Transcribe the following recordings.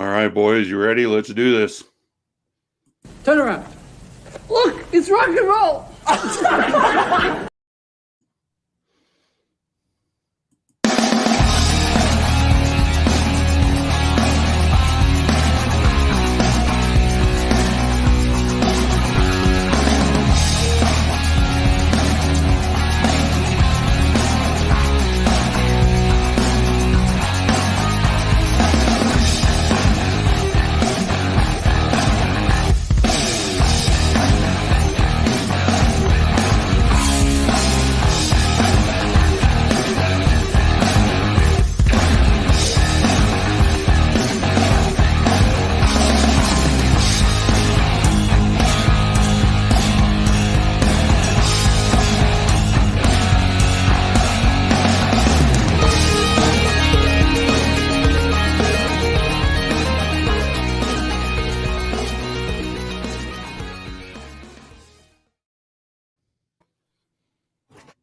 All right, boys, you ready? Let's do this. Turn around. Look, it's rock and roll.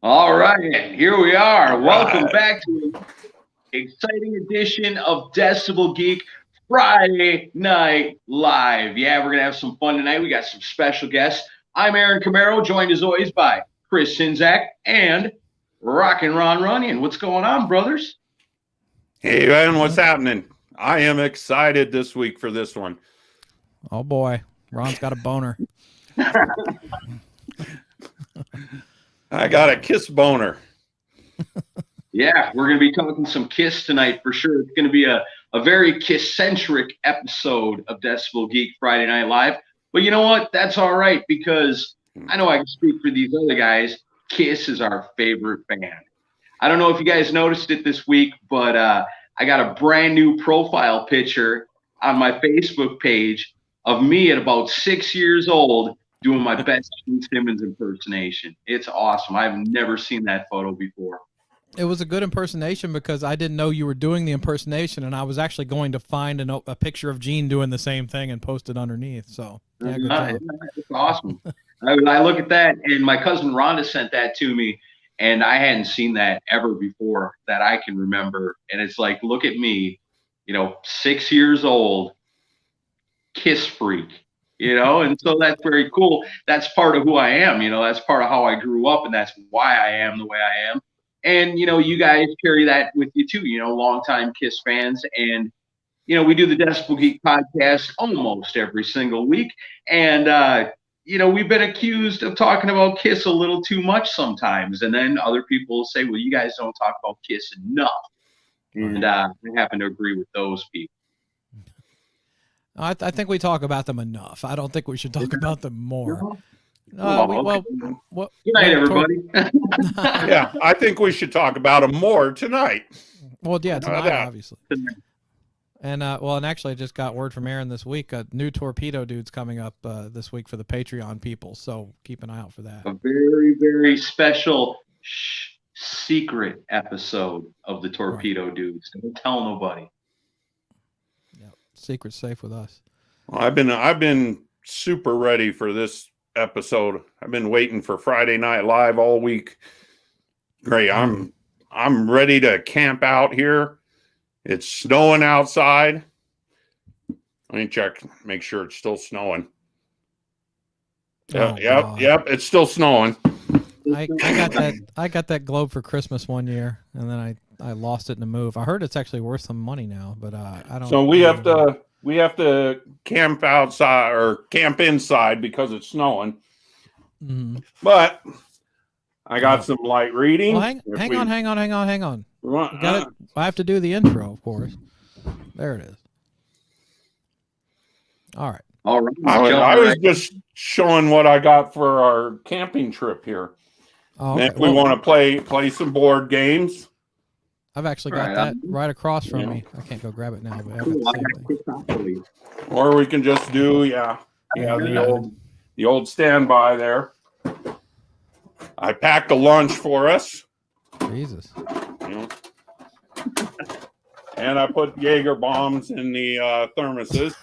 All right, here we are. Welcome back to an exciting edition of Decibel Geek Friday Night Live. Yeah, we're going to have some fun tonight. We got some special guests. I'm Aaron Camaro, joined as always by Chris Sinzak and Rockin' Ron Runyon. What's going on, brothers? Hey, man, what's happening? I am excited this week for this one. Oh, boy. Ron's got a boner. I got a KISS boner. Yeah, we're going to be talking some KISS tonight for sure. It's going to be a very KISS-centric episode of Decibel Geek Friday Night Live. But you know what? That's all right, because I know I can speak for these other guys. KISS is our favorite band. I don't know if you guys noticed it this week, but I got a brand new profile picture on my Facebook page of me at about 6 years old doing my best Gene Simmons impersonation. It's awesome. I've never seen that photo before. It was a good impersonation because I didn't know you were doing the impersonation, and I was actually going to find a picture of Gene doing the same thing and post it underneath. So, yeah, good job. It's awesome. I look at that, and my cousin Rhonda sent that to me, and I hadn't seen that ever before that I can remember. And it's like, look at me, 6 years old, KISS freak. And so that's very cool. That's part of who I am, that's part of how I grew up, and that's why I am the way I am. And, you guys carry that with you too, longtime KISS fans. And, we do the Decibel Geek podcast almost every single week. And, we've been accused of talking about KISS a little too much sometimes. And then other people say, well, you guys don't talk about KISS enough. And I happen to agree with those people. I think we talk about them enough. I don't think we should talk about them more. Good night, everybody. Yeah, I think we should talk about them more tonight. Well, yeah, tonight, obviously. And and actually, I just got word from Aaron this week. A new Torpedo Dude's coming up this week for the Patreon people, so keep an eye out for that. A very, very special secret episode of the Torpedo Dudes. Don't tell nobody. Secret's safe with us. Well, I've been super ready for this episode. I've been waiting for Friday Night Live all week. Great. I'm ready to camp out here. It's snowing outside. Let me check, make sure it's still snowing. Yep, it's still snowing. I got that globe for Christmas one year, and then I lost it in a move. I heard it's actually worth some money now, but I don't. So we have to camp outside or camp inside because it's snowing. Mm-hmm. But I got some light reading. Well, hang on. I have to do the intro, of course. There it is. All right. I was just showing what I got for our camping trip here. Oh, okay. If we want to play some board games. I've actually got that right across from me. I can't go grab it now, but I have it. Or we can just do the old standby there. I packed a lunch for us. Jesus. And I put Jaeger bombs in the thermoses.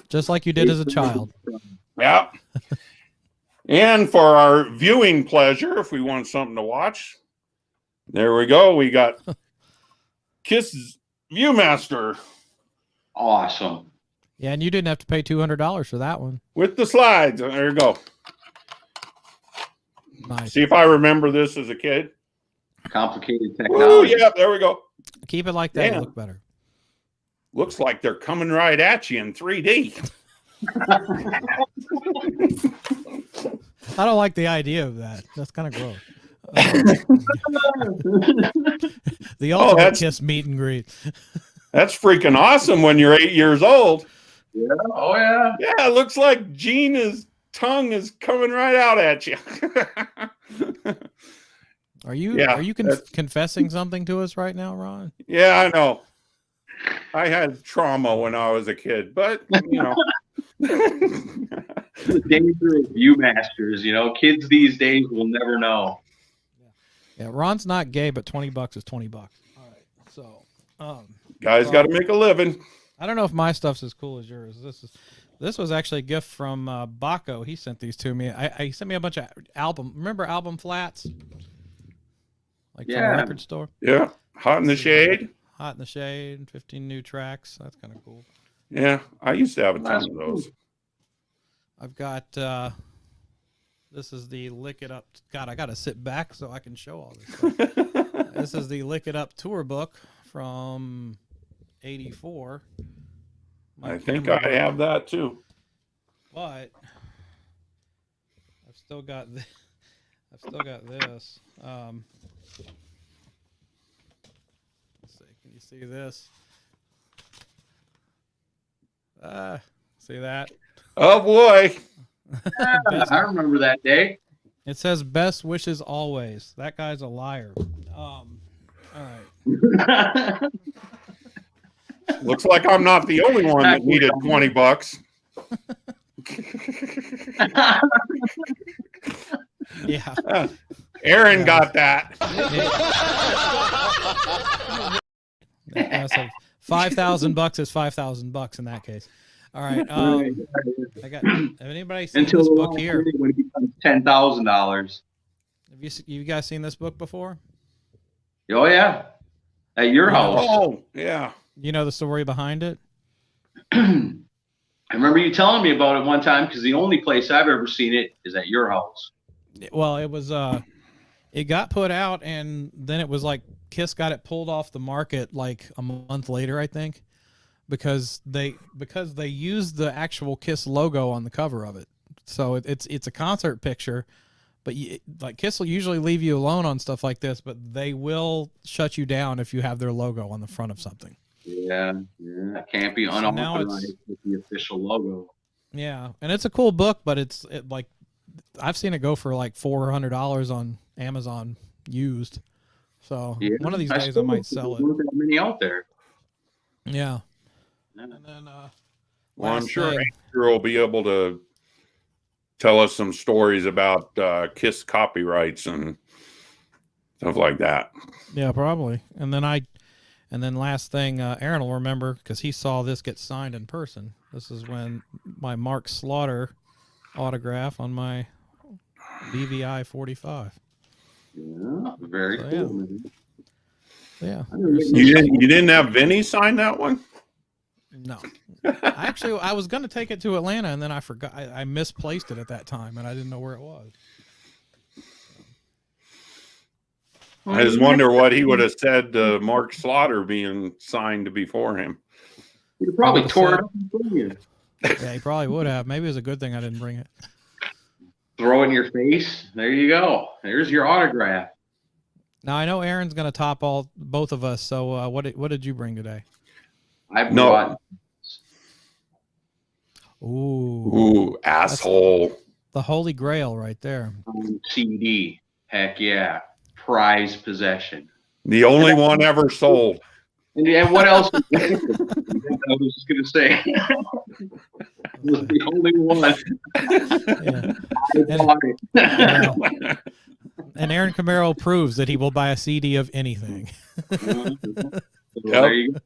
Just like you did as a child. Yeah. And for our viewing pleasure, if we want something to watch, there we go. We got KISS Viewmaster. Awesome. Yeah, and you didn't have to pay $200 for that one. With the slides. There you go. Nice. See if I remember this as a kid. Complicated technology. Oh, yeah, there we go. Keep it like that. Damn. It'll look better. Looks like they're coming right at you in 3D. I don't like the idea of that. That's kind of gross. The ultimate KISS meet and greet. That's freaking awesome when you're 8 years old. Yeah. Oh, yeah. Yeah, it looks like Gina's tongue is coming right out at you. Are you confessing something to us right now, Ron? Yeah, I know. I had trauma when I was a kid, but you know. The danger of Viewmasters, you know, kids these days will never know. Yeah, Ron's not gay, but $20 is $20. All right, so guys got to make a living. I don't know if my stuff's as cool as yours. This was actually a gift from Baco. He sent these to me. He sent me a bunch of remember album flats, like from a record store. Yeah, Hot in the Shade. Hot in the Shade, 15 new tracks. That's kind of cool. Yeah, I used to have a ton of those. I've got this is the Lick It Up. God, I got to sit back so I can show all this stuff. This is the Lick It Up tour book from '84. I think I have that too. But I've still got this. Let's see, can you see this? See that? Oh boy. I remember that day. It says best wishes always. That guy's a liar. All right. Looks like I'm not the only one that needed $20. Yeah. Aaron got that. So $5,000 is $5,000 in that case. All right. I got. Have anybody seen this book here? When it becomes $10,000. Have you guys seen this book before? Oh yeah, at your house. Oh yeah. You know the story behind it? I remember you telling me about it one time because the only place I've ever seen it is at your house. Well, it was it got put out and then it was like KISS got it pulled off the market like a month later, I think, because they used the actual KISS logo on the cover of it. So it's a concert picture, but like KISS will usually leave you alone on stuff like this, but they will shut you down if you have their logo on the front of something. Yeah, it can't be unauthorized with the official logo. Yeah, and it's a cool book, but it's like I've seen it go for like $400 on Amazon used. So one of these days I might sell it. There aren't that many out there. Yeah. And then well, I'm sure Andrew will be able to tell us some stories about KISS copyrights and stuff like that. Yeah, probably. And then last thing, Aaron will remember because he saw this get signed in person. This is when my Mark Slaughter autograph on my BVI 45. Yeah, very cool. Yeah. You didn't have Vinny sign that one? No. I was going to take it to Atlanta and then I forgot. I misplaced it at that time and I didn't know where it was. I just wonder what he would have said to Mark Slaughter being signed before him. He probably tore it up and threw it. Yeah, he probably would have. Maybe it was a good thing I didn't bring it. Throw it in your face. There you go. There's your autograph. Now I know Aaron's going to top both of us. So what did you bring today? I brought. Ooh, asshole. The Holy Grail right there. CD. Heck yeah. Prized possession. The only one ever sold. And what else? I was just going to say. It was the only one. Yeah. And Aaron Camaro proves that he will buy a CD of anything. There you go.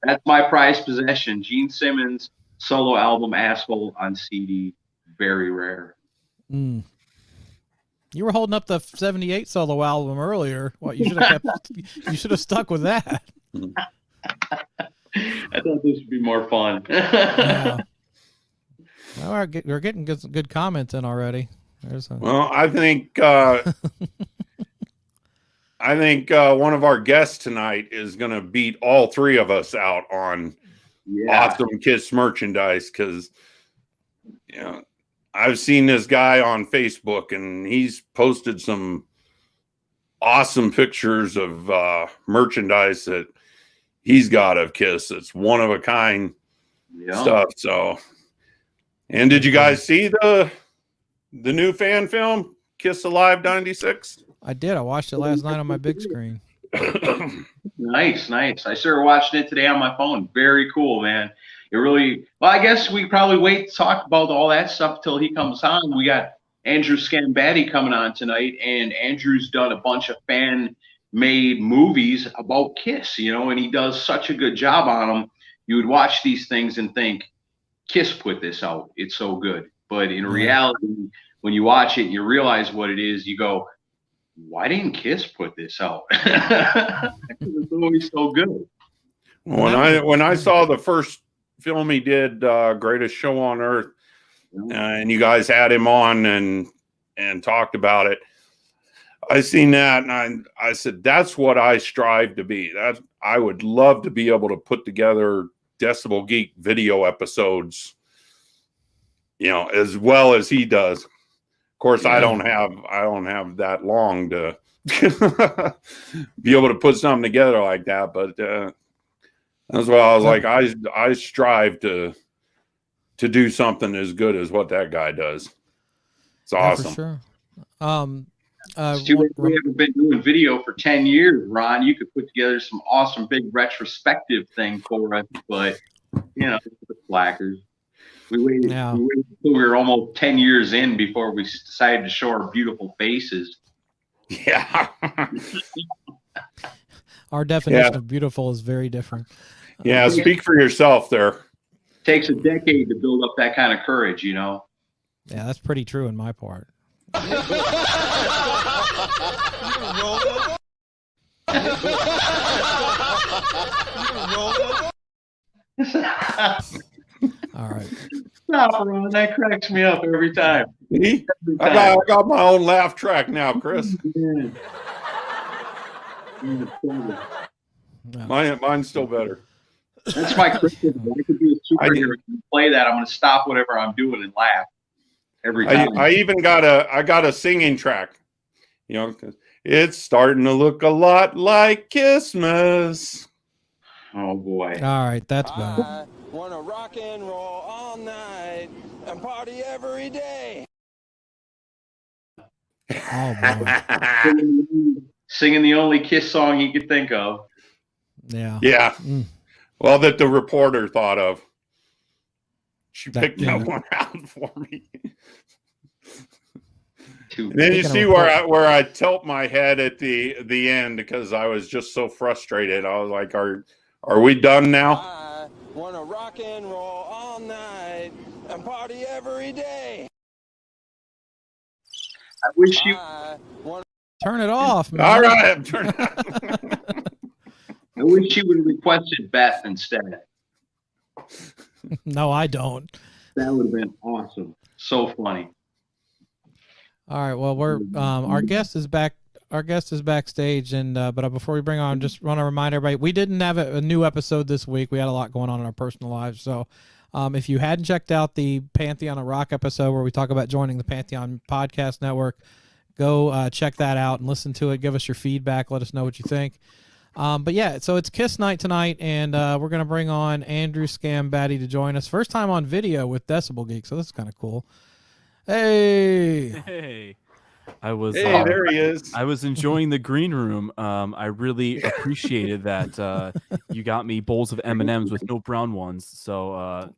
That's my prized possession. Gene Simmons solo album Asshole on CD. Very rare. Mm. You were holding up the '78 solo album earlier. What you should have stuck with that. I thought this would be more fun. Yeah. Well, we're getting good comments in already. Well, I think one of our guests tonight is going to beat all three of us out on awesome KISS merchandise, because I've seen this guy on Facebook and he's posted some awesome pictures of merchandise that he's got of KISS. It's one of a kind stuff. So, and did you guys see the new fan film, Kiss Alive 96? I did. I watched it last night on my big screen. Nice. I started watching it today on my phone. Very cool, man. It really, well, I guess we probably wait to talk about all that stuff till he comes on. We got Andrew Sgambati coming on tonight, and Andrew's done a bunch of fan-made movies about KISS, and he does such a good job on them. You would watch these things and think, KISS put this out. It's so good. But in reality, when you watch it and you realize what it is, you go, why didn't KISS put this out? It's always so good. When I saw the first film he did, Greatest Show on Earth, and you guys had him on and talked about it, I seen that and I said, that's what I strive to be. That I would love to be able to put together Decibel Geek video episodes, as well as he does. Of course, I don't have that long to be able to put something together like that. But that's why I was like, I strive to do something as good as what that guy does. It's awesome. For sure. It's too bad we haven't been doing video for 10 years, Ron. You could put together some awesome big retrospective thing for us, but the slackers. We waited until we were almost 10 years in before we decided to show our beautiful faces. Yeah. Our definition of beautiful is very different. Yeah, speak for yourself there. Takes a decade to build up that kind of courage, Yeah, that's pretty true in my part. All right. Stop, Ron. That cracks me up every time. I got my own laugh track now, Chris. Mine's still better. That's my Christmas. I could be a superhero and play that. I'm going to stop whatever I'm doing and laugh every time. I even got a singing track. It's starting to look a lot like Christmas. Oh boy! All right, that's better. I want to rock and roll all night and party every day. Oh boy! Singing the only KISS song he could think of. Yeah. Yeah. Well, that the reporter thought of. She picked that one out for me. And then you see where I tilt my head at the end because I was just so frustrated. I was like, "Are we done now?" I want to rock and roll all night and party every day. I wish you turn it off, man. All right, turn it off. I wish you would have requested Beth instead. No, I don't. That would have been awesome. So funny. All right. Well, we're our guest is back. Our guest is backstage, and but before we bring on, just want to remind everybody we didn't have a new episode this week. We had a lot going on in our personal lives. So, if you hadn't checked out the Pantheon of Rock episode where we talk about joining the Pantheon Podcast Network, go check that out and listen to it. Give us your feedback. Let us know what you think. But yeah, so it's KISS night tonight, and we're gonna bring on Andrew Sgambati to join us. First time on video with Decibel Geek, so this is kind of cool. Hey. I was there he is. I was enjoying the green room. I really appreciated that you got me bowls of M&Ms with no brown ones. So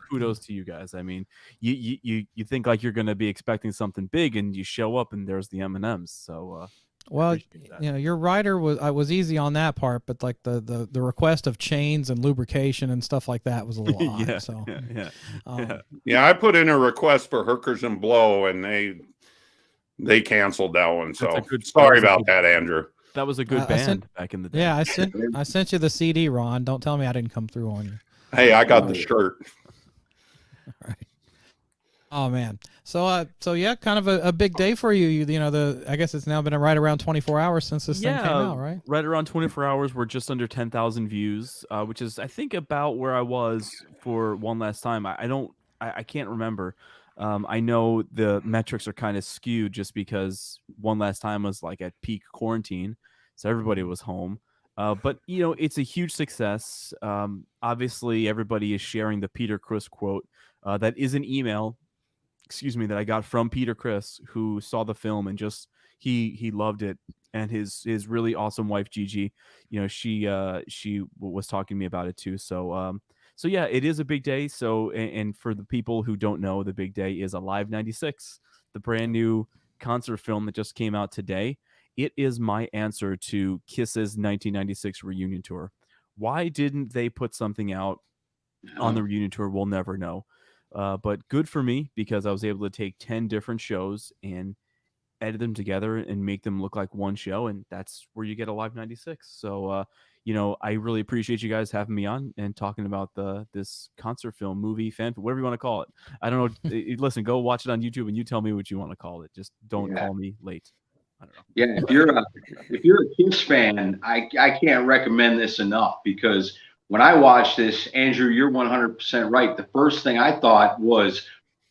kudos to you guys. I mean, you think like you're going to be expecting something big and you show up and there's the M&Ms. So well, your rider was easy on that part, but like the request of chains and lubrication and stuff like that was a little odd. Yeah, I put in a request for hookers and blow, and they canceled that one. So sorry about that, Andrew. That was a good band back in the day. Yeah, I sent you the CD, Ron. Don't tell me I didn't come through on you. Hey, I got the shirt. All right. Oh man. So yeah, kind of a big day for you. You know, I guess it's now been right around 24 hours since this thing came out, right? Right around 24 hours. We're just under 10,000 views, which is I think about where I was for One Last Time. I can't remember. I know the metrics are kind of skewed just because One Last Time was like at peak quarantine, so everybody was home. But you know, it's a huge success. Obviously, everybody is sharing the Peter Criss quote. That is an email, that I got from Peter Criss, who saw the film and just he loved it. And his really awesome wife Gigi, you know, she was talking to me about it too. So yeah, it is a big day. So and for the people who don't know, the big day is Alive 96, the brand new concert film that just came out today. It is my answer to KISS's 1996 reunion tour. Why didn't they put something out on the reunion tour? We'll never know. But good for me, because I was able to take 10 different shows and edit them together and make them look like one show, and that's where you get Alive 96. So you know, I really appreciate you guys having me on and talking about this concert film, movie, fan, whatever you want to call it. I don't know. Listen, go watch it on YouTube and you tell me what you want to call it. Just don't call me late. I don't know. Yeah, if you're a KISS fan, I can't recommend this enough, because when I watched this, Andrew, you're 100% right. The first thing I thought was,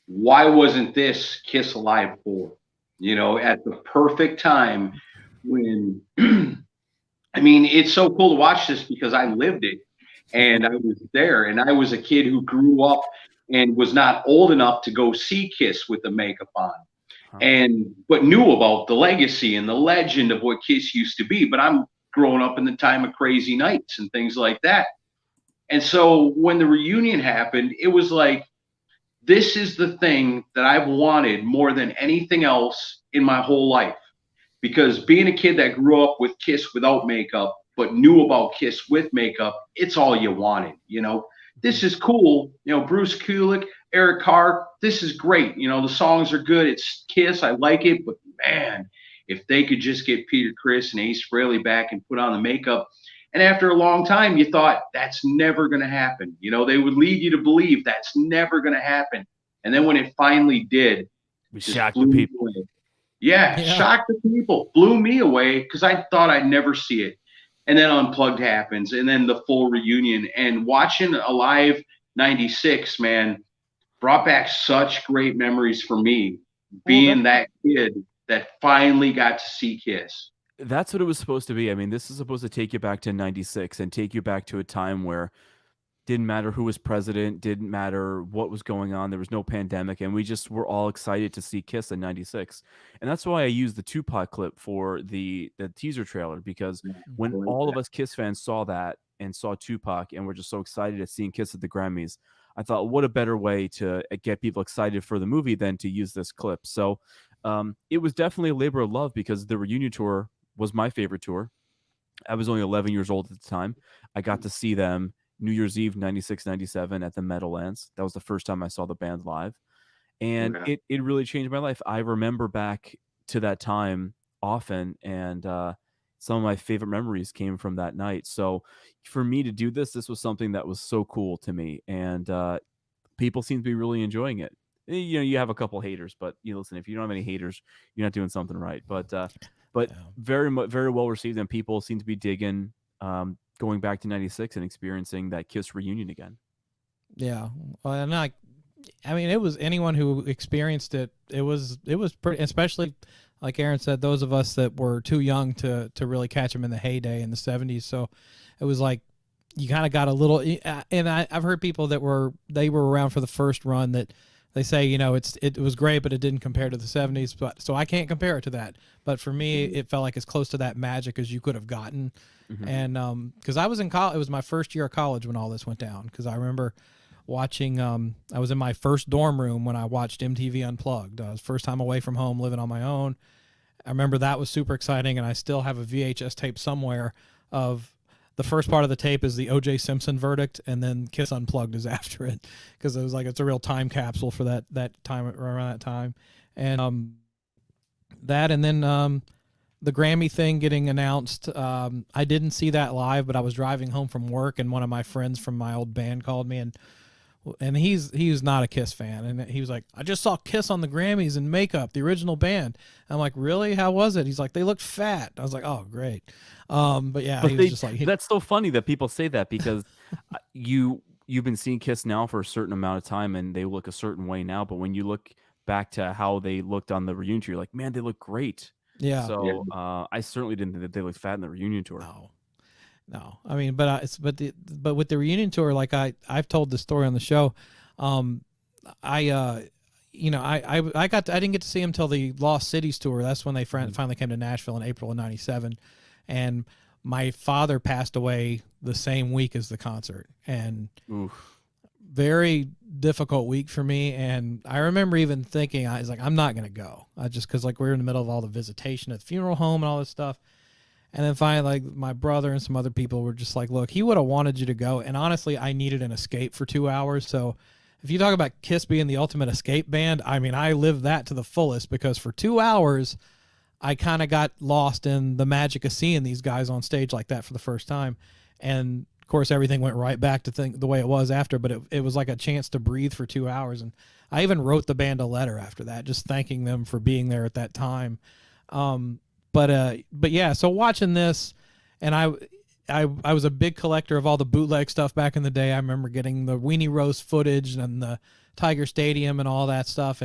why wasn't this KISS Alive 4? You know, at the perfect time when, I mean, it's so cool to watch this because I lived it and I was there, and I was a kid who grew up and was not old enough to go see KISS with the makeup on, but knew about the legacy and the legend of what KISS used to be. But I'm growing up in the time of Crazy Nights and things like that. And so when the reunion happened, it was like, this is the thing that I've wanted more than anything else in my whole life. Because being a kid that grew up with KISS without makeup, but knew about KISS with makeup, it's all you wanted. You know, this is cool. You know, Bruce Kulick, Eric Carr, this is great. You know, the songs are good. It's KISS. I like it. But man, if they could just get Peter Criss and Ace Frehley back and put on the makeup. And after a long time, you thought that's never going to happen. You know, they would lead you to believe that's never going to happen. And then when it finally did, we shocked the people. Yeah, shocked the people, blew me away, because I thought I'd never see it. And then Unplugged happens, and then the full reunion. And watching Alive 96, man, brought back such great memories for me, being that kid that finally got to see KISS. That's what it was supposed to be. I mean, this is supposed to take you back to 96 and take you back to a time where didn't matter who was president, didn't matter what was going on. There was no pandemic, and we just were all excited to see KISS in 96. And that's why I used the Tupac clip for the teaser trailer, because when all of us KISS fans saw that and saw Tupac and we're just so excited at seeing KISS at the Grammys, I thought, what a better way to get people excited for the movie than to use this clip. So it was definitely a labor of love, because the reunion tour was my favorite tour. I was only 11 years old at the time. I got to see them New Year's Eve 96, 97 at the Meadowlands. That was the first time I saw the band live. And it really changed my life. I remember back to that time often, and some of my favorite memories came from that night. So for me to do this was something that was so cool to me, and people seem to be really enjoying it. You know, you have a couple haters, but you listen, if you don't have any haters, you're not doing something right. But very well received, and people seem to be digging going back to 96 and experiencing that KISS reunion again. Yeah. Well, and I mean, it was anyone who experienced it. It was pretty, especially like Aaron said, those of us that were too young to really catch them in the heyday in the 70s. So it was like, you kind of got a little, and I've heard people that were around for the first run that they say, you know, it was great, but it didn't compare to the 70s. But so I can't compare it to that. But for me, it felt like as close to that magic as you could have gotten. And because I was in college, it was my first year of college when all this went down. Because I remember watching, I was in my first dorm room when I watched MTV Unplugged. It was first time away from home, living on my own. I remember that was super exciting, and I still have a VHS tape somewhere of the first part of the tape is the O.J. Simpson verdict, and then KISS Unplugged is after it, because it was like it's a real time capsule for that time, around that time, and that, and then the Grammy thing getting announced. I didn't see that live, but I was driving home from work, and one of my friends from my old band called me, and he's not a KISS fan, and he was like, I just saw KISS on the Grammys in Makeup, the original band. I'm like, really? How was it? He's like, they looked fat. I was like, oh, great. But yeah, he was just like, that's so funny that people say that, because you've been seeing KISS now for a certain amount of time, and they look a certain way now. But when you look back to how they looked on the reunion tour, you're like, man, they look great. Yeah. So I certainly didn't think that they looked fat in the reunion tour. No. I mean, but with the reunion tour, like I've told the story on the show. I didn't get to see them till the Lost Cities tour. That's when they finally came to Nashville in April of '97, and my father passed away the same week as the concert, and very difficult week for me. And I remember even thinking, I was like, I'm not gonna go, just because like we were in the middle of all the visitation at the funeral home and all this stuff. And then finally, like, my brother and some other people were just like, look, he would have wanted you to go. And honestly, I needed an escape for 2 hours. So if you talk about KISS being the ultimate escape band, I mean, I lived that to the fullest, because for 2 hours, I kind of got lost in the magic of seeing these guys on stage like that for the first time. And of course, everything went right back to the way it was after, but it was like a chance to breathe for 2 hours. And I even wrote the band a letter after that, just thanking them for being there at that time. But yeah, so watching this, and I was a big collector of all the bootleg stuff back in the day. I remember getting the Weenie Rose footage and the Tiger Stadium and all that stuff.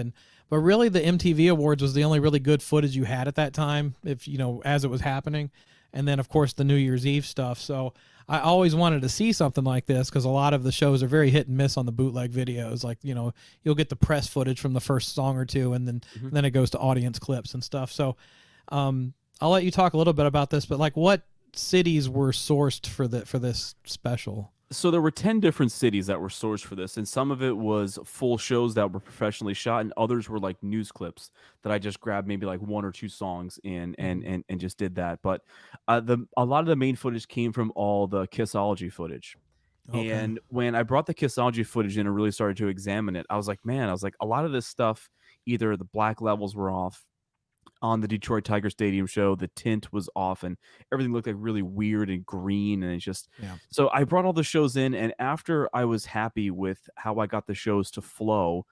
But really the MTV Awards was the only really good footage you had at that time, as it was happening. And then of course the New Year's Eve stuff. So I always wanted to see something like this, because a lot of the shows are very hit and miss on the bootleg videos. Like, you'll get the press footage from the first song or two, and then it goes to audience clips and stuff. So, I'll let you talk a little bit about this, but like, what cities were sourced for this special? So there were 10 different cities that were sourced for this, and some of it was full shows that were professionally shot, and others were like news clips that I just grabbed maybe like 1 or 2 songs in and just did that. But a lot of the main footage came from all the KISSology footage. Okay. And when I brought the KISSology footage in and really started to examine it, I was like, a lot of this stuff, either the black levels were off on the Detroit Tiger Stadium show, the tint was off, and everything looked like really weird and green, and it's just So I brought all the shows in, and after I was happy with how I got the shows to flow,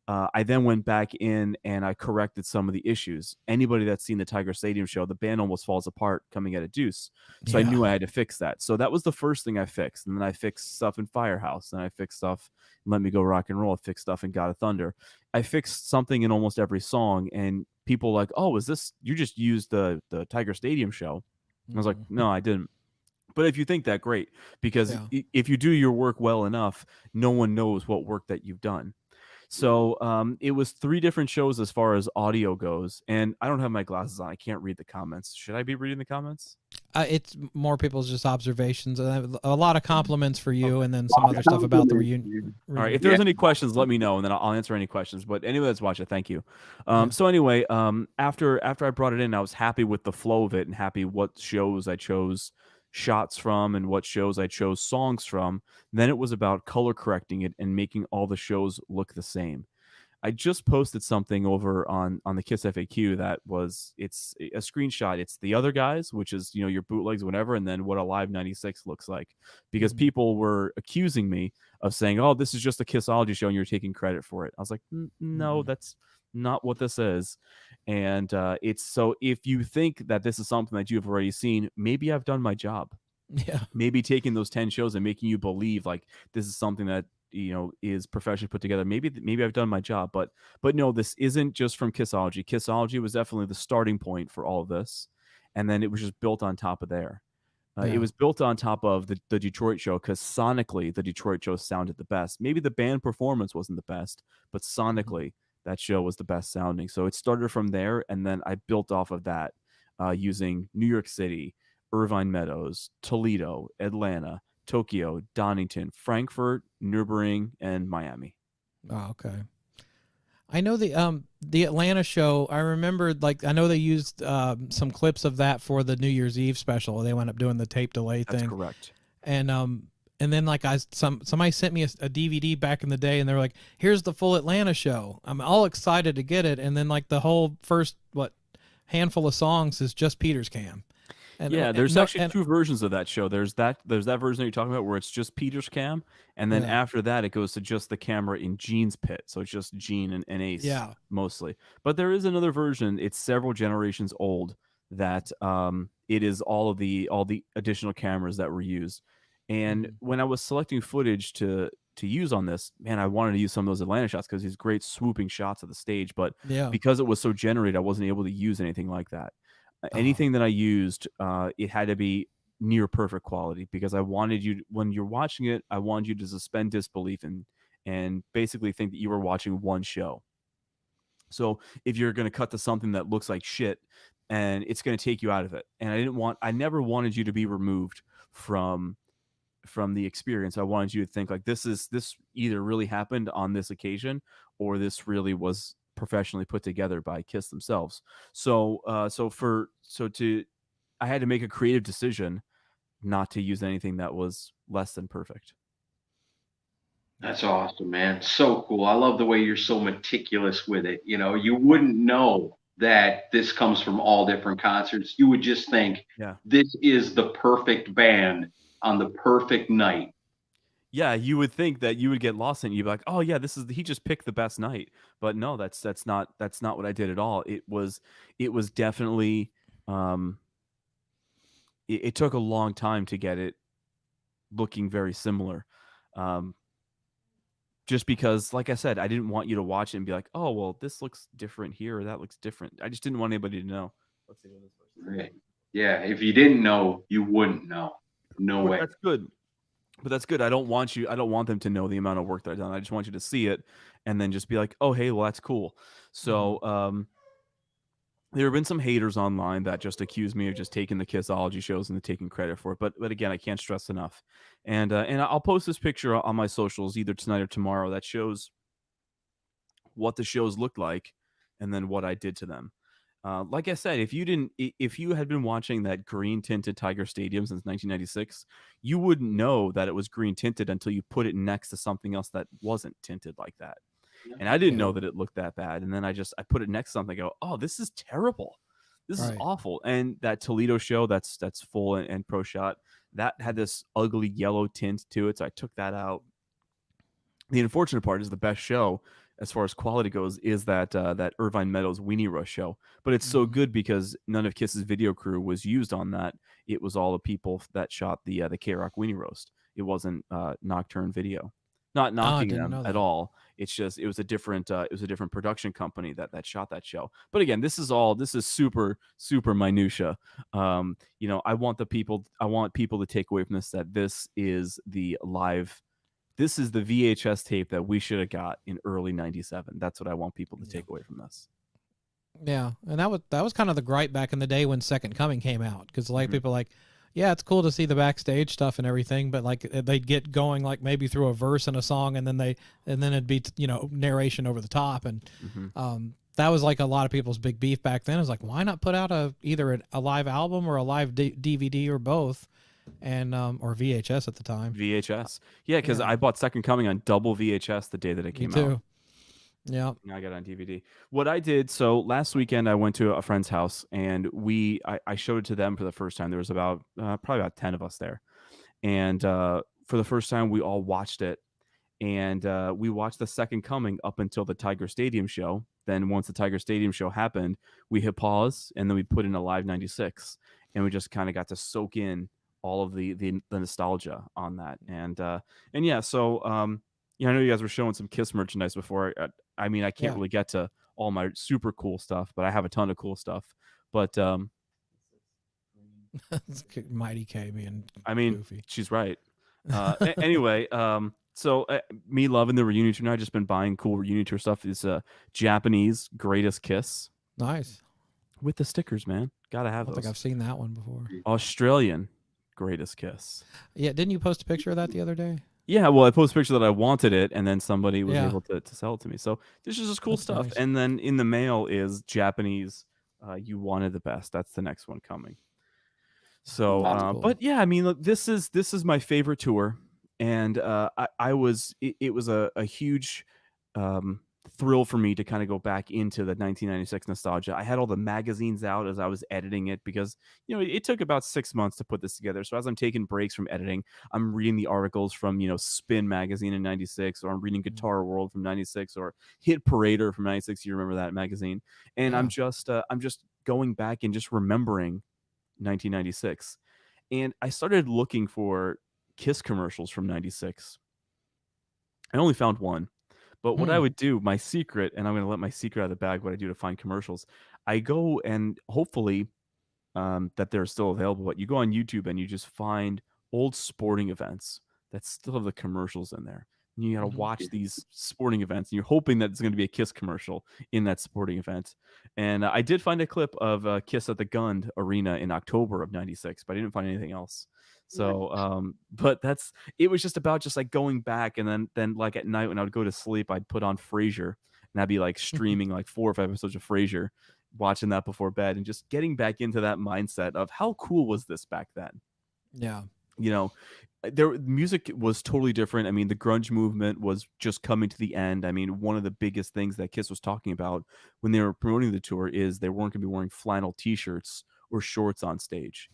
I then went back in and I corrected some of the issues. Anybody that's seen the Tiger Stadium show, the band almost falls apart coming at a deuce. So I knew I had to fix that. So that was the first thing I fixed. And then I fixed stuff in Firehouse, and I fixed stuff in Let Me Go Rock and Roll. I fixed stuff in God of Thunder. I fixed something in almost every song, and people like, oh, is this, you just used the Tiger Stadium show? And I was like, no, I didn't. But if you think that, great, because if you do your work well enough, no one knows what work that you've done. So it was 3 different shows as far as audio goes, and I don't have my glasses on. I can't read the comments. Should I be reading the comments? It's more people's just observations. A lot of compliments for you, and then some other stuff about the reunion. All right, if there's any questions, let me know, and then I'll answer any questions. But anyway, let's watch it. Thank you. So anyway, after I brought it in, I was happy with the flow of it and happy what shows I chose shots from and what shows I chose songs from. Then it was about color correcting it and making all the shows look the same. I just posted something over on the KISS FAQ that it's a screenshot. It's the other guys, which is, your bootlegs, whatever, and then what a live 96 looks like, because people were accusing me of saying, oh, this is just a KISSology show and you're taking credit for it. I was like, no, that's not what this is. And it's, so if you think that this is something that you've already seen, maybe I've done my job. Yeah. Maybe taking those 10 shows and making you believe like this is something that, is professionally put together. Maybe I've done my job, but no, this isn't just from KISSology. KISSology was definitely the starting point for all of this. And then it was just built on top of there. It was built on top of the Detroit show, because sonically the Detroit show sounded the best. Maybe the band performance wasn't the best, but sonically that show was the best sounding. So it started from there, and then I built off of that using New York City, Irvine Meadows, Toledo, Atlanta, Tokyo, Donington, Frankfurt, Nürburgring, and Miami. Oh, okay. I know the Atlanta show, I remember, I know they used some clips of that for the New Year's Eve special. They wound up doing the tape delay thing. That's correct. And then somebody sent me a DVD back in the day, and they were like, here's the full Atlanta show. I'm all excited to get it. And then the whole first handful of songs is just Peter's cam. And yeah, there's no, actually two versions of that show. There's that version that you're talking about where it's just Peter's cam, and then Yeah. after that it goes to just the camera in Gene's pit. So it's just Gene and Ace Yeah. mostly. But there is another version, it's several generations old, that it is all the additional cameras that were used. And when I was selecting footage to use on this, man, I wanted to use some of those Atlanta shots because these great swooping shots of the stage. But Yeah. because it was so generated, I wasn't able to use anything like that. Anything that I used, it had to be near perfect quality because I wanted you, when you're watching it, I wanted you to suspend disbelief and basically think that you were watching one show. So if you're going to cut to something that looks like shit, and it's going to take you out of it, and I never wanted you to be removed from the experience. I wanted you to think like this either really happened on this occasion, or this really was professionally put together by KISS themselves. So I had to make a creative decision not to use anything that was less than perfect. That's awesome, man. So cool. I love the way you're so meticulous with it. You know, you wouldn't know that this comes from all different concerts. You would just think, this is the perfect band on the perfect night. Yeah, you would think that you would get lost in it. You'd be like, "Oh yeah, he just picked the best night." But no, that's not what I did at all. It was definitely it took a long time to get it looking very similar. Just because, like I said, I didn't want you to watch it and be like, "Oh, well, this looks different here or that looks different." I just didn't want anybody to know. Let's see what this was. Right. Yeah, if you didn't know, you wouldn't know. No way. That's good. But that's good. I don't want them to know the amount of work that I've done. I just want you to see it and then just be like, "Oh, hey, well, that's cool." So, there have been some haters online that just accuse me of just taking the Kissology shows and taking credit for it. But again, I can't stress enough. And I'll post this picture on my socials either tonight or tomorrow that shows what the shows looked like and then what I did to them. Like I said, if you had been watching that green tinted Tiger Stadium since 1996, you wouldn't know that it was green tinted until you put it next to something else that wasn't tinted like that. And I didn't know that it looked that bad. And then I put it next to something. I go, "Oh, this is terrible. This is awful." And that Toledo show that's full and pro shot, that had this ugly yellow tint to it. So I took that out. The unfortunate part is the best show as far as quality goes is that Irvine Meadows Weenie Rush show. But it's so good because none of Kiss's video crew was used on that. It was all the people that shot the K-Rock Weenie Roast. It wasn't Nocturne Video. Not knocking them at all. It's just it was a different production company that shot that show. But again, this is super minutia. I want people to take away from this that this is the VHS tape that we should have got in early '97. That's what I want people to take away from this. Yeah, and that was kind of the gripe back in the day when Second Coming came out, because people like, yeah, it's cool to see the backstage stuff and everything, but like they'd get going like maybe through a verse in a song, and then it'd be narration over the top, and that was like a lot of people's big beef back then. It was like, why not put out either a live album or a live DVD or both, and or VHS at the time. VHS, yeah, because I bought Second Coming on double VHS the day that it came out. Yeah, I got it on DVD. What I did, so last weekend I went to a friend's house and I showed it to them for the first time. There was probably about 10 of us there, and for the first time we all watched it, and we watched the Second Coming up until the Tiger Stadium show. Then once the Tiger Stadium show happened, we hit pause and then we put in a live '96, and we just kind of got to soak in all of the nostalgia on that, and yeah, so I know you guys were showing some KISS merchandise before. I mean, I can't really get to all my super cool stuff, but I have a ton of cool stuff. But Mighty K being goofy. She's right. Anyway, so me loving the reunion tour. I've just been buying cool reunion tour stuff. It's Japanese Greatest Kiss. Nice. With the stickers, man. Gotta have those. I think I've seen that one before. Australian Greatest Kiss. Yeah, didn't you post a picture of that the other day? Yeah, well, I posted a picture that I wanted it, and then somebody was able to sell it to me. So this is just cool stuff. Nice. And then in the mail is Japanese You Wanted the Best. That's the next one coming. So, cool. But yeah, I mean, look, this is my favorite tour, and it was a huge thrill for me to kind of go back into the 1996 nostalgia. I had all the magazines out as I was editing it because, it took about 6 months to put this together. So as I'm taking breaks from editing, I'm reading the articles from, Spin magazine in 96, or I'm reading Guitar World from 96, or Hit Parader from 96. You remember that magazine? And Yeah. I'm just going back and just remembering 1996. And I started looking for KISS commercials from 96. I only found one. But what I would do, my secret, and I'm going to let my secret out of the bag, what I do to find commercials, I go and hopefully that they're still available, but you go on YouTube and you just find old sporting events that still have the commercials in there. And you got to watch these sporting events, and you're hoping that there's going to be a KISS commercial in that sporting event. And I did find a clip of KISS at the Gund Arena in October of 96, but I didn't find anything else. So, but it was just about just like going back, and then like at night when I would go to sleep, I'd put on Frasier, and I'd be like streaming like 4 or 5 episodes of Frasier, watching that before bed, and just getting back into that mindset of how cool was this back then. Yeah. Music was totally different. I mean, the grunge movement was just coming to the end. I mean, one of the biggest things that KISS was talking about when they were promoting the tour is they weren't going to be wearing flannel t-shirts or shorts on stage.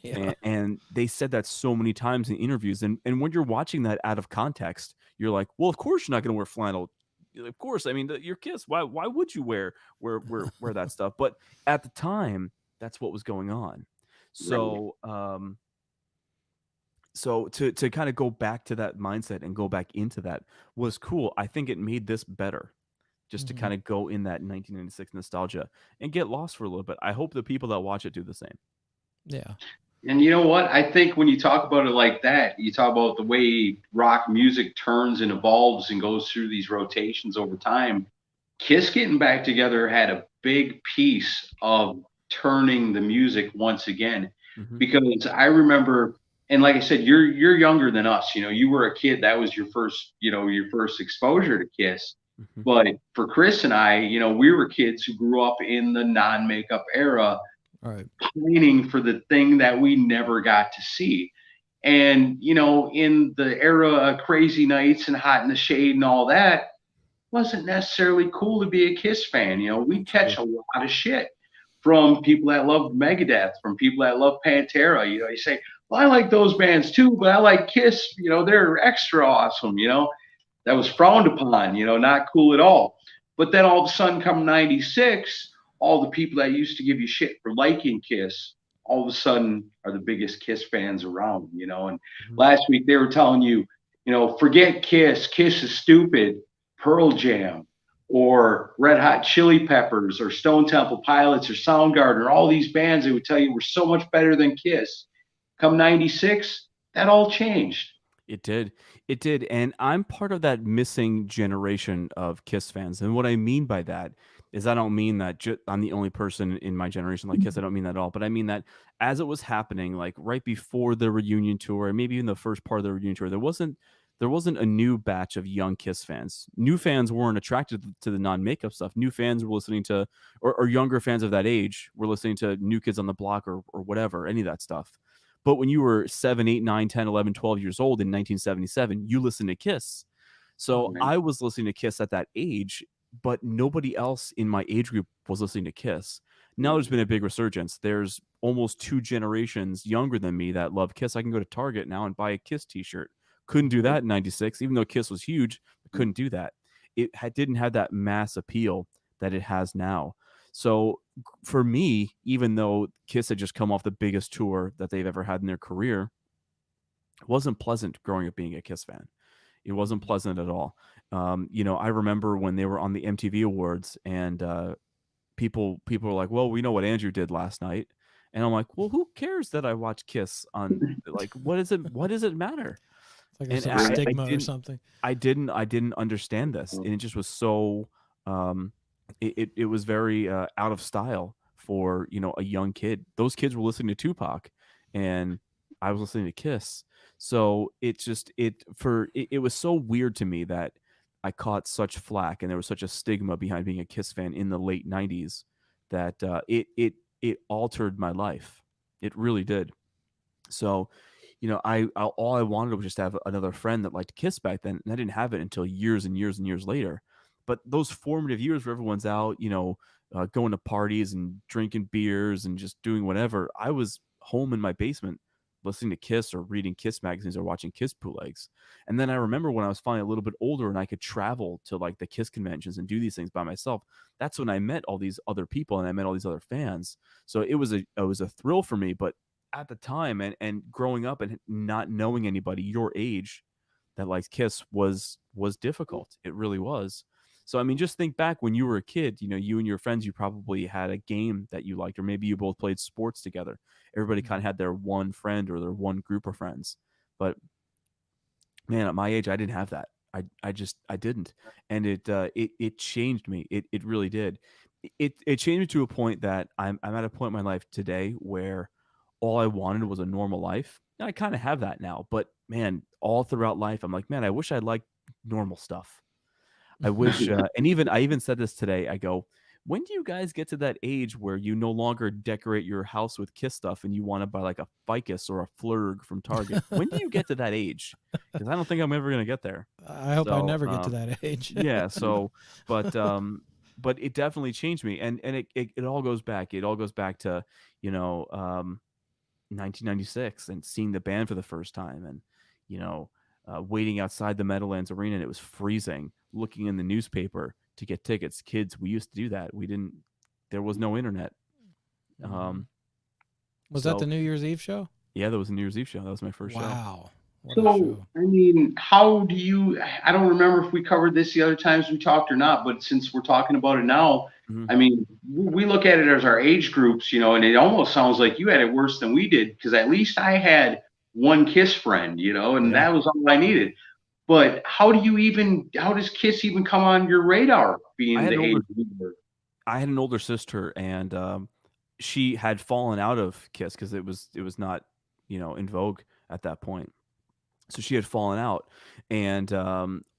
Yeah. And they said that so many times in interviews. And when you're watching that out of context, you're like, well, of course you're not going to wear flannel. Of course. I mean, you're KISS. Why would you wear that stuff? But at the time, that's what was going on. So, so to kind of go back to that mindset and go back into that was cool. I think it made this better, just to kind of go in that 1996 nostalgia and get lost for a little bit. I hope the people that watch it do the same. Yeah. And you know what? I think when you talk about it like that, you talk about the way rock music turns and evolves and goes through these rotations over time. KISS getting back together had a big piece of turning the music once again, because I remember, and like I said, you're younger than us. You were a kid. That was your first exposure to KISS. But for Chris and I, we were kids who grew up in the non-makeup era, right, pining for the thing that we never got to see. And, in the era of Crazy Nights and Hot in the Shade and all that, wasn't necessarily cool to be a KISS fan. We catch a lot of shit from people that love Megadeth, from people that love Pantera. You say, well, I like those bands too, but I like KISS. They're extra awesome. That was frowned upon, not cool at all. But then all of a sudden, come 96, all the people that used to give you shit for liking KISS, all of a sudden are the biggest KISS fans around, And last week they were telling you, forget KISS. KISS is stupid. Pearl Jam or Red Hot Chili Peppers or Stone Temple Pilots or Soundgarden, or all these bands they would tell you were so much better than KISS. Come 96, that all changed. It did. And I'm part of that missing generation of KISS fans. And what I mean by that is I don't mean that I'm the only person in my generation like KISS. I don't mean that at all. But I mean that as it was happening, like right before the reunion tour, and maybe even the first part of the reunion tour, there wasn't a new batch of young KISS fans. New fans weren't attracted to the non-makeup stuff. New fans were listening to, or younger fans of that age were listening to New Kids on the Block or whatever, any of that stuff. But when you were 7, 8, 9, 10, 11, 12 years old in 1977, you listened to KISS. So I was listening to KISS at that age, but nobody else in my age group was listening to KISS. Now there's been a big resurgence. There's almost 2 generations younger than me that love KISS. I can go to Target now and buy a KISS t-shirt. Couldn't do that in 96, even though KISS was huge. I couldn't do that. It didn't have that mass appeal that it has now. So for me, even though KISS had just come off the biggest tour that they've ever had in their career, it wasn't pleasant growing up being a KISS fan. It wasn't pleasant at all. I remember when they were on the MTV Awards, and people were like, well, we know what Andrew did last night. And I'm like, well, who cares that I watch KISS on, like, what does it matter? Like there's some stigma or something. I didn't understand this. And it just was so, it was very out of style for, a young kid. Those kids were listening to Tupac and I was listening to KISS. So it was so weird to me that I caught such flack and there was such a stigma behind being a KISS fan in the late 90s that it altered my life. It really did. So, all I wanted was just to have another friend that liked KISS back then, and I didn't have it until years and years and years later. but those formative years where everyone's out, going to parties and drinking beers and just doing whatever, I was home in my basement listening to KISS or reading KISS magazines or watching KISS bootlegs. And then I remember when I was finally a little bit older and I could travel to like the KISS conventions and do these things by myself, that's when I met all these other people and I met all these other fans. So it was a thrill for me. But at the time and growing up and not knowing anybody your age that likes KISS was difficult. It really was. So, I mean, just think back when you were a kid, you and your friends, you probably had a game that you liked, or maybe you both played sports together. Everybody kind of had their one friend or their one group of friends. But man, at my age, I didn't have that. I didn't. And it changed me. It really did. It changed me to a point that I'm at a point in my life today where all I wanted was a normal life. And I kind of have that now, but man, all throughout life, I'm like, man, I wish I'd like normal stuff. I wish, and I even said this today. I go, when do you guys get to that age where you no longer decorate your house with KISS stuff and you want to buy like a ficus or a flurg from Target? When do you get to that age? Because I don't think I'm ever going to get there. I hope I never get to that age. Yeah. So, but it definitely changed me, and it all goes back. It all goes back to 1996 and seeing the band for the first time, and waiting outside the Meadowlands Arena, and it was freezing, looking in the newspaper to get tickets. Kids, we used to do that. There was no internet. Was that the New Year's Eve show? Yeah, that was a New Year's Eve show. That was my first show. Wow. So, I mean, I don't remember if we covered this the other times we talked or not, but since we're talking about it now, I mean, we look at it as our age groups, and it almost sounds like you had it worse than we did, because at least I had one KISS friend, and that was all I needed. But how does KISS even come on your radar, being the age group? I had an older sister, and she had fallen out of KISS because it was not, in vogue at that point. So she had fallen out, and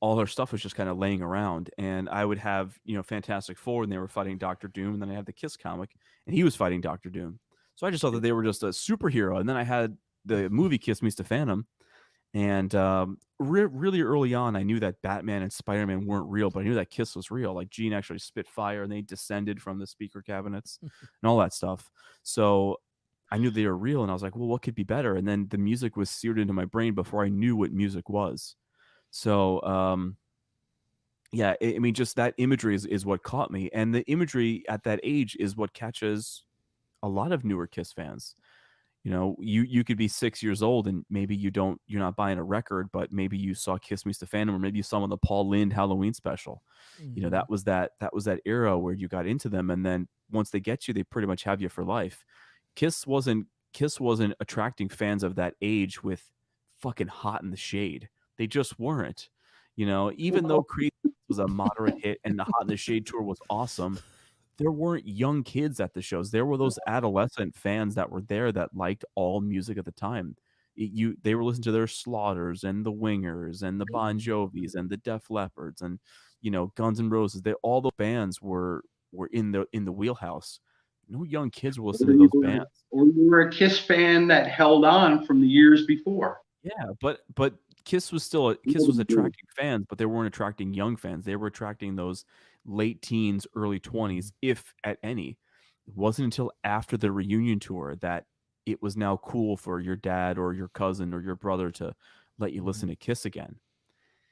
all her stuff was just kind of laying around. And I would have, Fantastic Four, and they were fighting Doctor Doom, and then I had the KISS comic, and he was fighting Doctor Doom. So I just thought that they were just a superhero. And then I had the movie Kiss Meets the Phantom, and really early on, I knew that Batman and Spider-Man weren't real, but I knew that KISS was real. Like Gene actually spit fire, and they descended from the speaker cabinets and all that stuff. So I knew they were real, and I was like, well, what could be better? And then the music was seared into my brain before I knew what music was. So, I mean, just that imagery is what caught me. And the imagery at that age is what catches a lot of newer KISS fans. You could be 6 years old and maybe you're not buying a record, but maybe you saw Kiss Meets the Phantom, or maybe you saw them on the Paul Lynde Halloween special. That was that era where you got into them, and then once they get you, they pretty much have you for life. KISS wasn't attracting fans of that age with fucking Hot in the Shade. They just weren't. Even though Creed was a moderate hit and the Hot in the Shade tour was awesome, there weren't young kids at the shows. There were those adolescent fans that were there that liked all music at the time. They were listening to their Slaughters and the Wingers and the Bon Jovis and the Def Leppards and Guns N' Roses. All the bands were in the wheelhouse. No young kids were listening to those bands. Or you were a KISS fan that held on from the years before. Yeah, but KISS was attracting fans, but they weren't attracting young fans. They were attracting those late teens, early 20s, if at any. It wasn't until after the reunion tour that it was now cool for your dad or your cousin or your brother to let you listen to KISS again.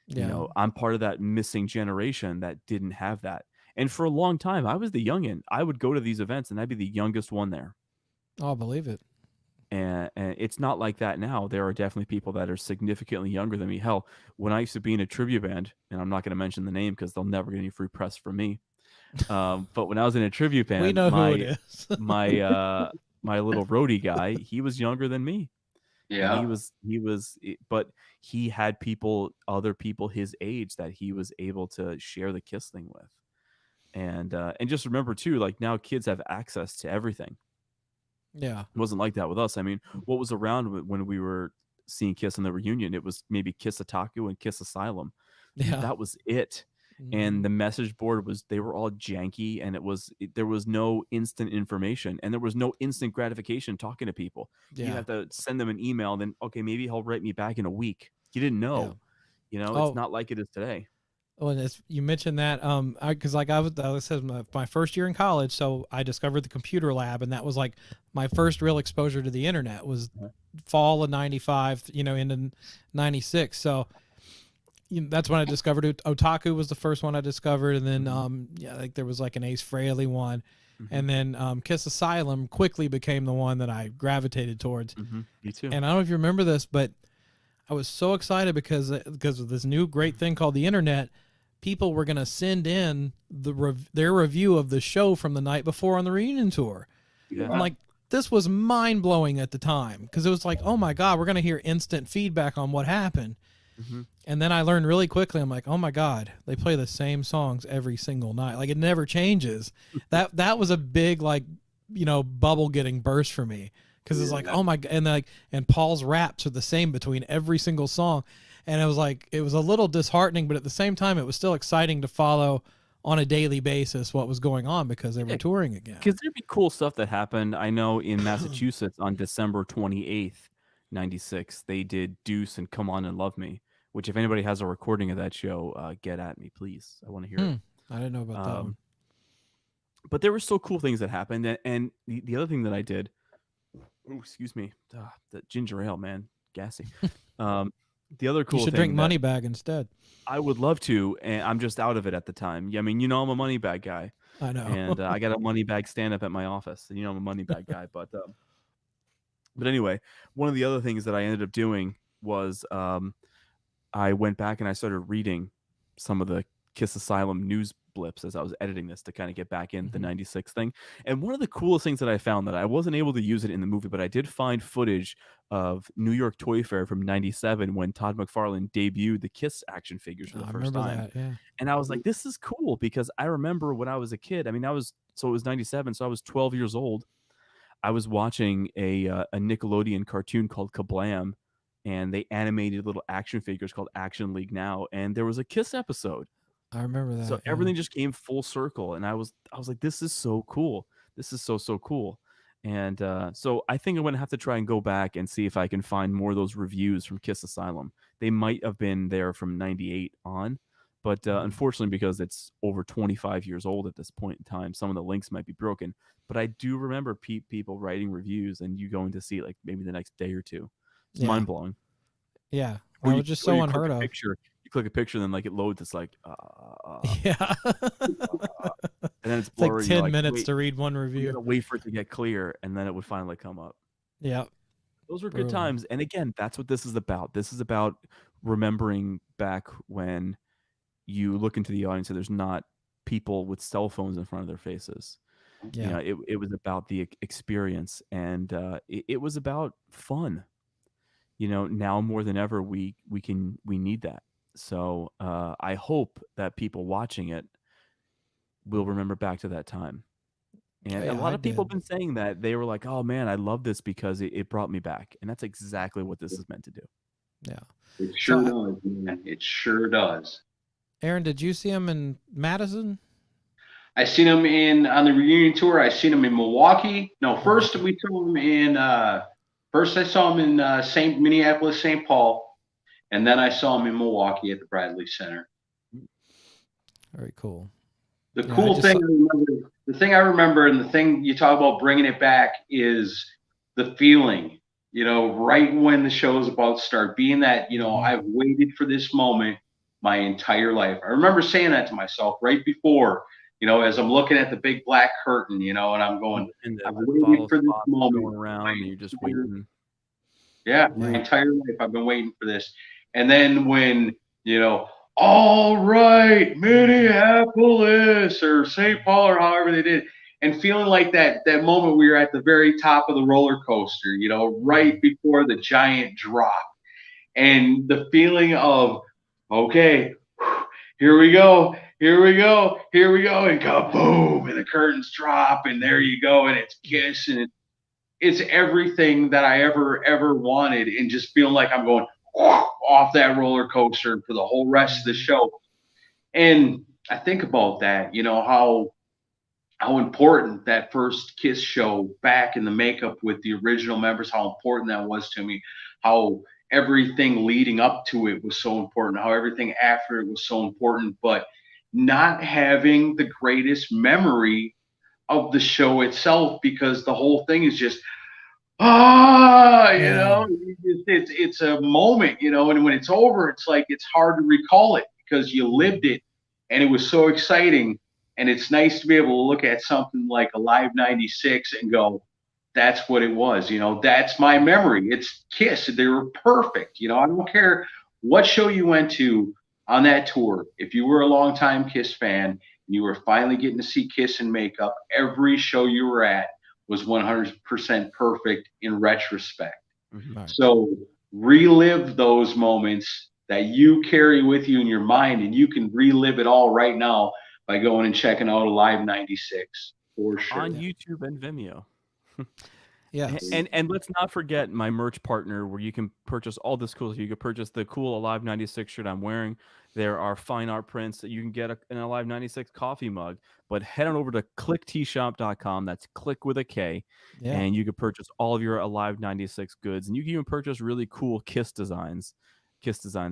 Yeah. I'm part of that missing generation that didn't have that. And for a long time, I was the youngin'. I would go to these events and I'd be the youngest one there. Oh, I believe it. And it's not like that now. There are definitely people that are significantly younger than me. Hell, when I used to be in a trivia band, and I'm not going to mention the name because they'll never get any free press from me. But when I was in a trivia band, we know who it is. my little roadie guy, he was younger than me. Yeah, and he was, but he had other people his age that he was able to share the KISS thing with. And just remember too, like now kids have access to everything. Yeah. It wasn't like that with us. I mean, what was around when we were seeing KISS in the reunion? It was maybe KISS Otaku and KISS Asylum. Yeah. That was it. And the message board they were all janky, and there was no instant information, and there was no instant gratification talking to people. Yeah. You have to send them an email, and then, okay, maybe he'll write me back in a week. You didn't know. It's not like it is today. Well, you mentioned that, because like I said, my first year in college, so I discovered the computer lab, and that was like my first real exposure to the internet was fall of '95, into '96. So that's when I discovered it. Otaku was the first one I discovered, and then like there was like an Ace Frehley one, and then Kiss Asylum quickly became the one that I gravitated towards. Me too. And I don't know if you remember this, but I was so excited because of this new great thing called the internet. People were going to send in their review of the show from the night before on the reunion tour. Yeah. I'm like, this was mind blowing at the time because it was like, oh my God, we're going to hear instant feedback on what happened. And then I learned really quickly, I'm like, oh my God, they play the same songs every single night. Like it never changes. That was a big, like, bubble getting burst for me. Cause it's like, oh my, and Paul's raps are the same between every single song. And it was a little disheartening, but at the same time, it was still exciting to follow on a daily basis what was going on because they were touring again. Because there'd be cool stuff that happened. I know in Massachusetts on December 28th, 96, they did Deuce and Come On and Love Me, which if anybody has a recording of that show, get at me, please. I want to hear it. I didn't know about that one. But there were still cool things that happened. And the other thing that I did, excuse me, the ginger ale, man, gassy. The other cool you should thing drink Moneybag instead. I would love to, and I'm just out of it at the time. I mean, I'm a Moneybag guy. I know. And I got a Moneybag stand-up at my office. And, I'm a Moneybag guy. But anyway, one of the other things that I ended up doing was I went back and I started reading some of the Kiss Asylum news blips as I was editing this to kind of get back in the 96 thing. And one of the coolest things that I found that I wasn't able to use it in the movie, but I did find footage of New York Toy Fair from 97 when Todd McFarlane debuted the Kiss action figures for the first time. That, yeah. And I was like, this is cool because I remember when I was a kid, I mean, it was 97. So I was 12 years old. I was watching a Nickelodeon cartoon called Kablam, and they animated little action figures called Action League Now. And there was a Kiss episode. I remember that. So everything just came full circle, and I was like, this is so cool. This is so cool. And so I think I'm going to have to try and go back and see if I can find more of those reviews from Kiss Asylum. They might have been there from 98 on, but unfortunately, because it's over 25 years old at this point in time, some of the links might be broken. But I do remember people writing reviews and you going to see it like maybe the next day or two. It's mind-blowing. Yeah. Well, it was just so unheard of. You click a picture, and then like it loads. It's like, yeah. And then it's blurry. Like 10 minutes to read one review. You gotta wait for it to get clear, and then it would finally come up. Yeah. Those were good times. And again, that's what this is about. This is about remembering back when you look into the audience and there's not people with cell phones in front of their faces. Yeah. It was about the experience, and it was about fun. Now more than ever, we need that. So I hope that people watching it will remember back to that time. And a lot of people have been saying that. They were like, oh man, I love this because it brought me back. And that's exactly what this is meant to do. Yeah. It sure does, man. It sure does. Aaron, did you see him in Madison? I seen him on the reunion tour. I seen him in Milwaukee. No, first we saw him in First, I saw him in Minneapolis, St. Paul, and then I saw him in Milwaukee at the Bradley Center. Very cool. The thing I remember, and the thing you talk about bringing it back is the feeling. Right when the show is about to start, being that I've waited for this moment my entire life. I remember saying that to myself right before. As I'm looking at the big black curtain, and I'm going, I've waited for this moment. Going around, and you're just waiting. Yeah, my entire life I've been waiting for this. And then when, all right, Minneapolis or St. Paul or however they did, and feeling like that moment we were at the very top of the roller coaster, right before the giant drop. And the feeling of, okay, here we go, and kaboom, and the curtains drop, and there you go, and it's Kiss, and it's everything that I ever wanted, and just feeling like I'm going off that roller coaster for the whole rest of the show. And I think about that, how important that first Kiss show back in the makeup with the original members, how important that was to me, how everything leading up to it was so important, how everything after it was so important, but not having the greatest memory of the show itself, because the whole thing is just it's a moment, and when it's over, it's like it's hard to recall it because you lived it and it was so exciting. And it's nice to be able to look at something like Alive 96 and go, that's what it was. That's my memory. It's KISS. They were perfect. I don't care what show you went to on that tour. If you were a longtime KISS fan and you were finally getting to see KISS in makeup, every show you were at was 100% perfect in retrospect. Mm-hmm. So relive those moments that you carry with you in your mind, and you can relive it all right now by going and checking out Alive 96 for sure. On YouTube and Vimeo. Yeah. And let's not forget my merch partner, where you can purchase all this cool. You can purchase the cool Alive 96 shirt I'm wearing. There are fine art prints that you can get an Alive 96 coffee mug. But head on over to clicktshop.com. That's click with a K. Yeah. And you can purchase all of your Alive 96 goods. And you can even purchase really cool KISS designs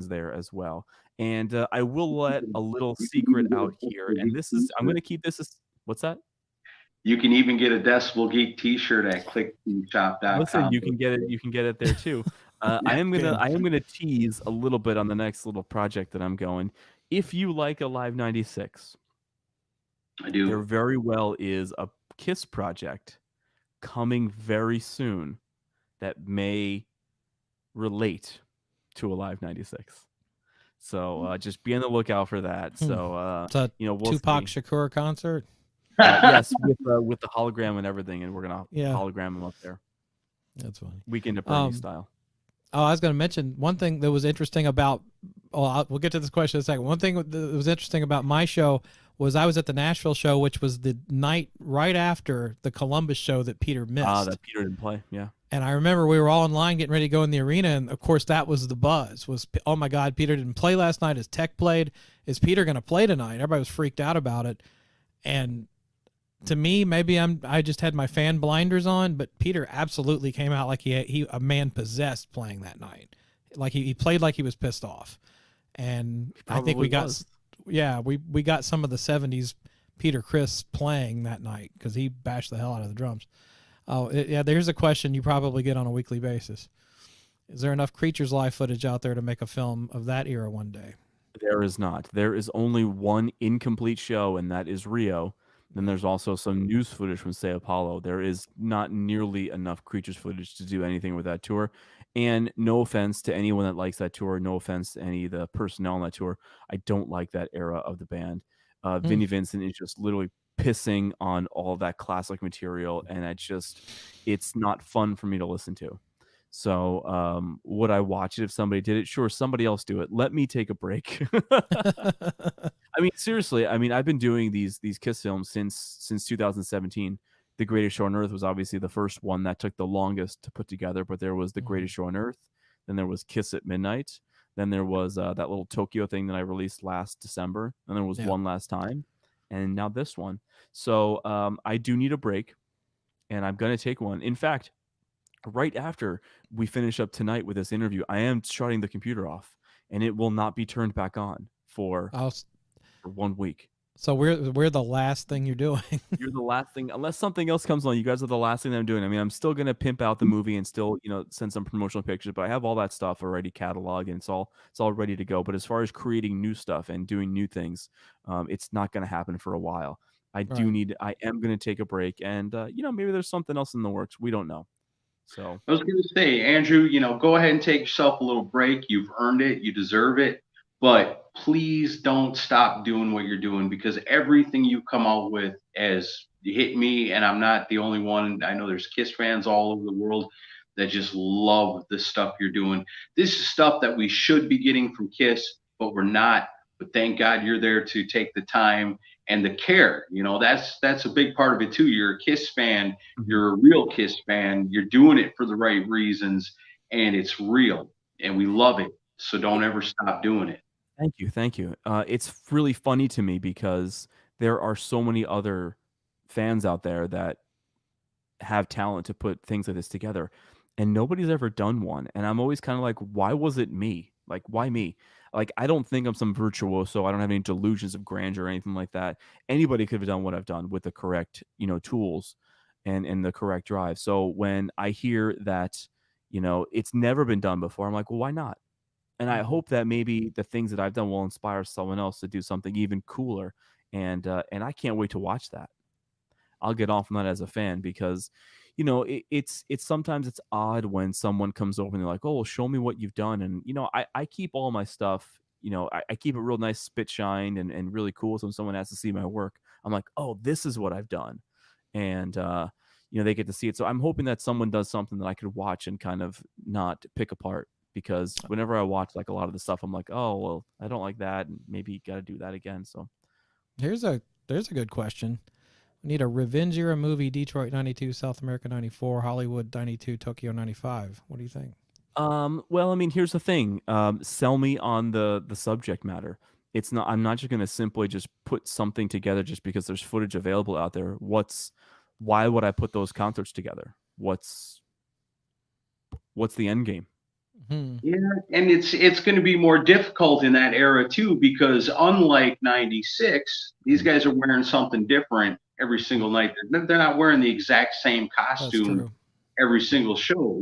there as well. And I will let a little secret out here. And I'm going to keep this as, what's that? You can even get a Decibel Geek T-shirt at clicktshop.com. Listen, you can get it there too. I am gonna tease a little bit on the next little project that I'm going. If you like Alive 96, I do. There very well is a KISS project coming very soon that may relate to Alive 96. So just be on the lookout for that. So it's a we'll Tupac see. Shakur concert. Yes, with the hologram and everything, and we're gonna hologram them up there. That's funny. Weekend at Bernie style. Oh, I was going to mention one thing that was interesting about. We'll get to this question in a second. One thing that was interesting about my show was I was at the Nashville show, which was the night right after the Columbus show that Peter missed. That Peter didn't play. Yeah. And I remember we were all in line getting ready to go in the arena, and of course that was the buzz. Was, oh my God, Peter didn't play last night. His tech played. Is Peter going to play tonight? Everybody was freaked out about it, and to me, maybe I just had my fan blinders on, but Peter absolutely came out like he a man possessed playing that night. Like he played like he was pissed off. And I think we got we got some of the 70s Peter Criss playing that night because he bashed the hell out of the drums. Oh, there's a question you probably get on a weekly basis. Is there enough Creatures Live footage out there to make a film of that era one day? There is not. There is only one incomplete show, and that is Rio. Then there's also some news footage from Say Apollo. There is not nearly enough Creatures footage to do anything with that tour. And no offense to anyone that likes that tour, no offense to any of the personnel on that tour, I don't like that era of the band. Vinnie Vincent is just literally pissing on all that classic material, and it's not fun for me to listen to. So would I watch it if somebody did it? Sure, somebody else do it. Let me take a break. I mean, seriously, I've been doing these KISS films since 2017. The Greatest Show on Earth was obviously the first one that took the longest to put together, but there was The Greatest Show on Earth. Then there was KISS at Midnight. Then there was that little Tokyo thing that I released last December. And there was One Last Time. And now this one. So I do need a break, and I'm going to take one. In fact, right after we finish up tonight with this interview, I am shutting the computer off, and it will not be turned back on for 1 week. So we're the last thing you're doing. You're the last thing, unless something else comes along. You guys are the last thing that I'm doing. I'm still gonna pimp out the movie and still, send some promotional pictures, but I have all that stuff already cataloged and it's all ready to go. But as far as creating new stuff and doing new things, it's not gonna happen for a while. I am gonna take a break, and maybe there's something else in the works. We don't know. So I was going to say, Andrew, go ahead and take yourself a little break. You've earned it. You deserve it. But please don't stop doing what you're doing, because everything you come out with as you hit me, and I'm not the only one. I know there's KISS fans all over the world that just love the stuff you're doing. This is stuff that we should be getting from KISS, but we're not. But thank God you're there to take the time and the care. That's a big part of it too. You're a KISS fan. You're a real KISS fan. You're doing it for the right reasons, and it's real, and we love it. So don't ever stop doing it. Thank you. It's really funny to me because there are so many other fans out there that have talent to put things like this together. and nobody's ever done one. And I'm always kind of like, why was it me? Like, why me? Like, I don't think I'm some virtuoso. I don't have any delusions of grandeur or anything like that. Anybody could have done what I've done with the correct, tools and the correct drive. So when I hear that, it's never been done before, I'm like, well, why not? And I hope that maybe the things that I've done will inspire someone else to do something even cooler. And I can't wait to watch that. I'll get off on that as a fan because, it's sometimes it's odd when someone comes over and they're like, oh, well, show me what you've done. And, I keep all my stuff, I keep it real nice, spit shined and really cool. So when someone has to see my work, I'm like, oh, this is what I've done. And, they get to see it. So I'm hoping that someone does something that I could watch and kind of not pick apart. Because whenever I watch like a lot of the stuff, I'm like, oh, well, I don't like that. And maybe got to do that again. So there's a good question. We need a revenge era movie: Detroit '92, South America '94, Hollywood '92, Tokyo '95. What do you think? Well, I mean, here's the thing. Sell me on the subject matter. It's not. I'm not just going to simply just put something together just because there's footage available out there. Why would I put those concerts together? What's the end game? Yeah, and it's going to be more difficult in that era too, because unlike '96, these guys are wearing something different every single night. They're not wearing the exact same costume every single show.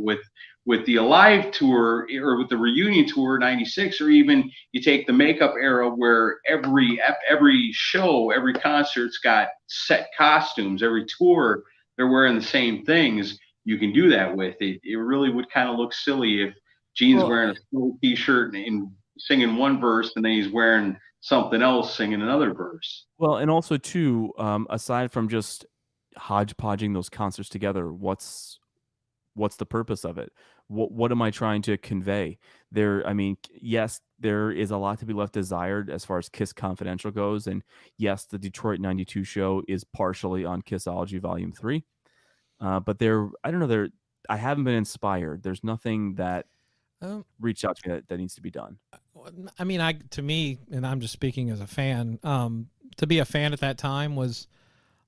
With the Alive tour or with the reunion tour '96, or even you take the Makeup era where every show, every concert's got set costumes. Every tour they're wearing the same things. You can do that with it. It really would kind of look silly if Gene's wearing a full T-shirt and singing one verse, and then he's wearing something else singing another verse. Well, and also too, aside from just hodgepodging those concerts together, what's the purpose of it? What am I trying to convey? Yes, there is a lot to be left desired as far as Kiss Confidential goes, and yes, the Detroit '92 show is partially on Kissology Volume 3, but I haven't been inspired. There's nothing that reached out to me that needs to be done. I mean, to me, and I'm just speaking as a fan, to be a fan at that time was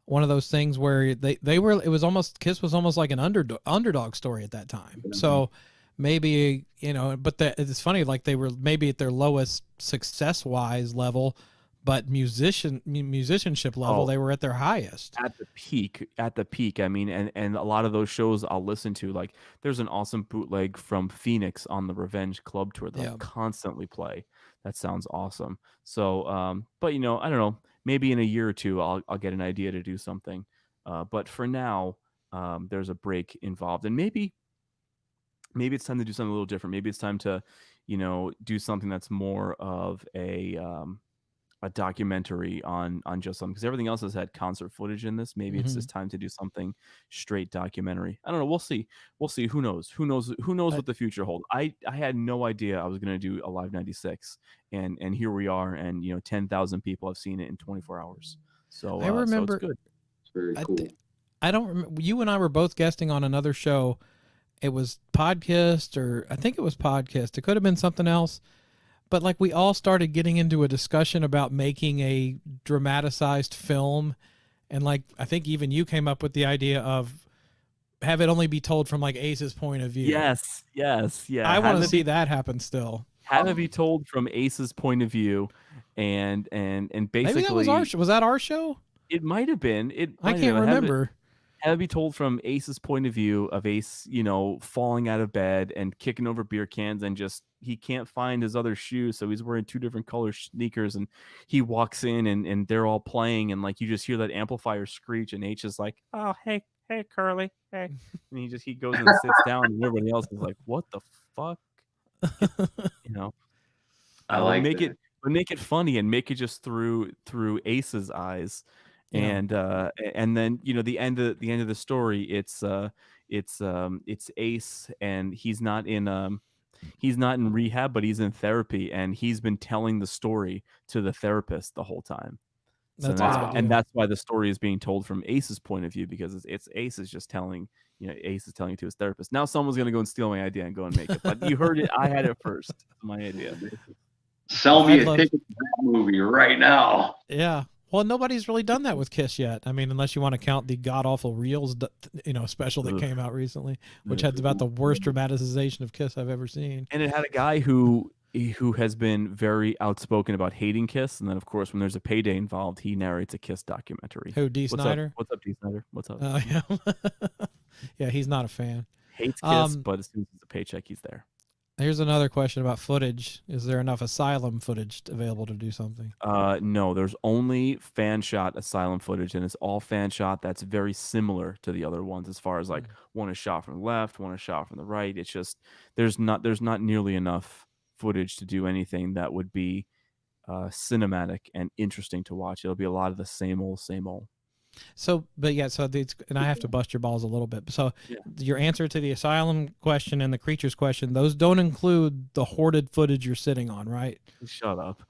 one of those things where Kiss was almost like an underdog story at that time. Mm-hmm. So maybe, but it's funny, like they were maybe at their lowest success-wise level, but musicianship level, they were at their highest. At the peak. I mean, and a lot of those shows I'll listen to, like there's an awesome bootleg from Phoenix on the Revenge Club tour that I'll constantly play. That sounds awesome. So, but I don't know, maybe in a year or two, I'll get an idea to do something. But for now, there's a break involved, and maybe it's time to do something a little different. Maybe it's time to, do something that's more of a documentary on just something, because everything else has had concert footage in this. Maybe it's just time to do something straight documentary. I don't know. We'll see. Who knows what the future holds. I had no idea I was going to do a Live 96, and here we are, and 10,000 people have seen it in 24 hours. So I remember, so it's good. It's very cool. I don't remember, you and I were both guesting on another show. It was Podcast, or I think it was Podcast. It could have been something else. But like we all started getting into a discussion about making a dramatized film, and like I think even you came up with the idea of have it only be told from like Ace's point of view. Yes, yeah. I want to see that happen still. Have it be told from Ace's point of view, and basically maybe that was our show. Was that our show? It might have been. I can't remember. Have it be told from Ace's point of view of Ace, falling out of bed and kicking over beer cans, and just he can't find his other shoes, so he's wearing 2 different color sneakers, and he walks in and they're all playing, and like you just hear that amplifier screech, and H is like, "Oh, hey Curly, hey," and he goes and sits down, and everybody else is like, "What the fuck?" I like make it funny, and make it just through Ace's eyes. And then the end of the story, it's Ace, and he's not in rehab, but he's in therapy, and he's been telling the story to the therapist the whole time. That's why the story is being told from Ace's point of view, because it's Ace is just telling Ace is telling it to his therapist. Now someone's gonna go and steal my idea and go and make it, but you heard it. I had it first. My idea. Sell me a ticket to that movie right now. Yeah. Well, nobody's really done that with KISS yet. I mean, unless you want to count the god awful Reels, special that came out recently, which had about the worst dramatization of KISS I've ever seen. And it had a guy who has been very outspoken about hating KISS, and then of course when there's a payday involved, he narrates a KISS documentary. Who, D. Snyder? What's up, D. Snyder? What's up? Yeah. Yeah, he's not a fan. Hates KISS, but as soon as it's a paycheck, he's there. Here's another question about footage. Is there enough Asylum footage available to do something? No, there's only fan shot Asylum footage, and it's all fan shot. That's very similar to the other ones as far as like one is shot from the left, one is shot from the right. It's just there's not nearly enough footage to do anything that would be cinematic and interesting to watch. It'll be a lot of the same old. So, but yeah, and I have to bust your balls a little bit. So, your answer to the Asylum question and the Creatures question, those don't include the hoarded footage you're sitting on, right? Shut up.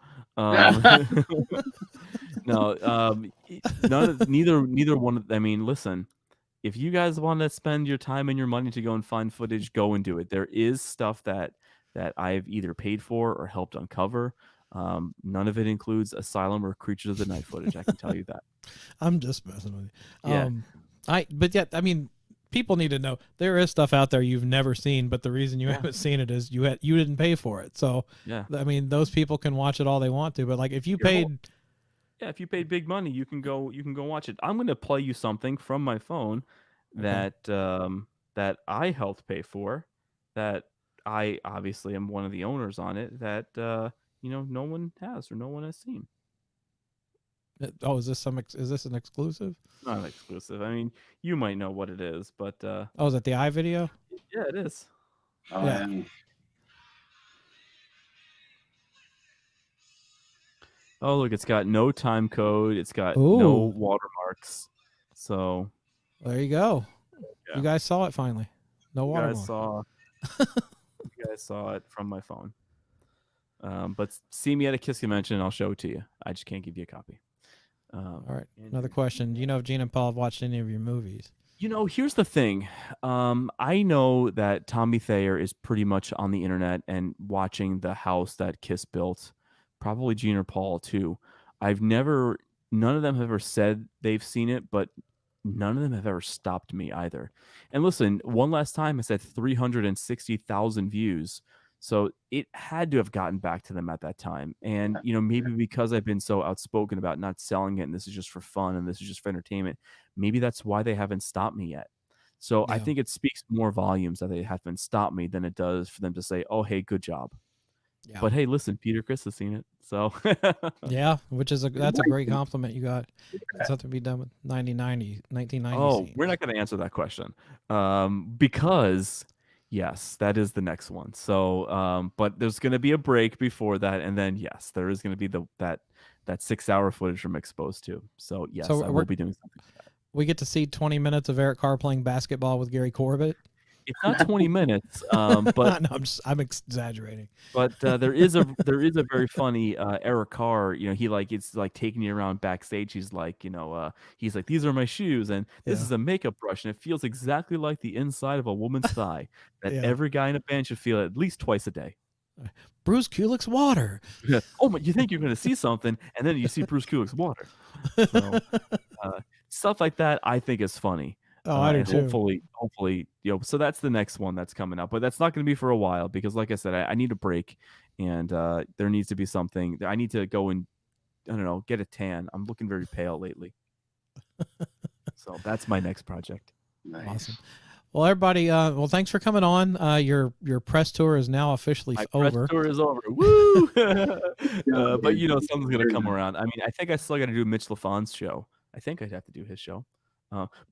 No, neither one. I mean, listen, if you guys want to spend your time and your money to go and find footage, go and do it. There is stuff that I've either paid for or helped uncover. None of it includes Asylum or Creatures of the Night footage. I can tell you that. I'm just messing with you. Yeah. But yet, I mean, people need to know there is stuff out there you've never seen, but the reason you haven't seen it is you didn't pay for it. So yeah, I mean, those people can watch it all they want to, but like if you if you paid big money, you can go watch it. I'm going to play you something from my phone that that I helped pay for, that I obviously am one of the owners on it, that no one has or no one has seen. Oh, is this an exclusive? Not an exclusive. I mean, you might know what it is, but is it the iVideo? Yeah, it is. Yeah. Oh, look, it's got no time code. It's got no watermarks. So there you go. Yeah. You guys saw it finally. No watermark. You guys saw it from my phone. But see me at a KISS convention and I'll show it to you. I just can't give you a copy. All right. Another question. Do you know if Gene and Paul have watched any of your movies? Here's the thing. I know that Tommy Thayer is pretty much on the internet and watching the house that KISS built. Probably Gene or Paul too. None of them have ever said they've seen it, but none of them have ever stopped me either. And listen, one last time I said 360,000 views. So it had to have gotten back to them at that time. And, maybe because I've been so outspoken about not selling it and this is just for fun and this is just for entertainment, maybe that's why they haven't stopped me yet. So I think it speaks more volumes that they haven't stopped me than it does for them to say, oh, hey, good job. Yeah. But hey, listen, Peter Criss has seen it. So yeah, that's a great compliment you got. It's something to be done with 1990. Oh, we're not going to answer that question because yes, that is the next one. So, but there's going to be a break before that, and then yes, there is going to be that 6-hour footage from Exposed too. So yes, I will be doing something like that. We get to see 20 minutes of Eric Carr playing basketball with Gary Corbett. It's not 20 minutes, but no, I'm exaggerating. But there is a very funny Eric Carr. It's like taking you around backstage. He's like, these are my shoes, and this is a makeup brush, and it feels exactly like the inside of a woman's thigh. That every guy in a band should feel at least twice a day. Bruce Kulick's water. Oh, but you think you're going to see something, and then you see Bruce Kulick's water. So, stuff like that, I think, is funny. Oh, I do too. Hopefully, so that's the next one that's coming up, but that's not going to be for a while because, like I said, I need a break, and there needs to be something. I need to go and, I don't know, get a tan. I'm looking very pale lately. So that's my next project. Nice. Awesome. Well, everybody, thanks for coming on. Your press tour is now officially over. Press tour is over. Woo! But something's going to come around. I mean, I think I still got to do Mitch LaFon's show. I think I'd have to do his show.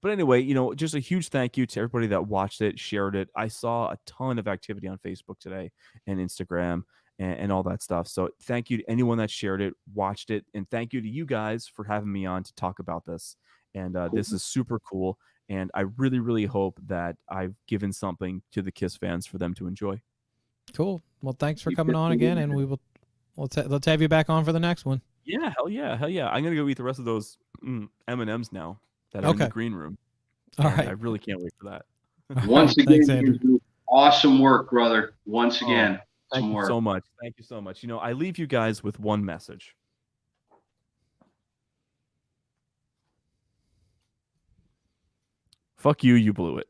But anyway, just a huge thank you to everybody that watched it, shared it. I saw a ton of activity on Facebook today and Instagram and all that stuff. So thank you to anyone that shared it, watched it, and thank you to you guys for having me on to talk about this. And this is super cool. And I really, really hope that I've given something to the KISS fans for them to enjoy. Cool. Well, thanks for coming on again, and let's have you back on for the next one. Yeah, hell yeah. I'm gonna go eat the rest of those M&Ms now that are in the green room. All right. I really can't wait for that. Once again, thanks, awesome work, brother. Once again, thank you so much. Thank you so much. I leave you guys with one message. Fuck you, you blew it.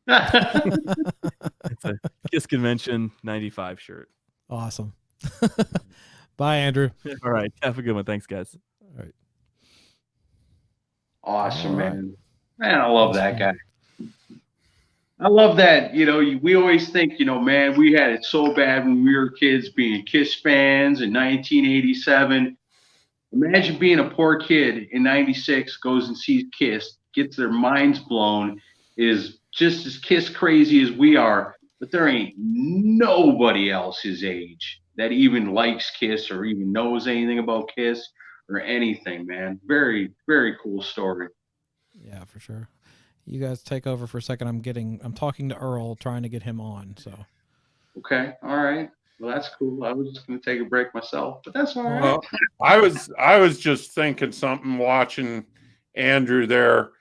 It's a KISS Convention 95 shirt. Awesome. Bye, Andrew. All right. Have a good one. Thanks, guys. All right. Awesome, All right. Man, I love that guy. I love that. We always think, man, we had it so bad when we were kids being KISS fans in 1987. Imagine being a poor kid in 96, goes and sees KISS, gets their minds blown, is just as KISS crazy as we are, but there ain't nobody else his age that even likes KISS or even knows anything about KISS or anything, man. Very, very cool story. Yeah, for sure. You guys take over for a second. I'm talking to Earl, trying to get him on. So. Okay. All right. Well, that's cool. I was just going to take a break myself, but that's all right. Well, I was just thinking something watching Andrew there.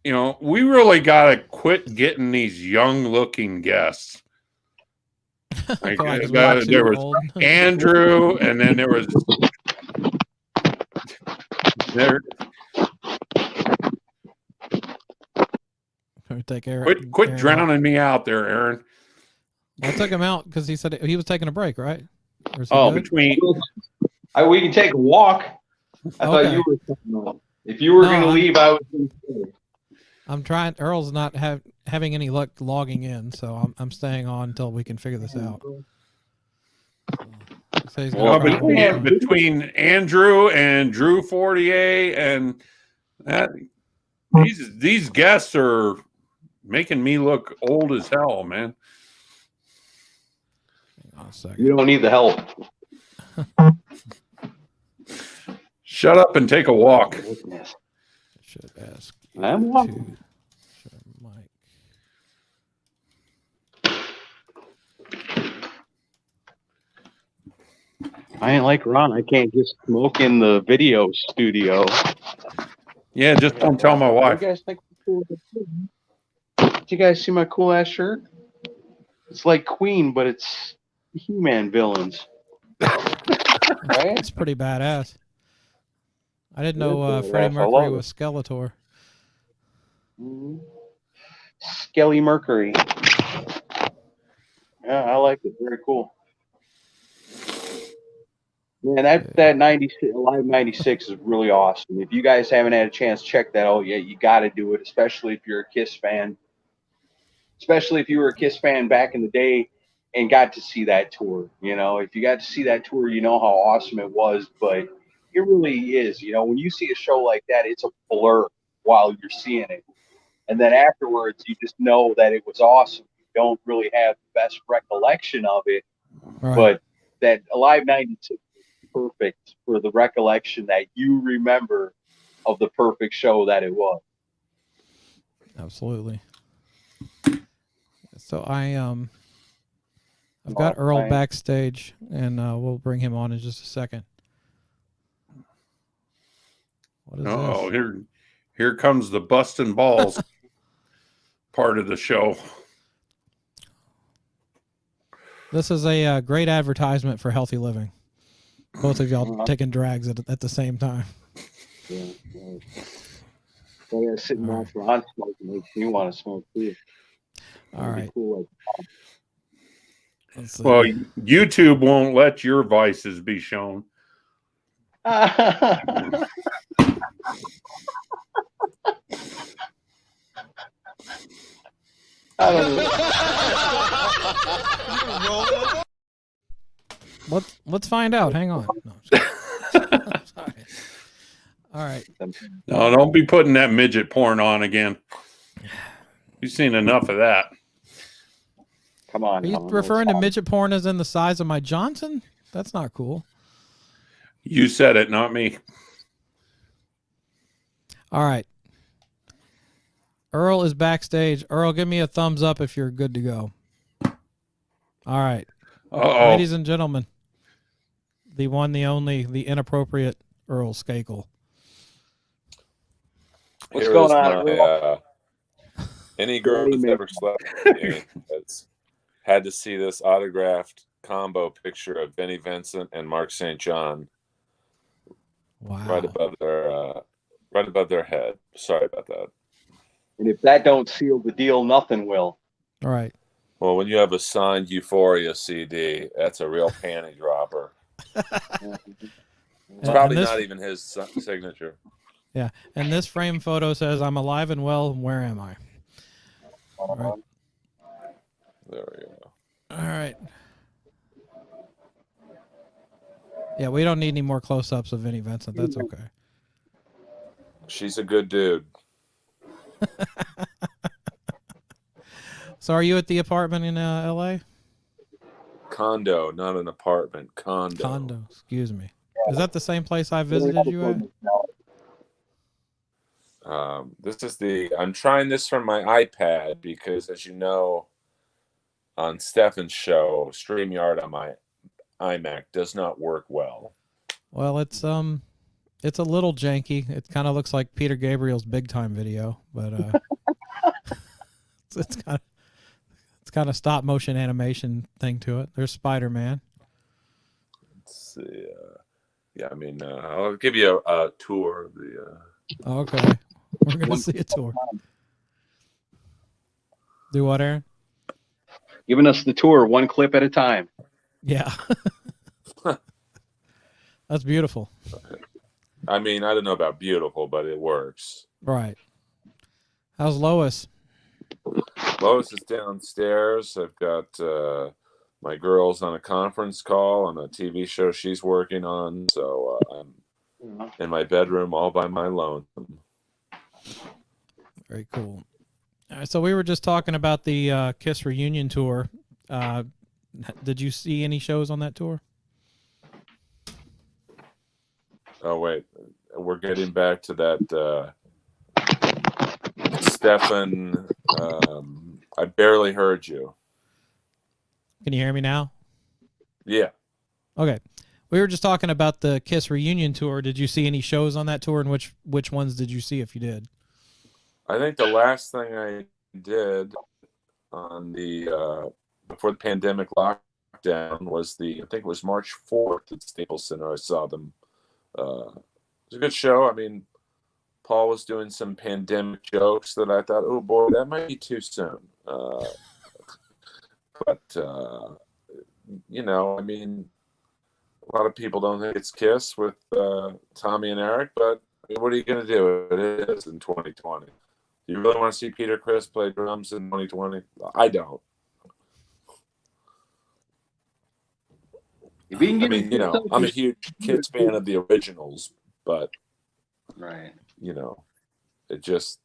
We really got to quit getting these young-looking guests. Like, there was Andrew, and then there was there. Take Aaron. Quit Aaron drowning out. me out there, Aaron. I took him out because he said he was taking a break, right? Between we can take a walk. I thought you were. If you were going to leave, I was going to stay. I'm trying. Earl's not having any luck logging in, so I'm staying on until we can figure this out. Well, between Andrew and Drew Fortier and that, these guests are making me look old as hell, man. Hang on a second. You don't need the help. Shut up and take a walk. Should ask. I'm walking. I ain't like Ron. I can't just smoke in the video studio. Yeah, just don't tell my wife. You guys think cool? Did you guys see my cool ass shirt? It's like Queen, but it's He-Man villains. Right? It's pretty badass. I didn't know Freddie Mercury was Skeletor. Mm-hmm. Skelly Mercury. Yeah, I like it. Very cool. Man, that 96 Live 96 is really awesome. If you guys haven't had a chance to check that out yet, you got to do it, especially if you're a KISS fan. Especially if you were a KISS fan back in the day and got to see that tour. If you got to see that tour, you know how awesome it was, but it really is. When you see a show like that, it's a blur while you're seeing it. And then afterwards, you just know that it was awesome. You don't really have the best recollection of it, right. But that Alive 96 perfect for the recollection that you remember of the perfect show that it was. Absolutely. So I've got Earl backstage, and we'll bring him on in just a second. What is this? Here comes the busting balls part of the show. This is a great advertisement for healthy living. Both of y'all taking drags at the same time. Yeah. I gotta sit and watch Ron smoke. Makes me want to smoke too. All right. Cool. Well, YouTube won't let your vices be shown. I don't know. Let's find out. Hang on. No, sorry. All right. No, don't be putting that midget porn on again. You've seen enough of that. Come on. Are you referring to midget porn as in the size of my Johnson? That's not cool. You said it, not me. All right. Earl is backstage. Earl, give me a thumbs up if you're good to go. All right. Uh-oh. Ladies and gentlemen, the one, the only, the inappropriate Earl Skakel. What's going on? Any girl that's ever slept with me has had to see this autographed combo picture of Benny Vincent and Mark St. John. Wow. Right above their head. Sorry about that. And if that don't seal the deal, nothing will. All right. Well, when you have a signed Euphoria CD, that's a real panty dropper. It's probably not even his signature. Yeah, and this frame photo says, "I'm alive and well. Where am I?" All right. There we go. All right. Yeah, we don't need any more close-ups of Vinnie Vincent. That's okay. She's a good dude. So, are you at the apartment in L.A.? Condo, not an apartment. Condo. Condo. Excuse me. Is that the same place I visited you at? I'm trying this from my iPad because, as you know, on Stefan's show, StreamYard on my iMac does not work well. Well, it's a little janky. It kind of looks like Peter Gabriel's Big Time video, but it's kind of stop motion animation thing to it. There's Spider-Man. Let's see. Yeah, I mean, I'll give you a tour of the. Okay, we're gonna see a tour. Do what, Aaron? Giving us the tour one clip at a time. Yeah. That's beautiful. I mean, I don't know about beautiful, but it works. Right. How's Lois? Lois is downstairs. I've got my girls on a conference call on a TV show she's working on. So I'm in my bedroom all by my lonesome. Very cool. All right, so we were just talking about the KISS reunion tour. Did you see any shows on that tour? Oh, wait. We're getting back to that. Stefan, I barely heard you. Can you hear me now? Yeah. Okay. We were just talking about the KISS reunion tour. Did you see any shows on that tour, and which ones did you see if you did? I think the last thing I did on the before the pandemic lockdown was I think it was March 4th at Staples Center. I saw them. It was a good show. I mean, Paul was doing some pandemic jokes that I thought, oh boy, that might be too soon. But you know, I mean, a lot of people don't think it's KISS with Tommy and Eric, but I mean, what are you going to do? It is in 2020. Do you really want to see Peter Criss play drums in 2020? I don't. If you can I mean, you know, I'm a huge KISS fan of the originals, but right, you know, it's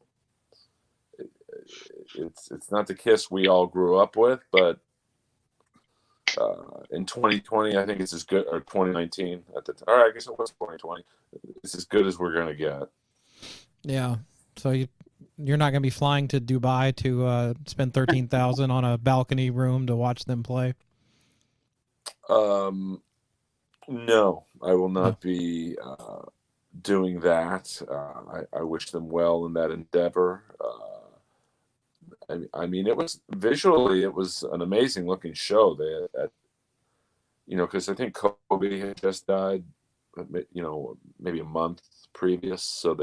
not the KISS we all grew up with, but in 2020, I think it's as good, or 2019 at the time. Or I guess it was 2020. It's as good as we're gonna get. Yeah. So you're not gonna be flying to Dubai to spend $13,000 on a balcony room to watch them play? No, I will not be doing that. I wish them well in that endeavor. I mean, it was visually, it was an amazing looking show. You know, because I think Kobe had just died, you know, maybe a month previous. So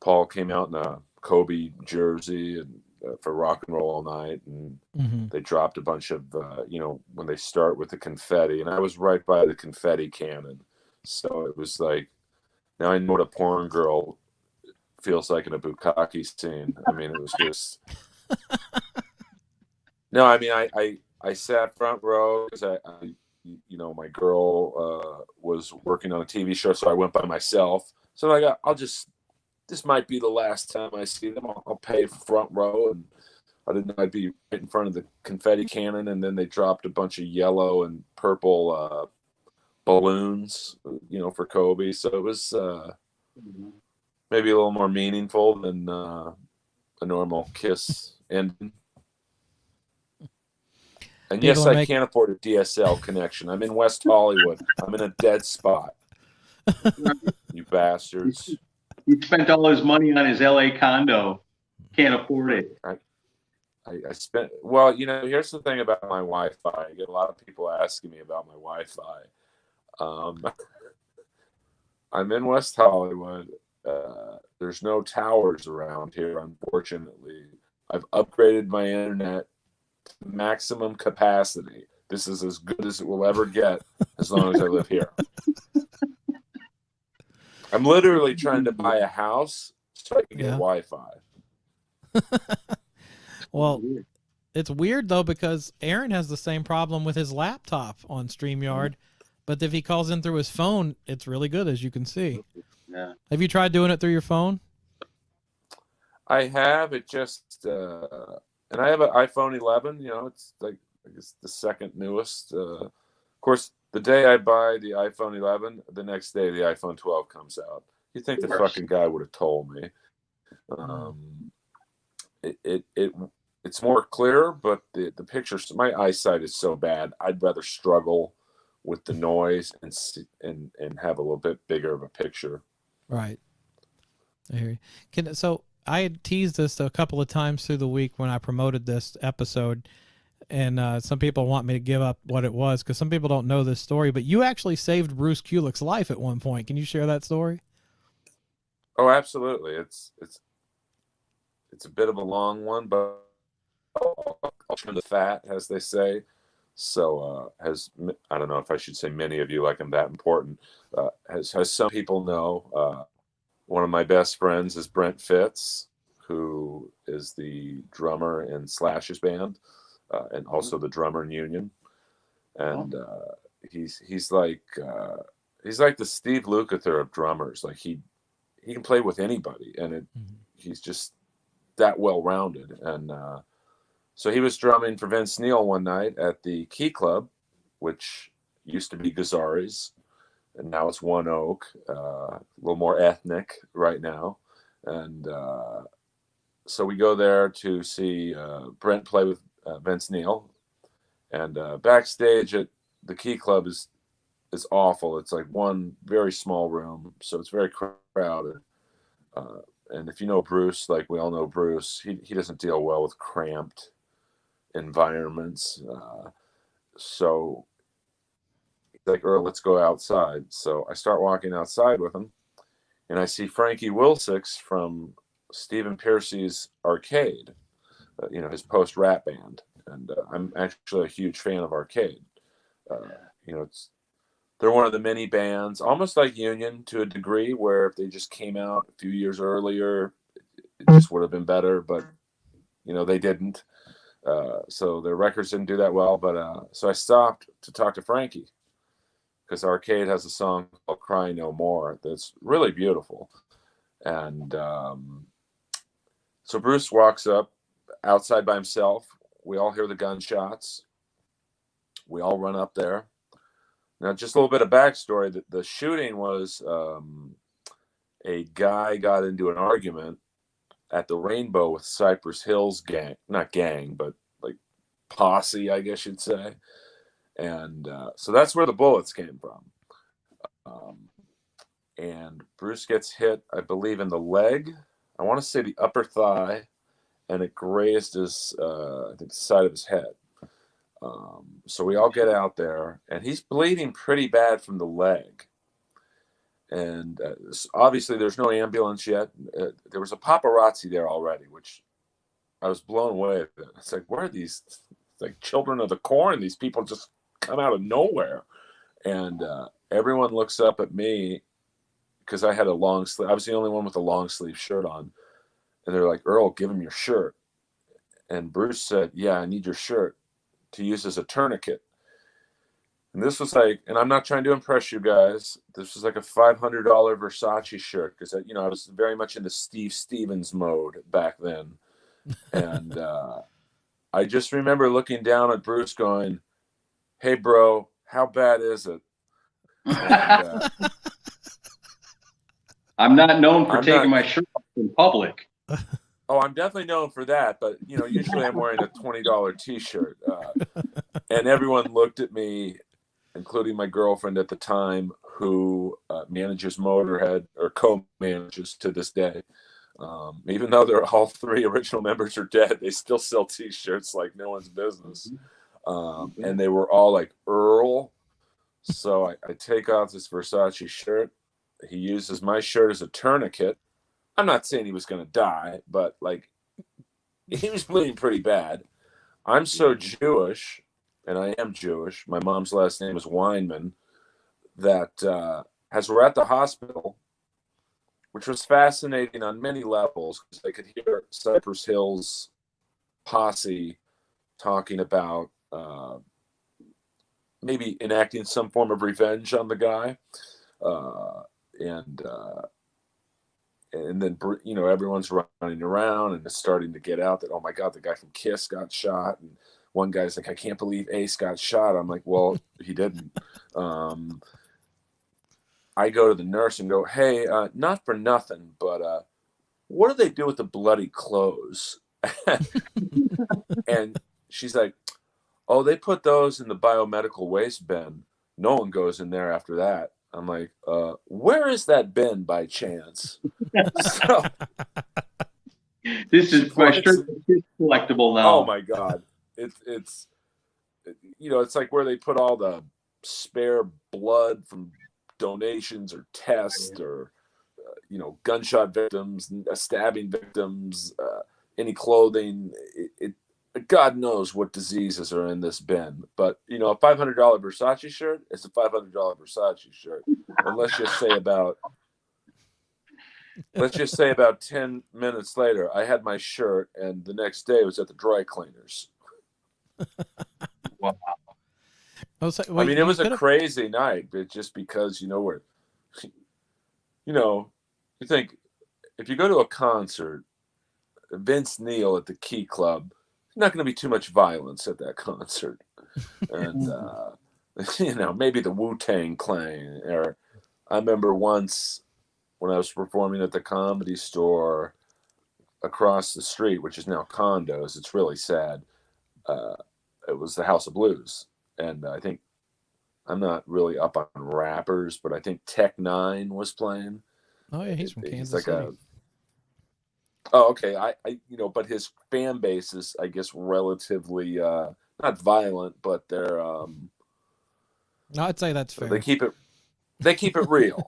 Paul came out in a Kobe jersey and for Rock and Roll All Night, and they dropped a bunch of, you know, when they start with the confetti, and I was right by the confetti cannon, so it was like, now I know what a porn girl feels like in a bukkake scene. I mean, it was just no. I mean, I sat front row because I you know, my girl was working on a TV show, so I went by myself. So this might be the last time I see them. I'll pay for front row, and I didn't know I'd be right in front of the confetti cannon, and then they dropped a bunch of yellow and purple balloons, you know, for Kobe. So it was maybe a little more meaningful than a normal KISS ending. And yes, I can't afford a DSL connection. I'm in West Hollywood. I'm in a dead spot. You bastards. He spent all his money on his LA condo. Can't afford it. I spent, well, you know, here's the thing about my Wi-Fi. I get a lot of people asking me about my Wi-Fi. I'm in West Hollywood. there's no towers around here, unfortunately. I've upgraded my internet to maximum capacity. This is as good as it will ever get as long as I live here. I'm literally trying to buy a house so I can get Wi-Fi. Well, it's weird though, because Aaron has the same problem with his laptop on StreamYard, but if he calls in through his phone, it's really good, as you can see. Yeah. Have you tried doing it through your phone? I have. It just and I have an iPhone 11. You know, it's like, I guess, the second newest. Of course, the day I buy the iPhone 11, the next day the iPhone 12 comes out. You think the fucking guy would have told me? It's more clear, but the pictures. My eyesight is so bad. I'd rather struggle with the noise and have a little bit bigger of a picture. Right. I hear you. So I had teased this a couple of times through the week when I promoted this episode, and some people want me to give up what it was because some people don't know this story, but you actually saved Bruce Kulick's life at one point. Can you share that story? Oh, absolutely. It's a bit of a long one, but I'll trim the fat, as they say. So I don't know if I should say many of you like I'm that important. As some people know, one of my best friends is Brent Fitz, who is the drummer in Slash's band, and also the drummer in Union. And he's like the Steve Lukather of drummers. Like he can play with anybody, and he's just that well-rounded. And so he was drumming for Vince Neil one night at the Key Club, which used to be Gazzari's, and now it's One Oak, a little more ethnic right now. And so we go there to see Brent play with Vince Neil. And backstage at the Key Club is awful. It's like one very small room, so it's very crowded. And if you know Bruce, like we all know Bruce, he doesn't deal well with cramped environments. So he's like, Earl, let's go outside. So I start walking outside with him, and I see Frankie Wilsix from Stephen Pearcy's Arcade, his post-rap band. And I'm actually a huge fan of Arcade. They're one of the many bands, almost like Union to a degree, where if they just came out a few years earlier, it just would have been better. But, they didn't. So their records didn't do that well. But so I stopped to talk to Frankie because Arcade has a song called Cry No More that's really beautiful. And so Bruce walks up outside by himself. We all hear the gunshots. We all run up there. Now, just a little bit of backstory. The shooting was a guy got into an argument at the Rainbow with Cypress Hill's gang. Not gang, but like posse, I guess you'd say. And so that's where the bullets came from. And Bruce gets hit, I believe, in the leg. I want to say the upper thigh. And it grazed his, I think, the side of his head. So we all get out there, and he's bleeding pretty bad from the leg. And obviously, there's no ambulance yet. There was a paparazzi there already, which I was blown away with. It's like, where are these like children of the corn? These people just come out of nowhere. And everyone looks up at me because I had a long sleeve. I was the only one with a long sleeve shirt on. And they're like, Earl, give him your shirt. And Bruce said, yeah, I need your shirt to use as a tourniquet. And this was like, and I'm not trying to impress you guys, this was like a $500 Versace shirt because, I was very much in the Steve Stevens mode back then. And I just remember looking down at Bruce going, hey, bro, how bad is it? And, I'm not known for taking my shirt off in public. Oh, I'm definitely known for that, but usually I'm wearing a $20 T-shirt, and everyone looked at me, including my girlfriend at the time, who manages Motorhead or co-manages to this day. Even though they're all three original members are dead, they still sell T-shirts like no one's business, and they were all like Earl. So I take off this Versace shirt, he uses my shirt as a tourniquet. I'm not saying he was going to die, but like he was bleeding pretty bad. I'm so Jewish, and I am Jewish. My mom's last name is Weinman. That as we're at the hospital, which was fascinating on many levels, because I could hear Cypress Hill's posse talking about maybe enacting some form of revenge on the guy, and then everyone's running around and it's starting to get out that, oh my God, the guy from KISS got shot, and one guy's like, I can't believe Ace got shot. I'm like, well, he didn't. I go to the nurse and go, hey, not for nothing, but what do they do with the bloody clothes? And she's like, oh, they put those in the biomedical waste bin. No one goes in there after that. I'm like, where is that bin by chance? So, this is my shirt collectible now. Oh my God. It's it's like where they put all the spare blood from donations or tests or gunshot victims, stabbing victims, any clothing. God knows what diseases are in this bin, but a $500 Versace shirt is a $500 Versace shirt. And let's just say about 10 minutes later, I had my shirt, and the next day it was at the dry cleaners. Wow. I mean, it was a crazy night, but just because you think if you go to a concert, Vince Neil at the Key Club, not going to be too much violence at that concert, and maybe the Wu-Tang Clan. Or I remember once when I was performing at the Comedy Store across the street, which is now condos. It's really sad. It was the House of Blues, and I think I'm not really up on rappers, but I think Tech Nine was playing. Oh yeah, he's from Kansas City. Oh, okay. I but his fan base is, I guess, relatively not violent, but they're I'd say that's fair. They keep it real.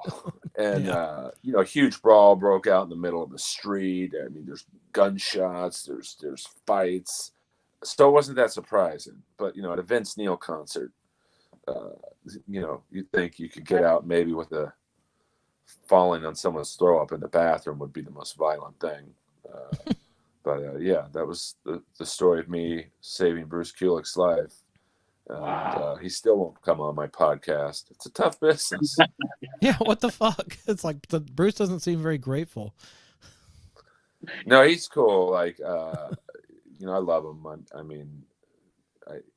And a huge brawl broke out in the middle of the street. I mean, there's gunshots, there's fights. So it wasn't that surprising. But at a Vince Neil concert, you'd think you could get out maybe with a falling on someone's throw up in the bathroom would be the most violent thing. But that was the story of me saving Bruce Kulick's life. And he still won't come on my podcast. It's a tough business. Yeah, what the fuck? It's like Bruce doesn't seem very grateful. No, he's cool. Like, I love him. I mean,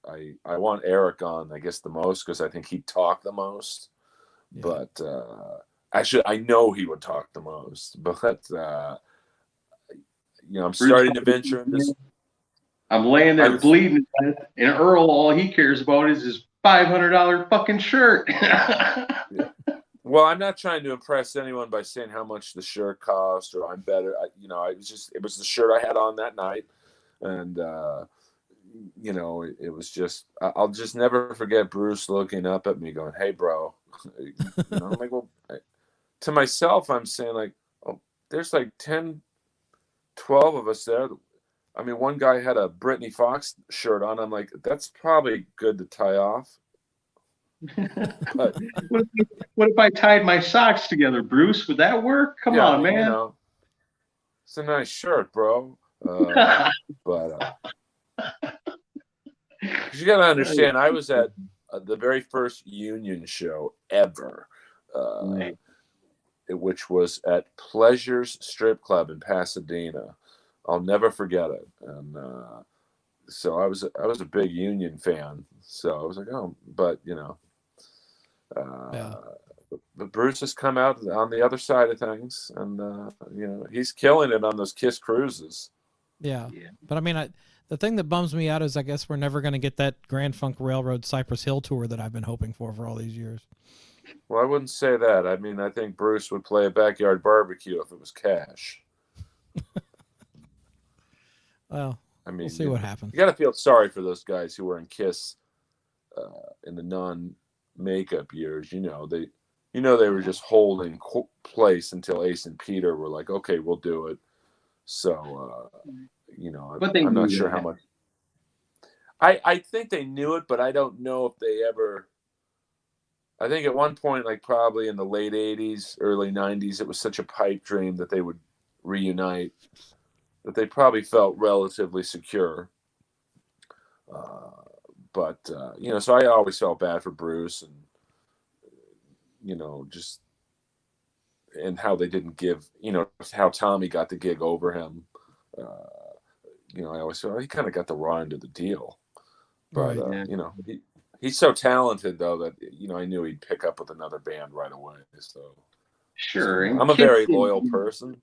I want Eric on, I guess, the most because I think he'd talk the most. Yeah. But actually, I know he would talk the most. But I'm starting to venture into. I'm laying there bleeding, and Earl, all he cares about is his $500 fucking shirt. Yeah. Well, I'm not trying to impress anyone by saying how much the shirt cost or I'm better. It was the shirt I had on that night, and it was just. I'll just never forget Bruce looking up at me, going, "Hey, bro." I'm like, well, to myself, I'm saying like, "Oh, there's like 10, 12 of us there." I mean, one guy had a Britney Fox shirt on. I'm like, that's probably good to tie off. But, what if I tied my socks together, Bruce? Would that work? Come on, man. It's a nice shirt, bro. But you got to understand, I was at the very first union show ever, which was at Pleasure's Strip Club in Pasadena. I'll never forget it. And so I was a big Union fan. So I was like, oh, but but Bruce has come out on the other side of things, and he's killing it on those KISS cruises. Yeah. But I mean, the thing that bums me out is I guess we're never going to get that Grand Funk Railroad Cypress Hill tour that I've been hoping for all these years. Well, I wouldn't say that. I mean, I think Bruce would play a backyard barbecue if it was cash. Well, I mean, we'll see what happens. You got to feel sorry for those guys who were in KISS in the non-makeup years. you know, they were just holding place until Ace and Peter were like, okay, we'll do it. So, you know, But they I'm not knew sure that. how much. I think they knew it, but I don't know if they ever. I think at one point, like probably in the late 80s, early 90s, it was such a pipe dream that they would reunite that they probably felt relatively secure. But, you know, so I always felt bad for Bruce and, you know, just, and how they didn't give, you know, how Tommy got the gig over him. You know, I always felt he kind of got the raw end of the deal. But, Right. you know, he's so talented, though, that, you know, I knew he'd pick up with another band right away. So, Sure. And I'm a Kiss very didn't- loyal person.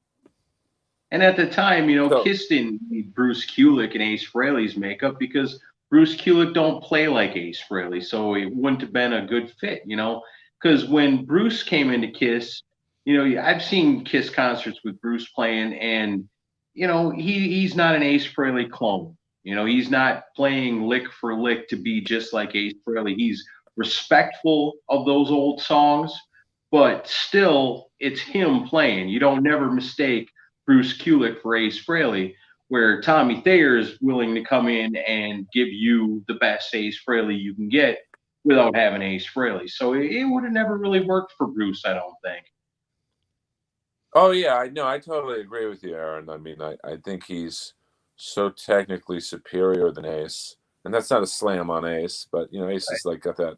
And at the time, you know, So- Kiss didn't need Bruce Kulick and Ace Frehley's makeup because Bruce Kulick don't play like Ace Frehley, so it wouldn't have been a good fit, you know. Because when Bruce came into Kiss, you know, I've seen Kiss concerts with Bruce playing, and you know, he's not an Ace Frehley clone. You know, he's not playing lick for lick to be just like Ace Frehley. He's respectful of those old songs, but still, it's him playing. You don't never mistake Bruce Kulick for Ace Frehley, where Tommy Thayer is willing to come in and give you the best Ace Frehley you can get without having Ace Frehley. So it would have never really worked for Bruce, I don't think. Oh, yeah, I know. I totally agree with you, Aaron. I mean, I think he's so technically superior than Ace. And that's not a slam on Ace, but, you know, Ace is like got that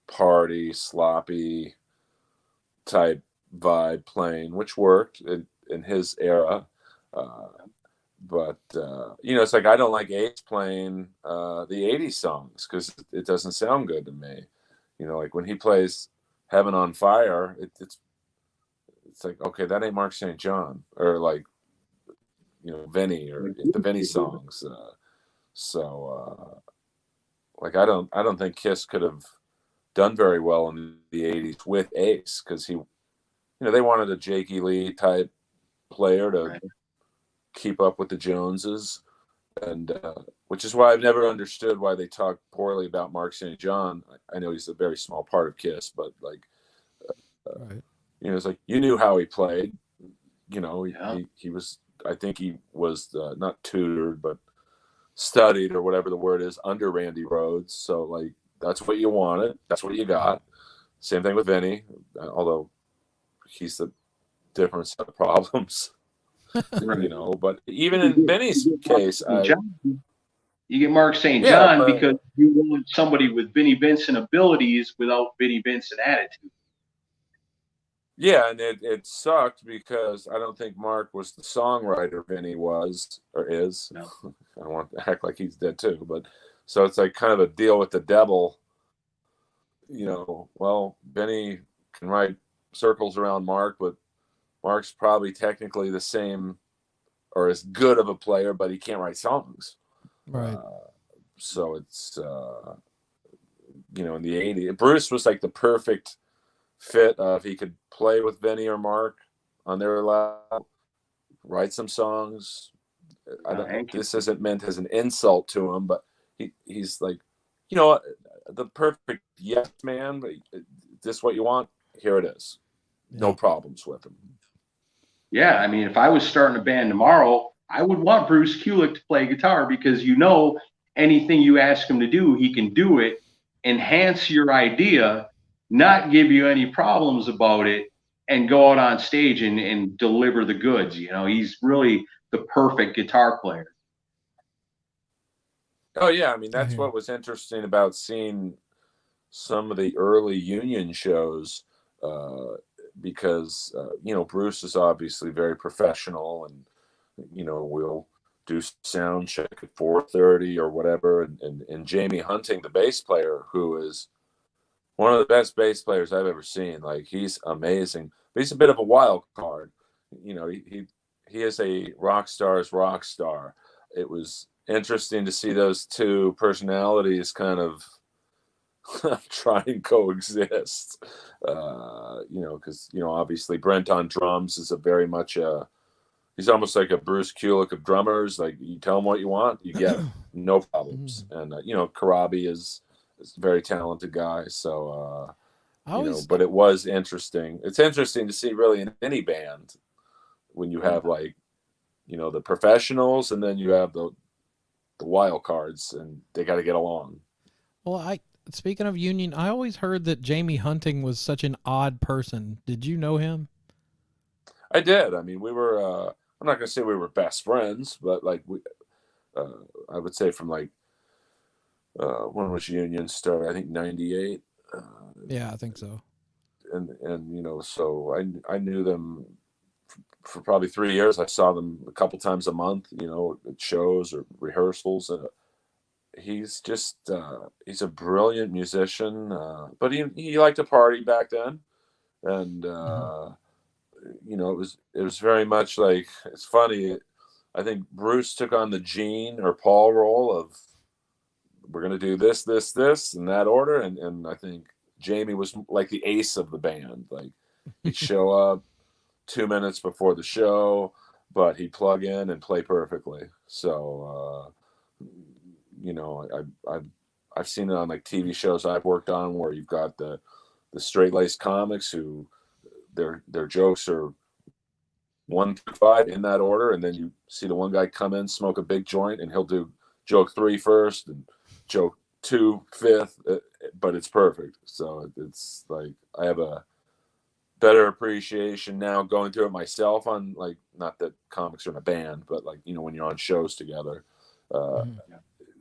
party, sloppy type vibe playing, which worked in his era. But, you know, it's like I don't like Ace playing the 80s songs because it doesn't sound good to me. You know, like when he plays Heaven on Fire, it's like, okay, that ain't Mark St. John, or like, you know, Vinny, or the Vinny songs. Like I don't think Kiss could have done very well in the 80s with Ace, because he, you know, they wanted a Jakey Lee type player to keep up with the Joneses, and which is why I've never understood why they talk poorly about Mark St. John. I know he's a very small part of Kiss, but like, you know, it's like you knew how he played. You know, he was. I think he was not tutored, but studied, or whatever the word is, under Randy Rhoads. So like, that's what you wanted. That's what you got. Same thing with Vinny, although he's a different set of problems. You know, but even in Vinny's case, you get Mark St. John because you want somebody with Vinnie Vincent abilities without Vinnie Vincent attitude. Yeah, and it sucked because I don't think Mark was the songwriter Vinny was or is. No. I don't want to act like he's dead too, but so it's like kind of a deal with the devil. You know, well, Vinny can write circles around Mark, but Mark's probably technically the same or as good of a player, but he can't write songs. Right. So it's, you know, in the 80s, Bruce was like the perfect fit if he could play with Vinny or Mark on their level, write some songs. This isn't meant as an insult to him, but he's like, you know, the perfect yes man. This what you want? Here it is. No problems with him. Yeah, I mean, if I was starting a band tomorrow, I would want Bruce Kulick to play guitar because, you know, anything you ask him to do, he can do it, enhance your idea, not give you any problems about it, and go out on stage and deliver the goods. You know, he's really the perfect guitar player. Oh, yeah. I mean, that's what was interesting about seeing some of the early Union shows, because, you know, Bruce is obviously very professional, and, you know, we'll do sound check at 4:30 or whatever. And Jamie Hunting, the bass player, who is one of the best bass players I've ever seen. Like, he's amazing, but he's a bit of a wild card. You know, he is a rock star's rock star. It was interesting to see those two personalities kind of try and coexist. You know, because, you know, obviously Brent on drums is a very much he's almost like a Bruce Kulick of drummers. Like, you tell him what you want, you get it. No problems. And you know, Karabi is a very talented guy. So But it was interesting. It's interesting to see really in any band when you have like, the professionals and then you have the wild cards, and they got to get along. Well, speaking of union, I always heard that Jamie Hunting was such an odd person. Did you know him? I did. I mean, we were, I'm not going to say we were best friends, but like I would say from like, when was Union start? I think 98. Yeah, I think so. And so I knew them for probably 3 years. I saw them a couple times a month, at shows or rehearsals. He's just he's a brilliant musician, but he liked to party back then, and it was very much like, it's funny. I think Bruce took on the Gene or Paul role of, we're gonna do this, this, this in that order, and I think Jamie was like the ace of the band. Like, he'd show up 2 minutes before the show, but he'd plug in and play perfectly. So, I've seen it on like TV shows I've worked on where you've got the straight-laced comics who their jokes are 1 through 5 in that order, and then you see the one guy come in, smoke a big joint, and he'll do joke 3 first and joke 2 fifth, but it's perfect. So it's like, I have a better appreciation now going through it myself on, like, not that comics are in a band, but like, when you're on shows together.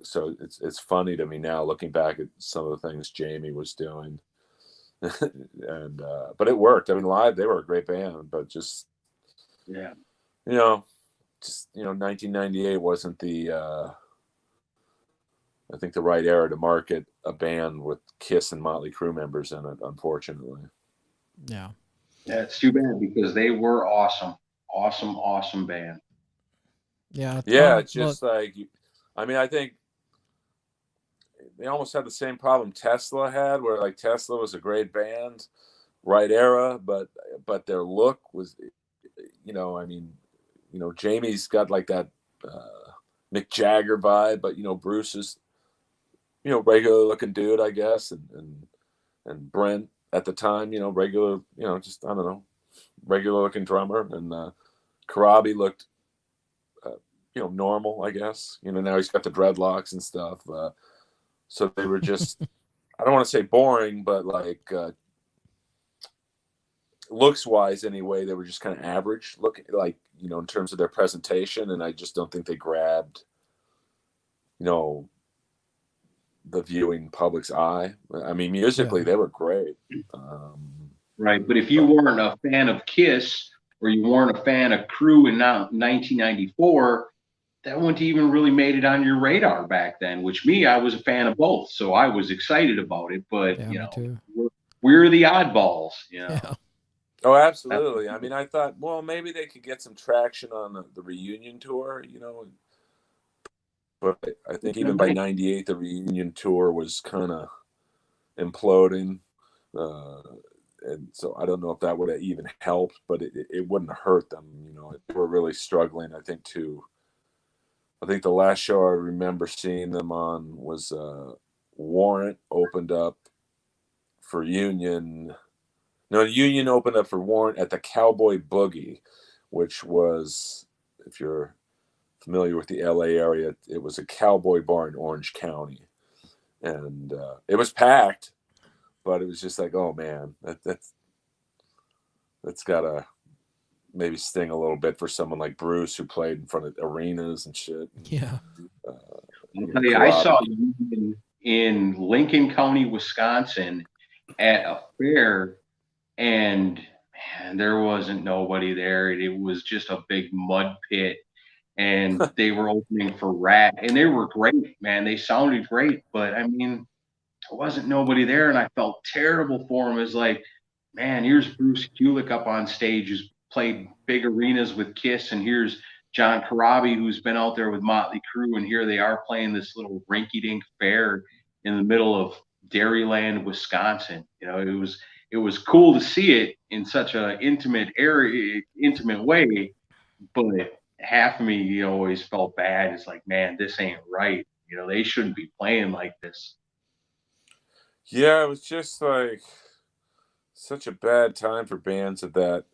So it's funny to me now looking back at some of the things Jamie was doing. And but it worked. I mean, live they were a great band, but just 1998 wasn't the I think the right era to market a band with KISS and Motley Crue members in it, unfortunately. Yeah, it's too bad because they were awesome band. It's just like, I mean, I think they almost had the same problem Tesla had, where like Tesla was a great band, right era, but their look was, Jamie's got like that Mick Jagger vibe, but Bruce is, regular looking dude, I guess, and Brent at the time, regular, just, I don't know, regular looking drummer, and Karabi looked, normal, I guess. Now he's got the dreadlocks and stuff. So they were just, I don't want to say boring, but like looks wise anyway, they were just kind of average looking, like, in terms of their presentation. And I just don't think they grabbed, the viewing public's eye. I mean, musically, they were great. Right. But if you weren't a fan of KISS, or you weren't a fan of Crue in 1994, that wouldn't even really made it on your radar back then, which I was a fan of both. So I was excited about it, but we're the oddballs, Yeah. Oh, absolutely. I mean, I thought, well, maybe they could get some traction on the reunion tour, but I think even by 98, the reunion tour was kind of imploding. And so I don't know if that would have even helped, but it wouldn't hurt them. They were really struggling, I think, too. I think the last show I remember seeing them on was Warrant opened up for Union. No, Union opened up for Warrant at the Cowboy Boogie, which was, if you're familiar with the LA area, it was a cowboy bar in Orange County. And it was packed, but it was just like, oh man, that's gotta maybe sting a little bit for someone like Bruce, who played in front of arenas and shit. Yeah. I saw you in Lincoln County, Wisconsin at a fair, and man, there wasn't nobody there. It was just a big mud pit, and they were opening for Rat, and they were great, man. They sounded great, but I mean, there wasn't nobody there, and I felt terrible for him. It's like, man, here's Bruce Kulick up on stage, who's played big arenas with KISS, and here's John Corabi, who's been out there with Motley Crue, and here they are playing this little rinky-dink fair in the middle of Dairyland, Wisconsin. It was cool to see it in such an intimate way, but half of me always felt bad. It's like, man, this ain't right. They shouldn't be playing like this. Yeah, it was just like, such a bad time for bands of that,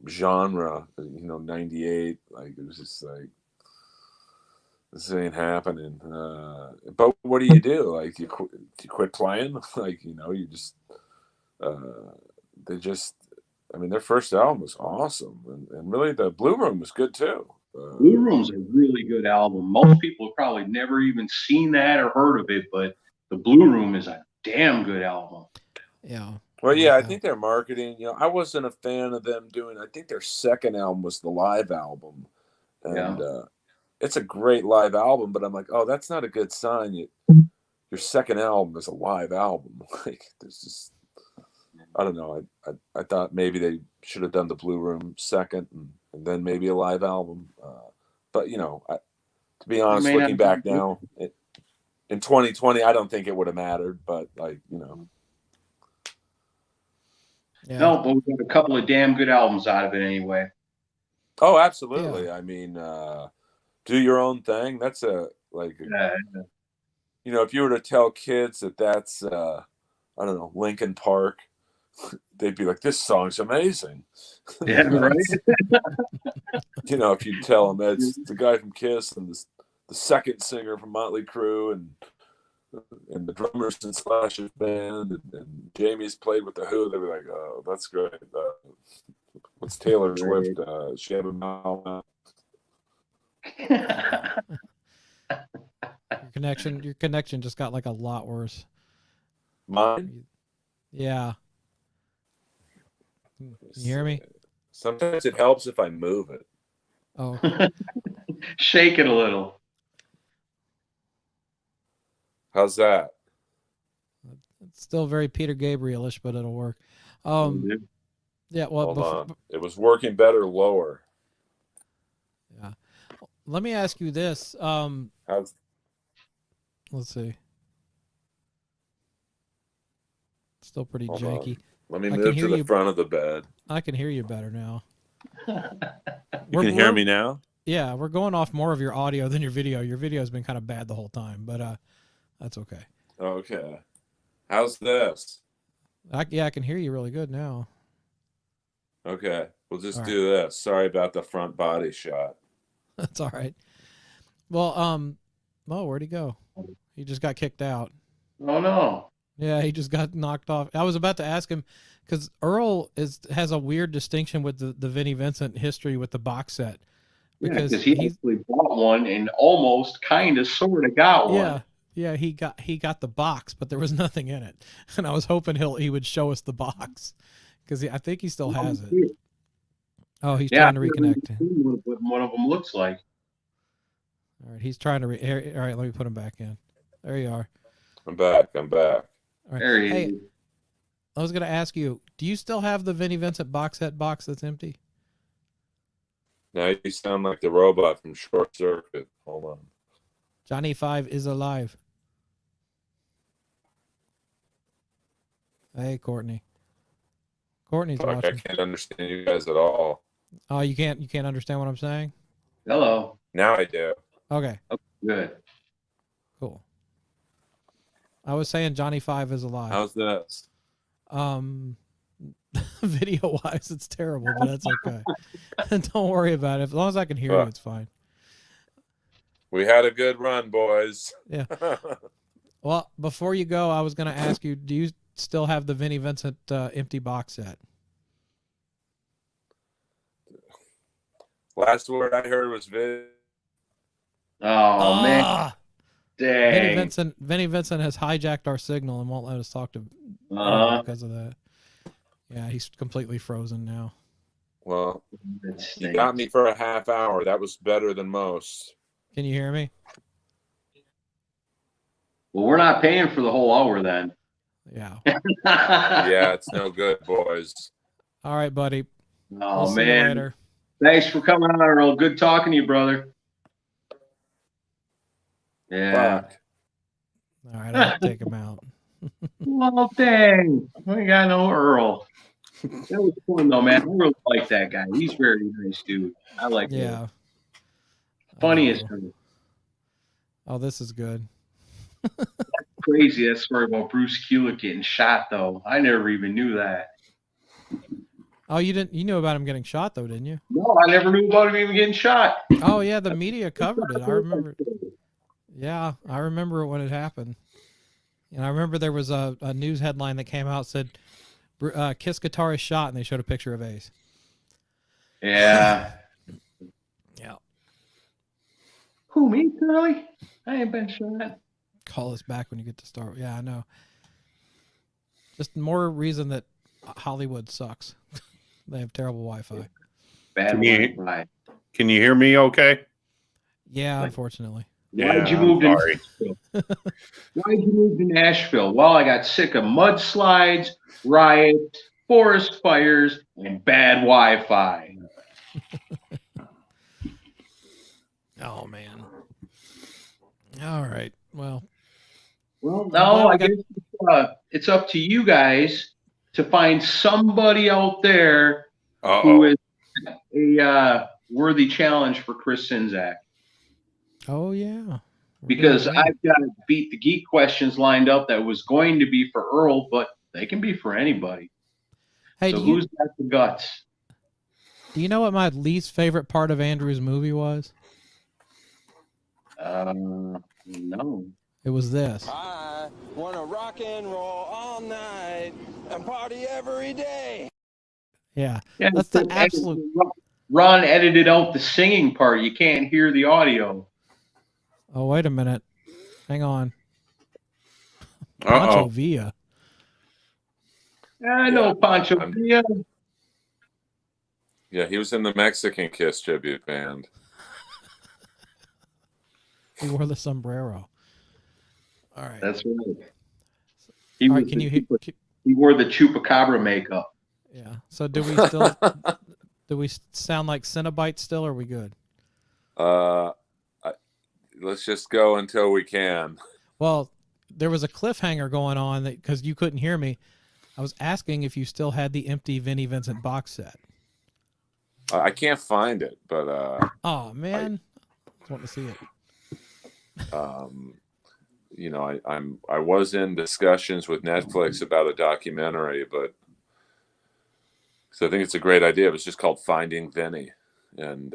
genre. 98. Like it was just like, this ain't happening. But what do you do? Like you quit playing? Like you just they just. I mean, their first album was awesome, and really the Blue Room was good too. Blue Room's a really good album. Most people have probably never even seen that or heard of it, but the Blue Room is a damn good album. Yeah. Well, yeah, I think their marketing. I wasn't a fan of them doing. I think their second album was the live album, and it's a great live album. But I'm like, oh, that's not a good sign. Your second album is a live album. Like, there's just, I don't know. I thought maybe they should have done the Blue Room second, and then maybe a live album. But to be honest, looking back now, in 2020, I don't think it would have mattered. But Yeah. No, but we got a couple of damn good albums out of it anyway. Oh, absolutely. Yeah. I mean, Do Your Own Thing. That's if you were to tell kids that's, I don't know, Linkin Park, they'd be like, this song's amazing. Yeah, right. If you tell them it's the guy from KISS and the second singer from Motley Crue and the drummers in Slash's band and Jamie's played with the Who, they'd be like, oh, that's great. What's Taylor Swift? She have a mouth. Your connection just got like a lot worse. Mine? Yeah. Can you hear me? Sometimes it helps if I move it. Oh. Shake it a little. How's that? It's still very Peter Gabriel-ish, but it'll work. Yeah, well, Hold on. It was working better lower. Yeah. Let me ask you this. Let's see. Still pretty Hold janky. on. Let me move to the front of the bed. I can hear you better now. You can hear me now? Yeah, we're going off more of your audio than your video. Your video has been kind of bad the whole time, but that's okay. Okay. How's this? I can hear you really good now. Okay. We'll just do this. Sorry about the front body shot. That's all right. Well, where'd he go? He just got kicked out. Oh, no. Yeah, he just got knocked off. I was about to ask him, because Earl has a weird distinction with the Vinnie Vincent history with the box set. Because he actually bought one and almost kind of sort of got one. Yeah, he got the box, but there was nothing in it. And I was hoping he would show us the box, because I think he still has it. Oh, he's trying to reconnect. What one of them looks like. All right, he's trying to. All right, let me put him back in. There you are. I'm back. All right. There he is. I was going to ask you, do you still have the Vinnie Vincent box set box that's empty? Now you sound like the robot from Short Circuit. Hold on. Johnny 5 is alive. Hey, Courtney. Courtney's watching. I can't understand you guys at all. Oh, you can't understand what I'm saying? Hello. Now I do. Okay. Oh, good. Cool. I was saying Johnny 5 is alive. How's this? Video wise, it's terrible, but that's okay. Don't worry about it. As long as I can hear you, it's fine. We had a good run, boys. Yeah. Well, before you go, I was going to ask you, do you still have the Vinnie Vincent empty box set? Last word I heard was Vid. Oh, man. Dang. Vinnie Vincent has hijacked our signal and won't let us talk to because of that. Yeah, he's completely frozen now. Well, you got me for a half hour. That was better than most. Can you hear me? Well, we're not paying for the whole hour then. Yeah. Yeah, it's no good, boys. All right, buddy. Oh, See you man. later. Thanks for coming on, Earl. Good talking to you, brother. Yeah. Fuck. All right, I'll take him out. Well, dang. We got no Earl. That was fun, though, man. I really like that guy. He's very nice, dude. I like him. Yeah. Funny as hell. Oh, this is good. crazy, that story about Bruce Kulick getting shot, though. I never even knew that. Oh, you didn't? You knew about him getting shot, though, didn't you? No, I never knew about him even getting shot. Oh yeah, the media covered it. I remember. Yeah, I remember it when it happened. And I remember there was a news headline that came out said, "Kiss guitarist shot," and they showed a picture of Ace. Yeah. Yeah. Who, me, Curly? I ain't been shot. Call us back when you get to start. Yeah, I know. Just more reason that Hollywood sucks. They have terrible Wi-Fi. Bad Wi-Fi. Can you hear me okay? Yeah, unfortunately. Why'd you move to Nashville? Why'd you move to Nashville? Well, I got sick of mudslides, riots, forest fires, and bad Wi-Fi. Oh man. All right. Well, no, I guess it's up to you guys to find somebody out there who is a worthy challenge for Chris Czynszak. Oh yeah. Because I've got Beat the Geek questions lined up that was going to be for Earl, but they can be for anybody. Hey, so who's got the guts? Do you know what my least favorite part of Andrew's movie was? No. It was this. I want to rock and roll all night and party every day. Yeah, that's the absolute. Ron edited out the singing part. You can't hear the audio. Oh, wait a minute. Hang on. Pancho Villa. I know Pancho Villa. Yeah, he was in the Mexican Kiss tribute band. He wore the sombrero. All right. That's right. All right, can you hear? He wore the chupacabra makeup. Yeah. So do we still? Do we sound like Cenobite still? Or are we good? Let's just go until we can. Well, there was a cliffhanger going on that because you couldn't hear me. I was asking if you still had the empty Vinnie Vincent box set. I can't find it, but oh man, I want to see it. You know, I was in discussions with Netflix about a documentary, but so I think it's a great idea. It was just called Finding Vinny, and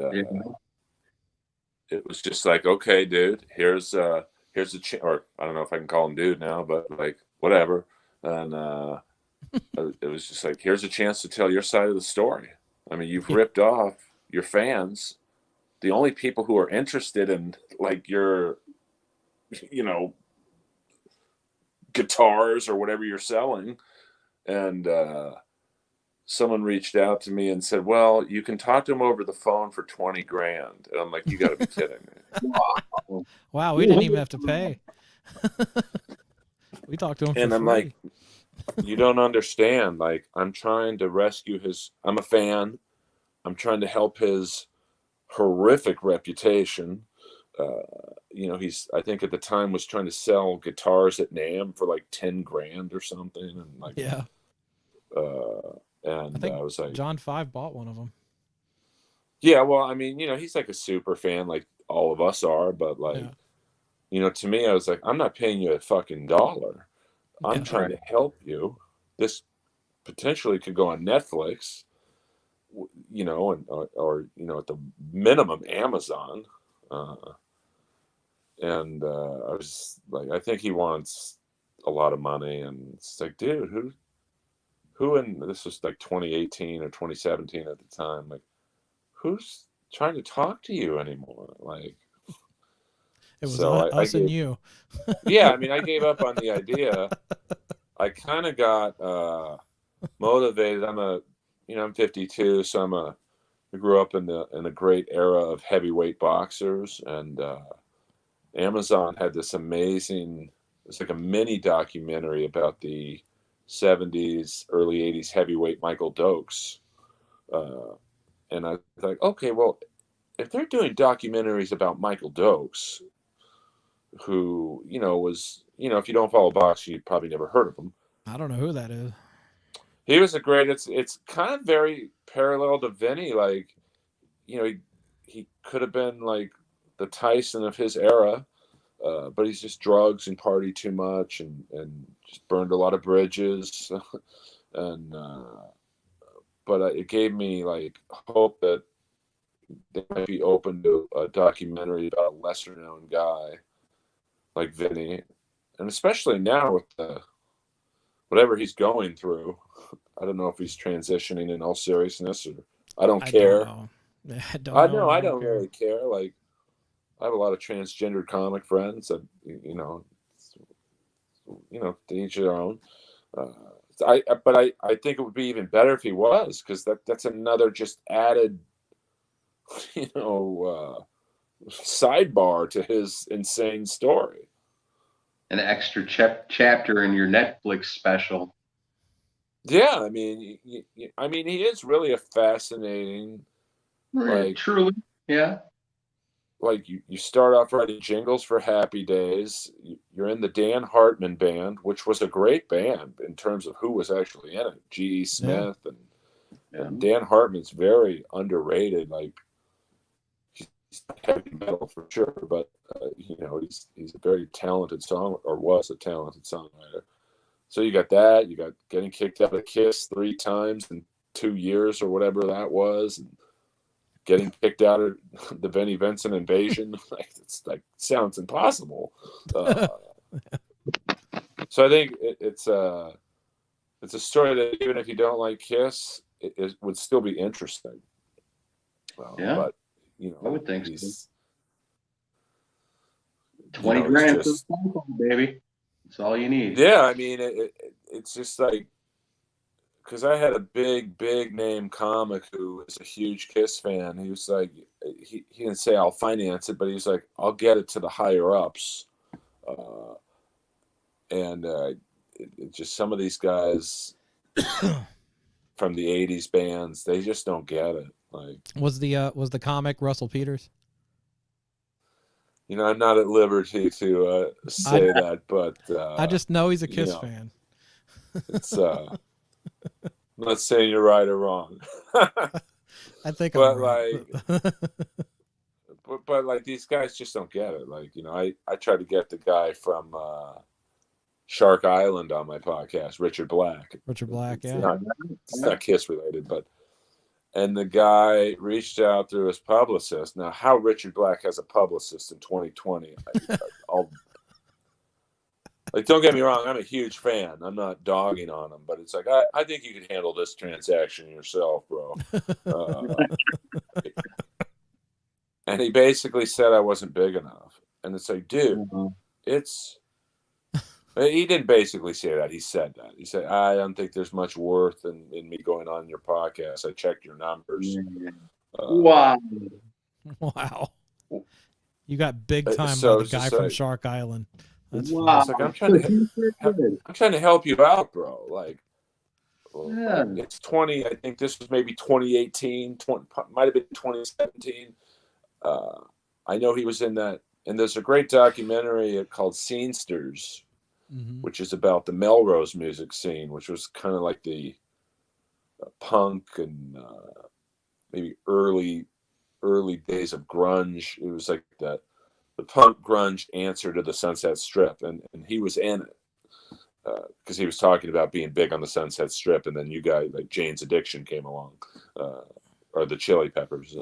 it was just like, okay, dude, here's a or I don't know if I can call him dude now, but like whatever, and it was just like, here's a chance to tell your side of the story. I mean, you've ripped off your fans, the only people who are interested in like your, you know, guitars or whatever you're selling. And someone reached out to me and said, well, you can talk to him over the phone for $20,000. And I'm like, you got to be kidding me. Wow, we didn't even have to pay. We talked to him and for I'm free. like, you don't understand. Like, I'm trying to rescue I'm a fan. I'm trying to help his horrific reputation. You know, I think at the time was trying to sell guitars at NAMM for like $10,000 or something. And like, yeah. And I think I was like, John 5 bought one of them. Yeah. Well, I mean, you know, he's like a super fan, like all of us are, but like, you know, to me, I was like, I'm not paying you a fucking dollar. I'm trying to help you. This potentially could go on Netflix, you know, and or you know, at the minimum Amazon. And I was like, I think he wants a lot of money, and it's like, dude, who? And this was like 2018 or 2017 at the time. Like, who's trying to talk to you anymore? Like, it was us and you. Yeah, I mean, I gave up on the idea. I kind of got motivated. I'm 52, so I grew up in a great era of heavyweight boxers, and Amazon had this amazing. It's like a mini documentary about the 70s, early 80s heavyweight Michael Dokes, and I was like, okay, well, if they're doing documentaries about Michael Dokes, who, you know, was, you know, if you don't follow boxing, you probably never heard of him. I don't know who that is. He was a great. It's kind of very parallel to Vinny. Like, you know, he could have been like the Tyson of his era. but he's just drugs and party too much and just burned a lot of bridges. And but it gave me like hope that they might be open to a documentary about a lesser known guy like Vinny, and especially now with whatever he's going through. I don't know if he's transitioning in all seriousness, or I don't care. I don't know. I don't really care. Like, I have a lot of transgendered comic friends that, to each their own. But I think it would be even better if he was, because that's another just added, sidebar to his insane story. An extra chapter in your Netflix special. Yeah, I mean, he is really a fascinating, like, truly, yeah. Like you start off writing jingles for Happy Days. You're in the Dan Hartman band, which was a great band in terms of who was actually in it. G.E. Smith and Dan Hartman's very underrated. Like, he's heavy metal for sure, but he's a very talented was a talented songwriter. So you got that. You got getting kicked out of KISS 3 times in 2 years or whatever that was, and getting kicked out of the Vinnie Vincent invasion. It's like, sounds impossible. So I think it's a story that even if you don't like KISS, it would still be interesting. But I would think so. 20 grand for the phone call, baby. That's all you need. Yeah, I mean, it's just like, because I had a big name comic who was a huge KISS fan. He was like, he didn't say I'll finance it, but he was like, I'll get it to the higher ups. And just some of these guys from the 80s bands, they just don't get it. Like, was the comic Russell Peters? I'm not at liberty to say that, but I just know he's a KISS fan. It's I'm not saying you're right or wrong. I think I'm right. But like, these guys just don't get it. Like, I tried to get the guy from Shark Island on my podcast, Richard Black. Richard Black, it's not KISS related, and the guy reached out through his publicist. Now, how Richard Black has a publicist in 2020, like, don't get me wrong, I'm a huge fan. I'm not dogging on him, but it's like, I think you can handle this transaction yourself, bro. And he basically said I wasn't big enough. And it's like, dude, he didn't basically say that. He said that. He said, I don't think there's much worth in me going on your podcast. I checked your numbers. Wow. You got big time by the guy from Shark Island. That's wow. Like, I'm trying to help you out, bro. Like, it's 20. I think this was maybe 2018. Might have been 2017. I know he was in that. And there's a great documentary called Scenesters, which is about the Melrose music scene, which was kind of like the punk and maybe early days of grunge. It was like the punk grunge answer to the Sunset Strip, and he was in it because he was talking about being big on the Sunset Strip, and then you guys like Jane's Addiction came along, or the Chili Peppers,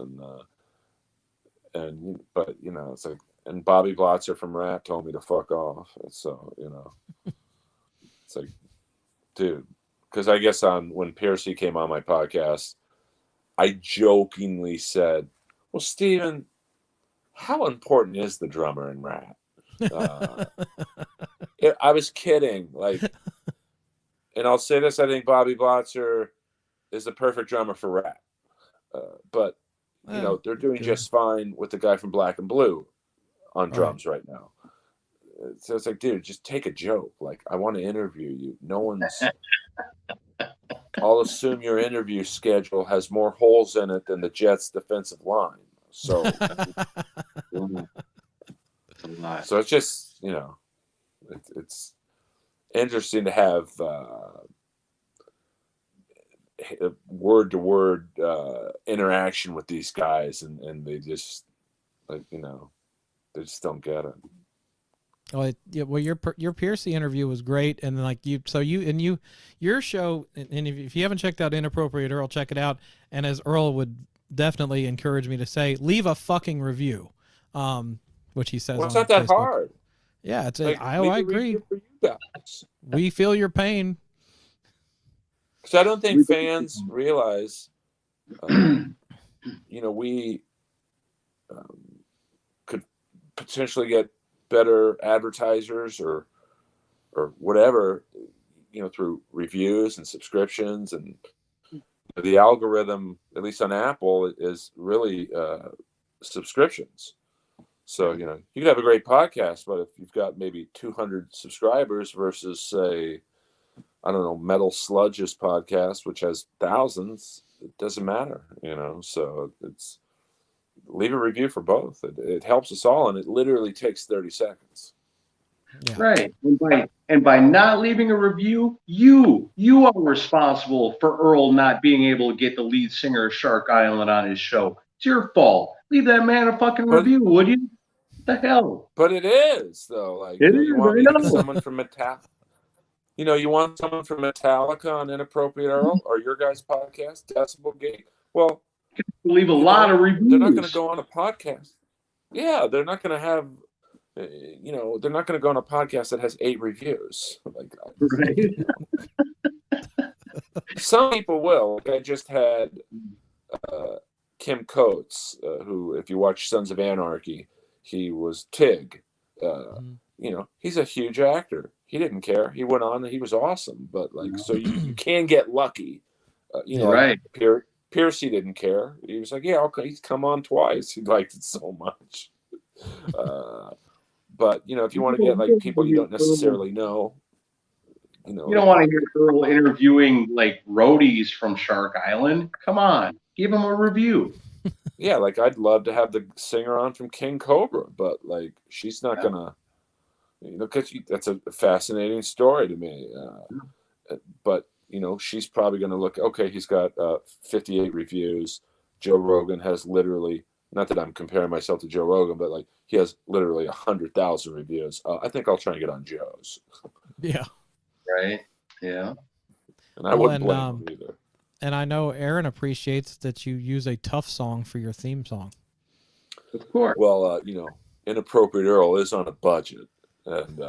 but it's like, and Bobby Blotzer from Rat told me to fuck off. So it's like, dude, because I guess when Piercy came on my podcast, I jokingly said, well, Steven, how important is the drummer in Rat? I was kidding. Like, and I'll say this, I think Bobby Blotzer is the perfect drummer for Rat. But, they're doing just fine with the guy from Black and Blue on drums right now. So it's like, dude, just take a joke. Like, I want to interview you. No one's... I'll assume your interview schedule has more holes in it than the Jets' defensive line. So, so it's just, it's interesting to have word-to-word interaction with these guys, and they just, like, they just don't get it. Well, your Piercy interview was great, and like your show, and if you haven't checked out Inappropriate Earl, check it out. And as Earl would definitely encourage me to say, leave a fucking review, which he says. Well, it's on not that Facebook. hard. Yeah, it's Like, I leave a agree. review for you guys. We feel your pain. Because I don't think fans realize, we could potentially get better advertisers or whatever, through reviews and subscriptions, and the algorithm, at least on Apple, is really subscriptions. So, you could have a great podcast, but if you've got maybe 200 subscribers versus, say, I don't know, Metal Sludge's podcast, which has thousands, it doesn't matter, so it's leave a review for both. It helps us all, and it literally takes 30 seconds. Yeah. Right. And by not leaving a review, you are responsible for Earl not being able to get the lead singer of Shark Island on his show. It's your fault. Leave that man a fucking review, would you? What the hell? But it is, though. Like, you want me to get someone from Metallica? You want someone from Metallica on Inappropriate Earl or your guys' podcast, Decibel Gate? Well, leave a lot of reviews. They're not going to go on a podcast. Yeah, they're not going to have. They're not going to go on a podcast that has 8 reviews. Like, right. Some people will. Like, I just had Kim Coates, who, if you watch Sons of Anarchy, he was Tig. He's a huge actor. He didn't care. He went on and he was awesome. But so you can get lucky. Right. Like Piercy didn't care. He was like, yeah, okay, he's come on twice. He liked it so much. But if you want to get like people you don't necessarily know, you don't want to hear Earl interviewing like roadies from Shark Island. Come on, give him a review. Yeah, like I'd love to have the singer on from King Cobra, but like she's not gonna, because that's a fascinating story to me. But she's probably gonna look. Okay, he's got 58 reviews. Joe Rogan has literally. Not that I'm comparing myself to Joe Rogan, but like he has literally 100,000 reviews. I think I'll try and get on Joe's. Yeah. Right. Yeah. And I wouldn't blame him either. And I know Aaron appreciates that you use a tough song for your theme song. Of course. Well, Inappropriate Earl is on a budget, and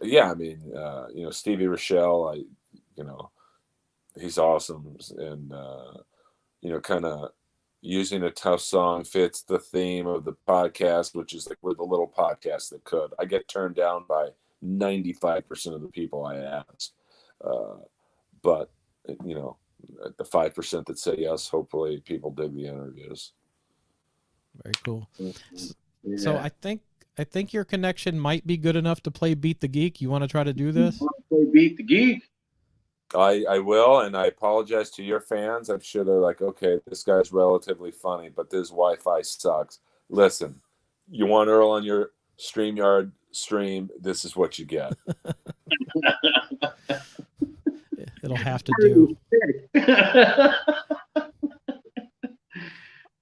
yeah, I mean, Stevie Rochelle, he's awesome, and kind of using a tough song fits the theme of the podcast, which is like we're the little podcast that could. I get turned down by 95% of the people I ask, but the 5% that say yes, hopefully people dig the interviews. Very cool. Yeah. So I think your connection might be good enough to play Beat the Geek. You want to try to do this? Play Beat the Geek. I will, and I apologize to your fans. I'm sure they're like, okay, this guy's relatively funny, but this Wi-Fi sucks. Listen, you want Earl on your StreamYard stream, this is what you get. It'll have to do.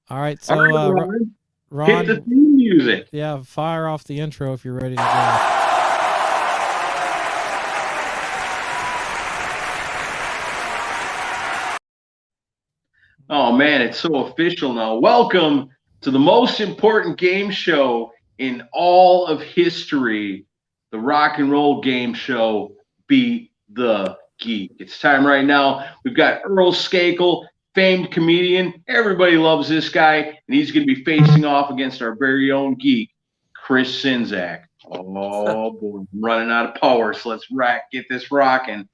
All right, so Ron, hit the theme music. Yeah, fire off the intro if you're ready to go. Oh man, it's so official now. Welcome to the most important game show in all of history, the rock and roll game show, Beat the Geek. It's time right now. We've got Earl Skakel, famed comedian. Everybody loves this guy, and he's going to be facing off against our very own geek, Chris Czynszak. Oh boy, I'm running out of power, so let's get this rocking.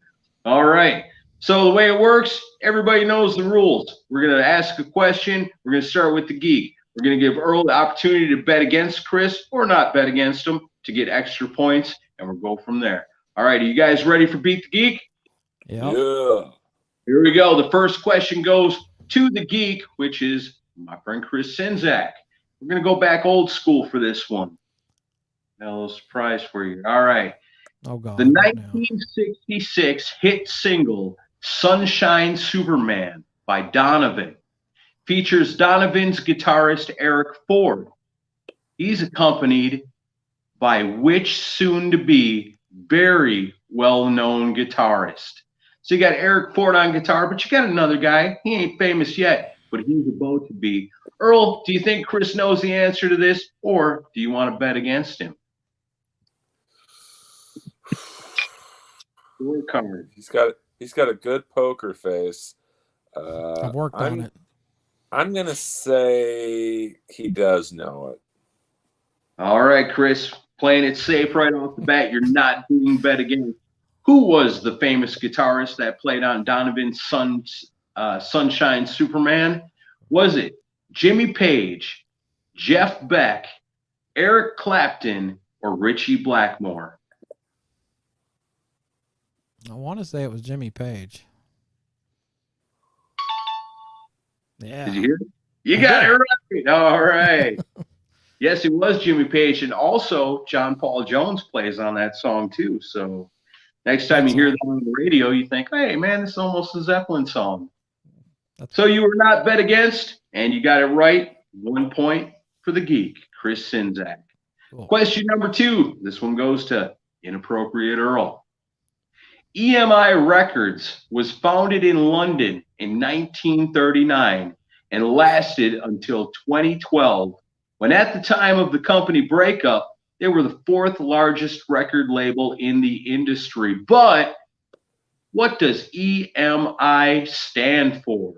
All right. So the way it works, everybody knows the rules. We're going to ask a question. We're going to start with the geek. We're going to give Earl the opportunity to bet against Chris or not bet against him to get extra points, and we'll go from there. All right, are you guys ready for Beat the Geek? Yep. Yeah. Here we go. The first question goes to the geek, which is my friend Chris Czynszak. We're going to go back old school for this one. Got a little surprise for you. All right. Oh, God. The 1966 hit single Sunshine Superman by Donovan features Donovan's guitarist Eric Ford. He's accompanied by which soon-to-be very well-known guitarist? So you got Eric Ford on guitar, but you got another guy. He ain't famous yet, but he's about to be. Earl, do you think Chris knows the answer to this, or do you want to bet against him? He's got a good poker face. I've worked on it. I'm gonna say he does know it. All right, Chris, playing it safe right off the bat. You're not being bet against. Who was the famous guitarist that played on Donovan's Sunshine Superman? Was it Jimmy Page, Jeff Beck, Eric Clapton, or Richie Blackmore? I want to say it was Jimmy Page. Yeah. Did you hear it? You got it right. All right. Yes, it was Jimmy Page. And also, John Paul Jones plays on that song, too. So next time you hear that on the radio, you think, hey, man, this is almost a Zeppelin song. So you were not bet against, and you got it right. 1 point for the geek, Chris Czynszak. Cool. Question number 2. This one goes to Inappropriate Earl. EMI Records was founded in London in 1939 and lasted until 2012, when at the time of the company breakup, they were the 4th largest record label in the industry. But what does EMI stand for?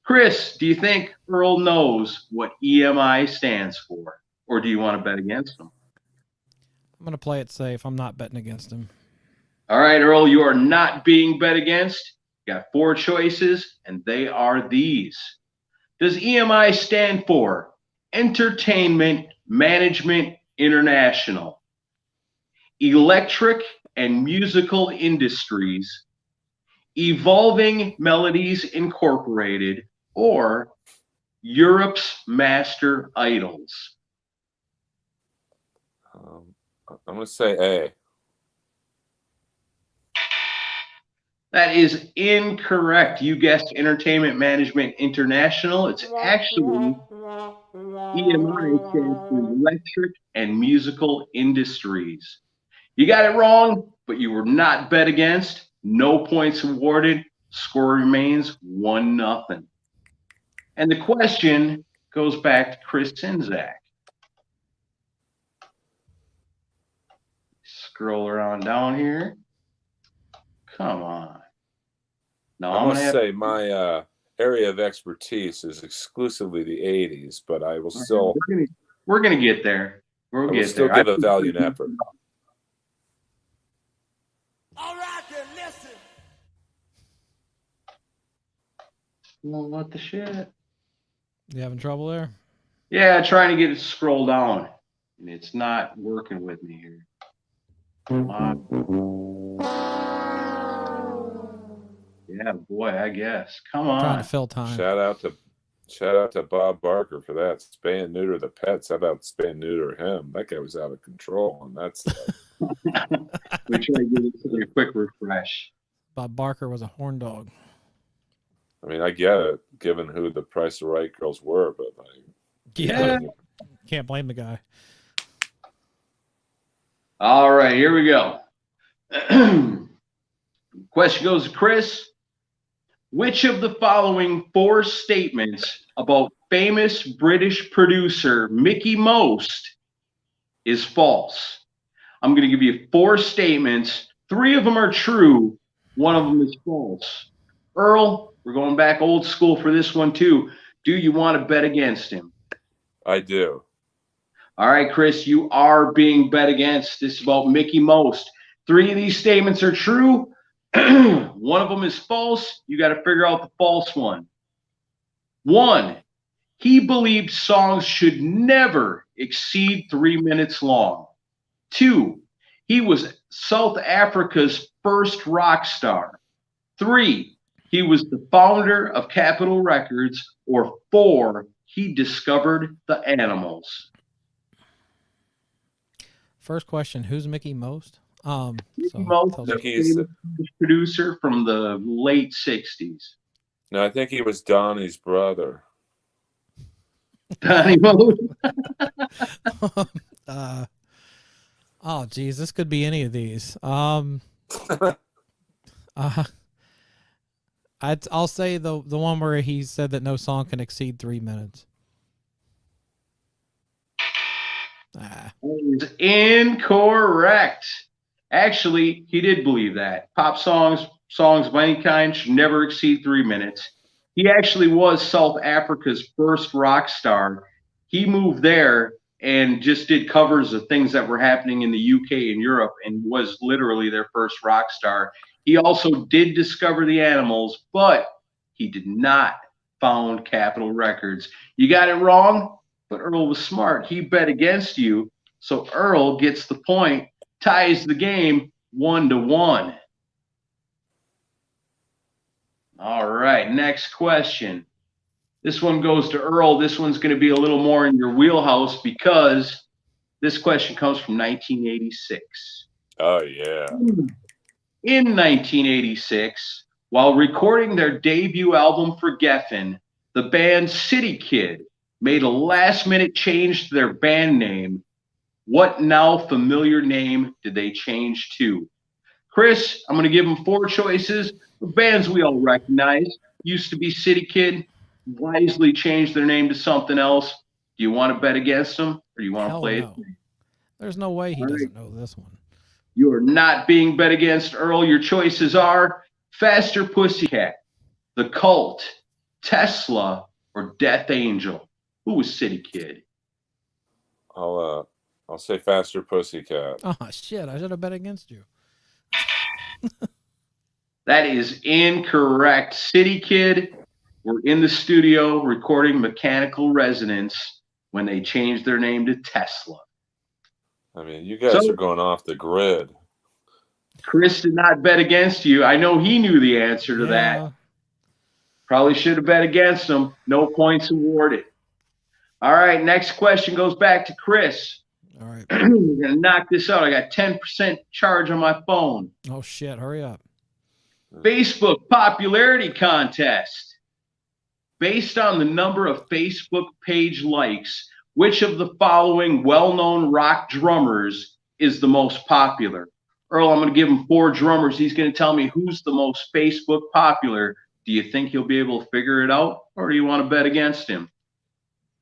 Chris, do you think Earl knows what EMI stands for? Or do you want to bet against him? I'm going to play it safe. I'm not betting against him. All right, Earl, you are not being bet against. You got 4 choices, and they are these. Does EMI stand for Entertainment Management International, Electric and Musical Industries, Evolving Melodies Incorporated, or Europe's Master Idols? I'm going to say A. That is incorrect. You guessed Entertainment Management International. It's actually EMI, stands for Electric and Musical Industries. You got it wrong, but you were not bet against. No points awarded. Score remains 1-0. And the question goes back to Chris Czynszak. Scroll around down here. Come on. No, I must say my area of expertise is exclusively the 80s, but I will still. We're gonna get there. We'll still give a valiant effort. All right, then listen. Well, what the shit? You having trouble there? Yeah, trying to get it to scroll down. And it's not working with me here. Come on. Yeah, boy, I guess. Come on. Trying to fill time. Shout out to Bob Barker for that. Spay and neuter the pets. How about spay and neuter him? That guy was out of control on that stuff. We try to give it a quick refresh. Bob Barker was a horn dog. I mean, I get it, given who the Price of Right girls were, but yeah, can't blame the guy. All right, here we go. Question goes to Chris. Which of the following 4 statements about famous British producer Mickey Most is false? I'm going to give you 4 statements. 3 of them are true. 1 of them is false. Earl, we're going back old school for this one too. Do you want to bet against him? I do. All right, Chris, you are being bet against. This is about Mickey Most. 3 of these statements are true. 1 of them is false. You got to figure out the false one. 1, he believed songs should never exceed 3 minutes long. 2, he was South Africa's first rock star. 3, he was the founder of Capitol Records. Or 4, he discovered the Animals. First question, who's Mickey Most? Mickey Most is a producer from the late 60s. No, I think he was Donnie's brother. Donnie Most? Oh, geez, this could be any of these. I'll say the one where he said that no song can exceed 3 minutes. That is incorrect. Actually, he did believe that. Pop songs of any kind should never exceed 3 minutes. He actually was South Africa's first rock star. He moved there and just did covers of things that were happening in the UK and Europe and was literally their first rock star. He also did discover the Animals, but he did not found Capitol Records. You got it wrong, but Earl was smart. He bet against you, so Earl gets the point, ties the game 1-1. All right, next question. This one goes to Earl. This one's going to be a little more in your wheelhouse because this question comes from 1986. Oh, yeah. In 1986, while recording their debut album for Geffen, the band City Kid made a last-minute change to their band name. What now familiar name did they change to? Chris, I'm going to give them 4 choices. The bands we all recognize used to be City Kid, wisely changed their name to something else. Do you want to bet against them, or do you want to play it? There's no way he doesn't know this one. You are not being bet against, Earl. Your choices are Faster Pussycat, The Cult, Tesla, or Death Angel. Who was City Kid? I'll say Faster Pussycat. Oh shit! I should have bet against you. That is incorrect. City Kid were in the studio recording Mechanical Resonance when they changed their name to Tesla. I mean, you guys are going off the grid. Chris did not bet against you. I know he knew the answer to that. Probably should have bet against him. No points awarded. All right, next question goes back to Chris. All right. We're going to knock this out. I got 10% charge on my phone. Oh, shit. Hurry up. Facebook popularity contest. Based on the number of Facebook page likes, which of the following well-known rock drummers is the most popular? Earl, I'm going to give him 4 drummers. He's going to tell me who's the most Facebook popular. Do you think he'll be able to figure it out, or do you want to bet against him?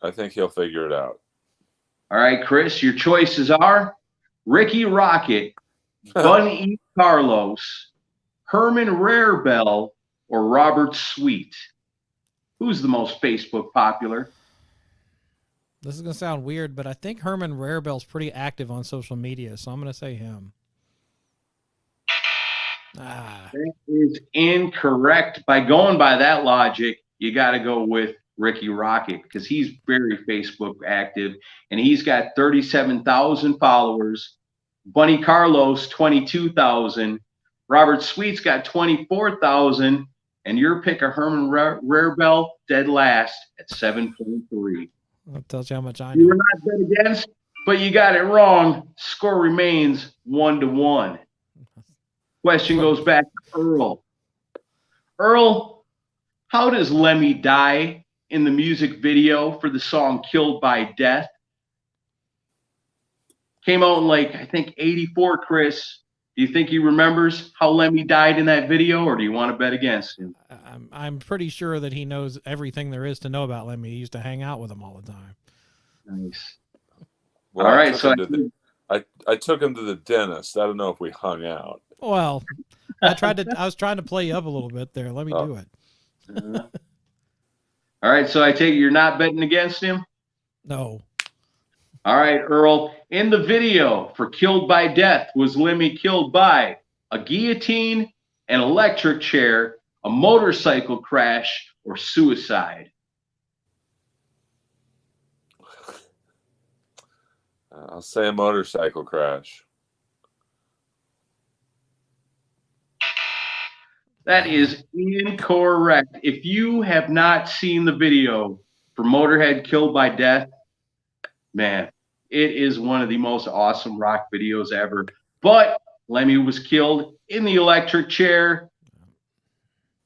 I think he'll figure it out. All right, Chris, your choices are Ricky Rocket, Bunny Carlos, Herman Rarebell, or Robert Sweet. Who's the most Facebook popular? This is going to sound weird, but I think Herman Rarebell's pretty active on social media, so I'm going to say him. That is incorrect. By going by that logic, you got to go with Ricky Rocket because he's very Facebook active, and he's got 37,000 followers. Bunny Carlos, 22,000. Robert Sweet's got 24,000. And your pick of Herman Rarebell, dead last at 7.3. That tells you how much I know. You were not bet against, but you got it wrong. Score remains 1-1. Question goes back to Earl. Earl, how does Lemmy die in the music video for the song Killed by Death? Came out in I think 84, Chris. Do you think he remembers how Lemmy died in that video, or do you want to bet against him? I'm pretty sure that he knows everything there is to know about Lemmy. He used to hang out with him all the time. Nice. Well, all right, so I took him to the dentist. I don't know if we hung out. Well, I was trying to play you up a little bit there. Let me do it. All right, so I take it you're not betting against him? No. All right, Earl. In the video for Killed by Death, was Lemmy killed by a guillotine, an electric chair, a motorcycle crash, or suicide? I'll say a motorcycle crash. That is incorrect. If you have not seen the video for Motorhead Killed by Death, man, it is one of the most awesome rock videos ever. But Lemmy was killed in the electric chair.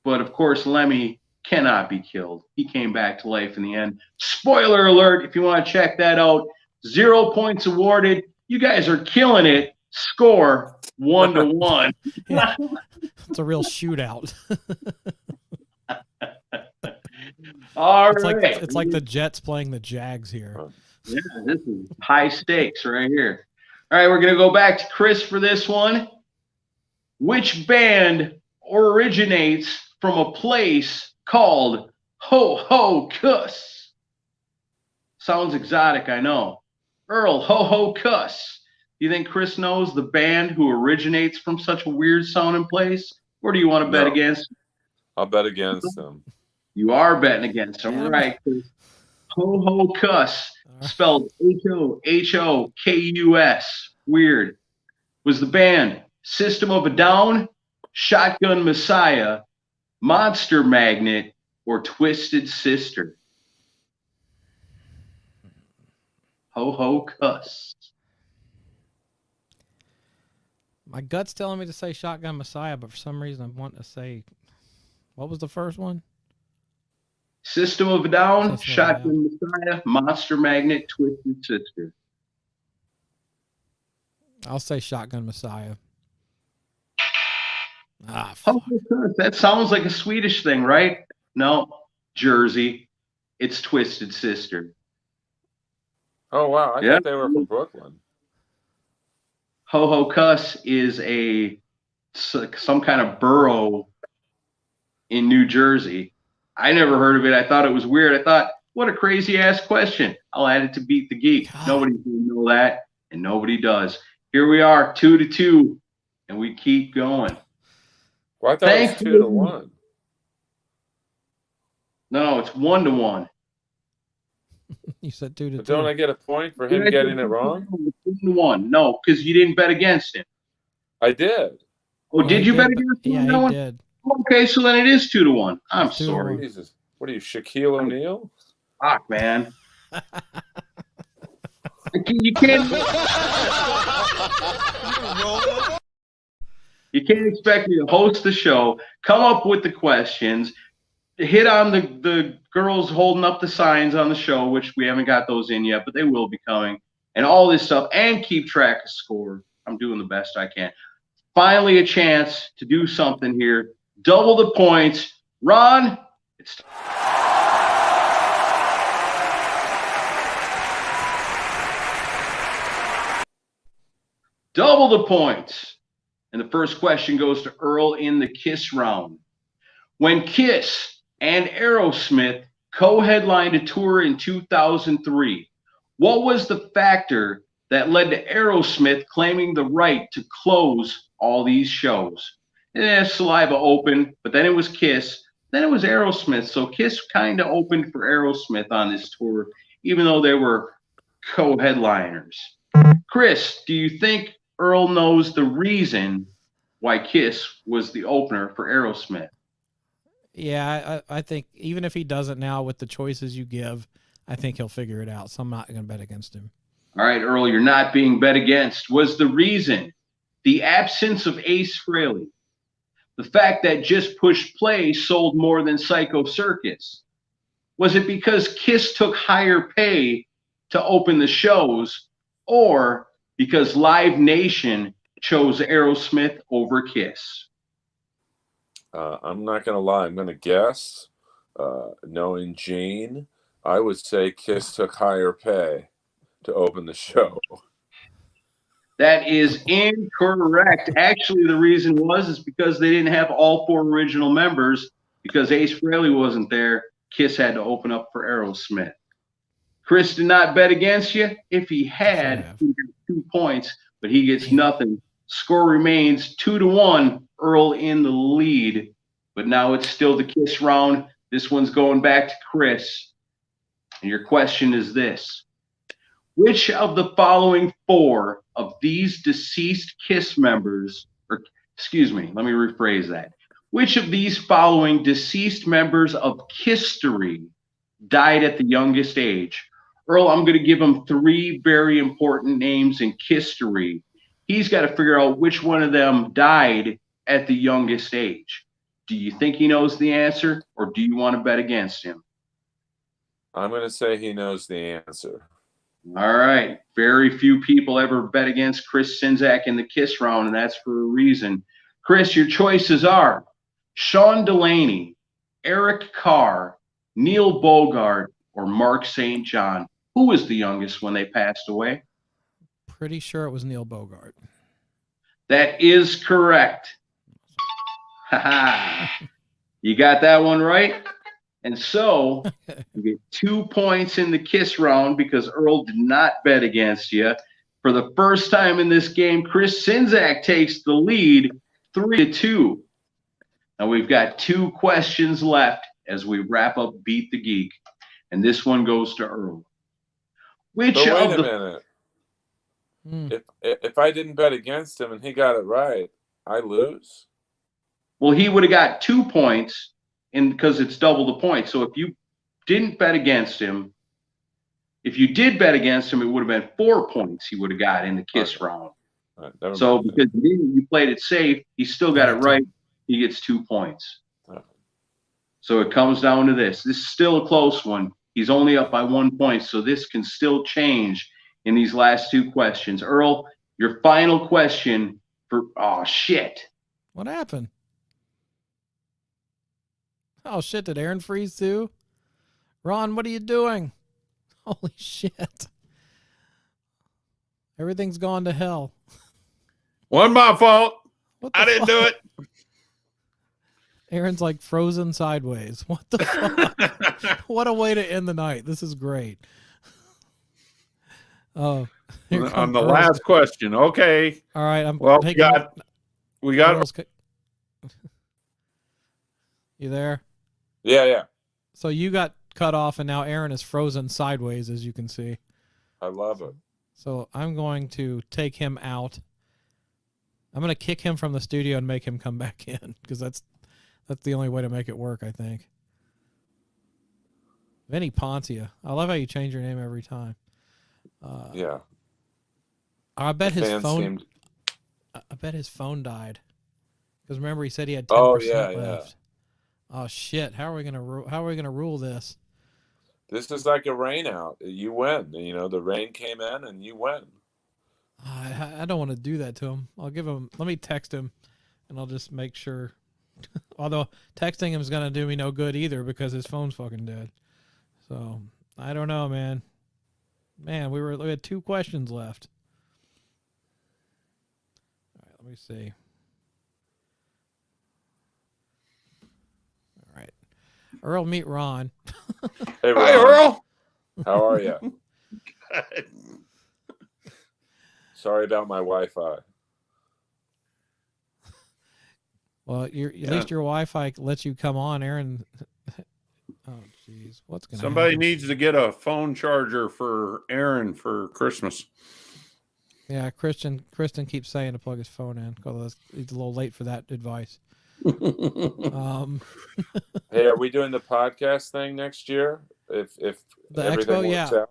But of course, Lemmy cannot be killed. He came back to life in the end. Spoiler alert, if you want to check that out, 0 points awarded. You guys are killing it. Score 1-1. Yeah. It's a real shootout. All It's right. like the Jets playing the Jags here. Yeah, this is high stakes right here. All right, we're going to go back to Chris for this one. Which band originates from a place called Ho Ho Kuss? Sounds exotic, I know. Earl, Ho Ho Kuss. Do you think Chris knows the band who originates from such a weird sounding place? Or do you want to bet against? I'll bet against them. You are betting against them, right? Ho Ho Kuss, spelled Hohokus. Weird. Was the band System of a Down, Shotgun Messiah, Monster Magnet, or Twisted Sister? Ho Ho Kuss. My gut's telling me to say Shotgun Messiah, but for some reason I want to say, what was the first one? System of a Down, Shotgun Messiah, Monster Magnet, Twisted Sister. I'll say Shotgun Messiah. That sounds like a Swedish thing, right? No, Jersey. It's Twisted Sister. Oh, wow. I thought they were from Brooklyn. Ho Ho Kuss is some kind of borough in New Jersey. I never heard of it. I thought it was weird. I thought, what a crazy ass question. I'll add it to Beat the Geek. Nobody's going to know that, and nobody does. Here we are, 2-2, and we keep going. Well, I thought it was 2-1. No, it's 1-1. You said 2-2. But don't I get a point for him getting it wrong? 2-1. No, because you didn't bet against him. I did. Oh, did you bet against him? Yeah, he did. Okay, so then it is 2-1. I'm sorry. Jesus. What are you, Shaquille O'Neal? Fuck, man. You can't. You can't expect me to host the show, come up with the questions, hit on the girls holding up the signs on the show, which we haven't got those in yet, but they will be coming, and all this stuff, and keep track of score. I'm doing the best I can. Finally, a chance to do something here. Double the points. Ron, it's time. Double the points. And the first question goes to Earl in the KISS round. When KISS and Aerosmith co-headlined a tour in 2003, what was the factor that led to Aerosmith claiming the right to close all these shows? Saliva opened, but then it was KISS, then it was Aerosmith. So KISS kind of opened for Aerosmith on this tour, even though they were co-headliners. Chris, do you think Earl knows the reason why KISS was the opener for Aerosmith? Yeah, I think even if he doesn't now with the choices you give, I think he'll figure it out. So I'm not going to bet against him. All right, Earl, you're not being bet against. Was the reason the absence of Ace Frehley? The fact that Just Push Play sold more than Psycho Circus? Was it because KISS took higher pay to open the shows, or because Live Nation chose Aerosmith over KISS? I'm not going to lie. I'm going to guess, knowing Gene, I would say KISS took higher pay to open the show. That is incorrect. Actually, the reason is because they didn't have all 4 original members. Because Ace Frehley wasn't there, KISS had to open up for Aerosmith. Chris did not bet against you. If he had, he got 2 points, but he gets nothing. Score remains 2-1. Earl in the lead, but now it's still the KISS round. This one's going back to Chris. And your question is this: which of the following 4 of these deceased KISS members, or excuse me, let me rephrase that. Which of these following deceased members of KISS-tory died at the youngest age? Earl, I'm going to give him 3 very important names in KISS-tory. He's got to figure out which one of them died at the youngest age. Do you think he knows the answer, or do you want to bet against him? I'm going to say he knows the answer. All right. Very few people ever bet against Chris Czynszak in the KISS round, and that's for a reason. Chris, your choices are Sean Delaney, Eric Carr, Neil Bogart, or Mark St. John. Who was the youngest when they passed away? Pretty sure it was Neil Bogart. That is correct. You got that one right. And so you get 2 points in the KISS round because Earl did not bet against you. For the first time in this game, Chris Czynszak takes the lead 3-2. Now we've got 2 questions left as we wrap up Beat the Geek. And this one goes to Earl. But wait a minute. If I didn't bet against him and he got it right, I lose? Well, he would have got 2 points because it's double the points. So if you didn't bet against him, if you did bet against him, it would have been 4 points he would have got in the KISS round. Right, so because you played it safe, he still got it right. He gets 2 points. Right. So it comes down to this. This is still a close one. He's only up by 1 point, so this can still change in these last 2 questions. Earl, your final question for – oh, shit. What happened? Oh, shit. Did Aaron freeze too? Ron, what are you doing? Holy shit. Everything's gone to hell. Wasn't my fault. I didn't do it. Aaron's like frozen sideways. What the fuck? What a way to end the night. This is great. Oh, on the last question. Okay. All right. We got. You there? Yeah. So you got cut off, and now Aaron is frozen sideways, as you can see. I love it. So I'm going to take him out. I'm going to kick him from the studio and make him come back in, because that's the only way to make it work, I think. Vinny Poncia. I love how you change your name every time. Yeah. I bet his phone. I bet his phone died. Because remember, he said he had 10% left. Oh shit! How are we gonna rule this? This is like a rain out. You win. You know, the rain came in and you win. I don't want to do that to him. I'll give him. Let me text him, and I'll just make sure. Although texting him is gonna do me no good either because his phone's fucking dead. So I don't know, man. Man, we had 2 questions left. All right, let me see. All right, Earl, meet Ron. Hey, Ron. Hi, Earl. How are you? Good. Sorry about my Wi-Fi. Well, at least your Wi-Fi lets you come on, Aaron. Oh, jeez. What's going to happen? Somebody needs to get a phone charger for Aaron for Christmas. Yeah, Kristen keeps saying to plug his phone in, although he's a little late for that advice. Hey, are we doing the podcast thing next year? If the everything expo, works out?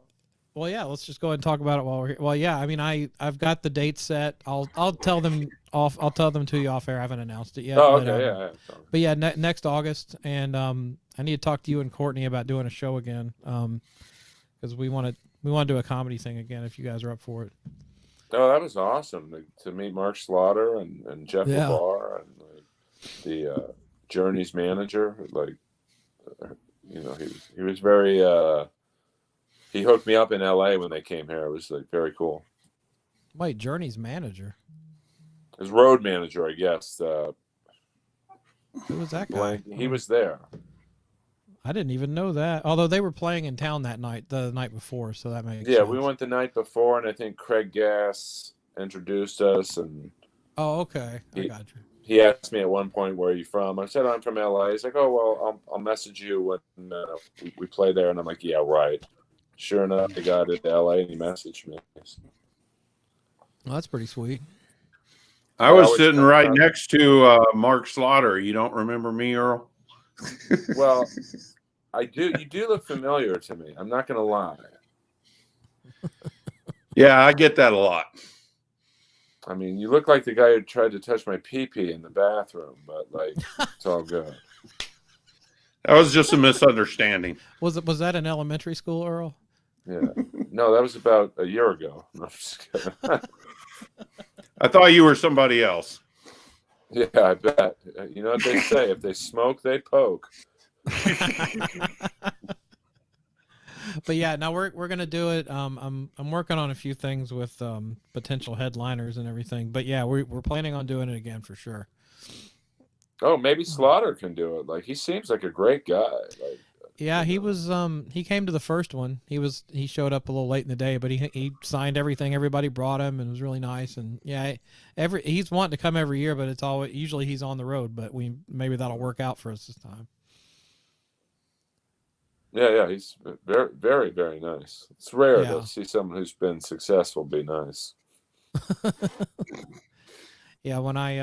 Well, yeah, let's just go ahead and talk about it while we're here. Well, yeah, I mean, I've got the date set. I'll tell them I'll tell them to you off air. I haven't announced it yet. Oh, okay, But yeah, next August, and I need to talk to you and Courtney about doing a show again, because we want to do a comedy thing again if you guys are up for it. Oh, that was awesome to meet Mark Slaughter and Jeff LeBar and the Journey's manager. Like, you know, he was very. He hooked me up in LA when they came here. It was like very cool. Wait, Journey's manager? His road manager, I guess. Who was that guy? He was there. I didn't even know that. Although they were playing in town the night before, so that makes sense. Yeah, we went the night before, and I think Craig Gass introduced us. And oh, okay, I got you. He asked me at one point, "Where are you from?" I said, "I'm from LA." He's like, "Oh, well, I'll message you when we play there." And I'm like, "Yeah, right." Sure enough, the guy at LA, and he messaged me. Well, that's pretty sweet. I was sitting right next to Mark Slaughter. You don't remember me, Earl? Well, I do. You do look familiar to me. I'm not going to lie. Yeah, I get that a lot. I mean, you look like the guy who tried to touch my pee-pee in the bathroom, but like, it's all good. That was just a misunderstanding. Was that in elementary school, Earl? Yeah. No, that was about a year ago. No, I'm just kidding. I thought you were somebody else. Yeah, I bet. You know what they say? If they smoke, they poke. But yeah, now we're gonna do it. I'm working on a few things with potential headliners and everything. But yeah, we're planning on doing it again for sure. Oh, maybe Slaughter can do it. Like, he seems like a great guy. Like, yeah, he was he came to the first one. He showed up a little late in the day, but he signed everything everybody brought him, and it was really nice. And yeah, he's wanting to come every year, but it's always usually he's on the road. But maybe that'll work out for us this time. yeah, he's very, very, very nice. It's rare to see someone who's been successful be nice. Yeah, when I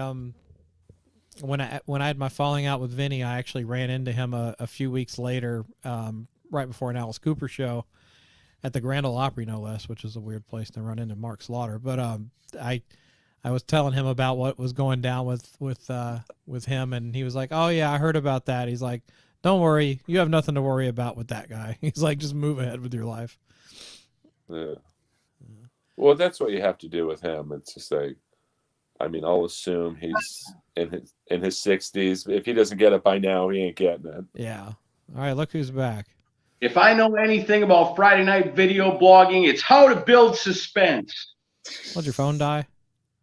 had my falling out with Vinny, I actually ran into him a few weeks later, right before an Alice Cooper show at the Grand Ole Opry, no less, which is a weird place to run into Mark Slaughter. But I was telling him about what was going down with him, and he was like, "Oh yeah, I heard about that." He's like, "Don't worry, you have nothing to worry about with that guy." He's like, "Just move ahead with your life." Yeah. Well, that's what you have to do with him. It's just like, I mean, I'll assume he's in his 60s. If he doesn't get it by now, he ain't getting it. Yeah. All right, look who's back. If I know anything about Friday night video blogging, it's how to build suspense. Did your phone die?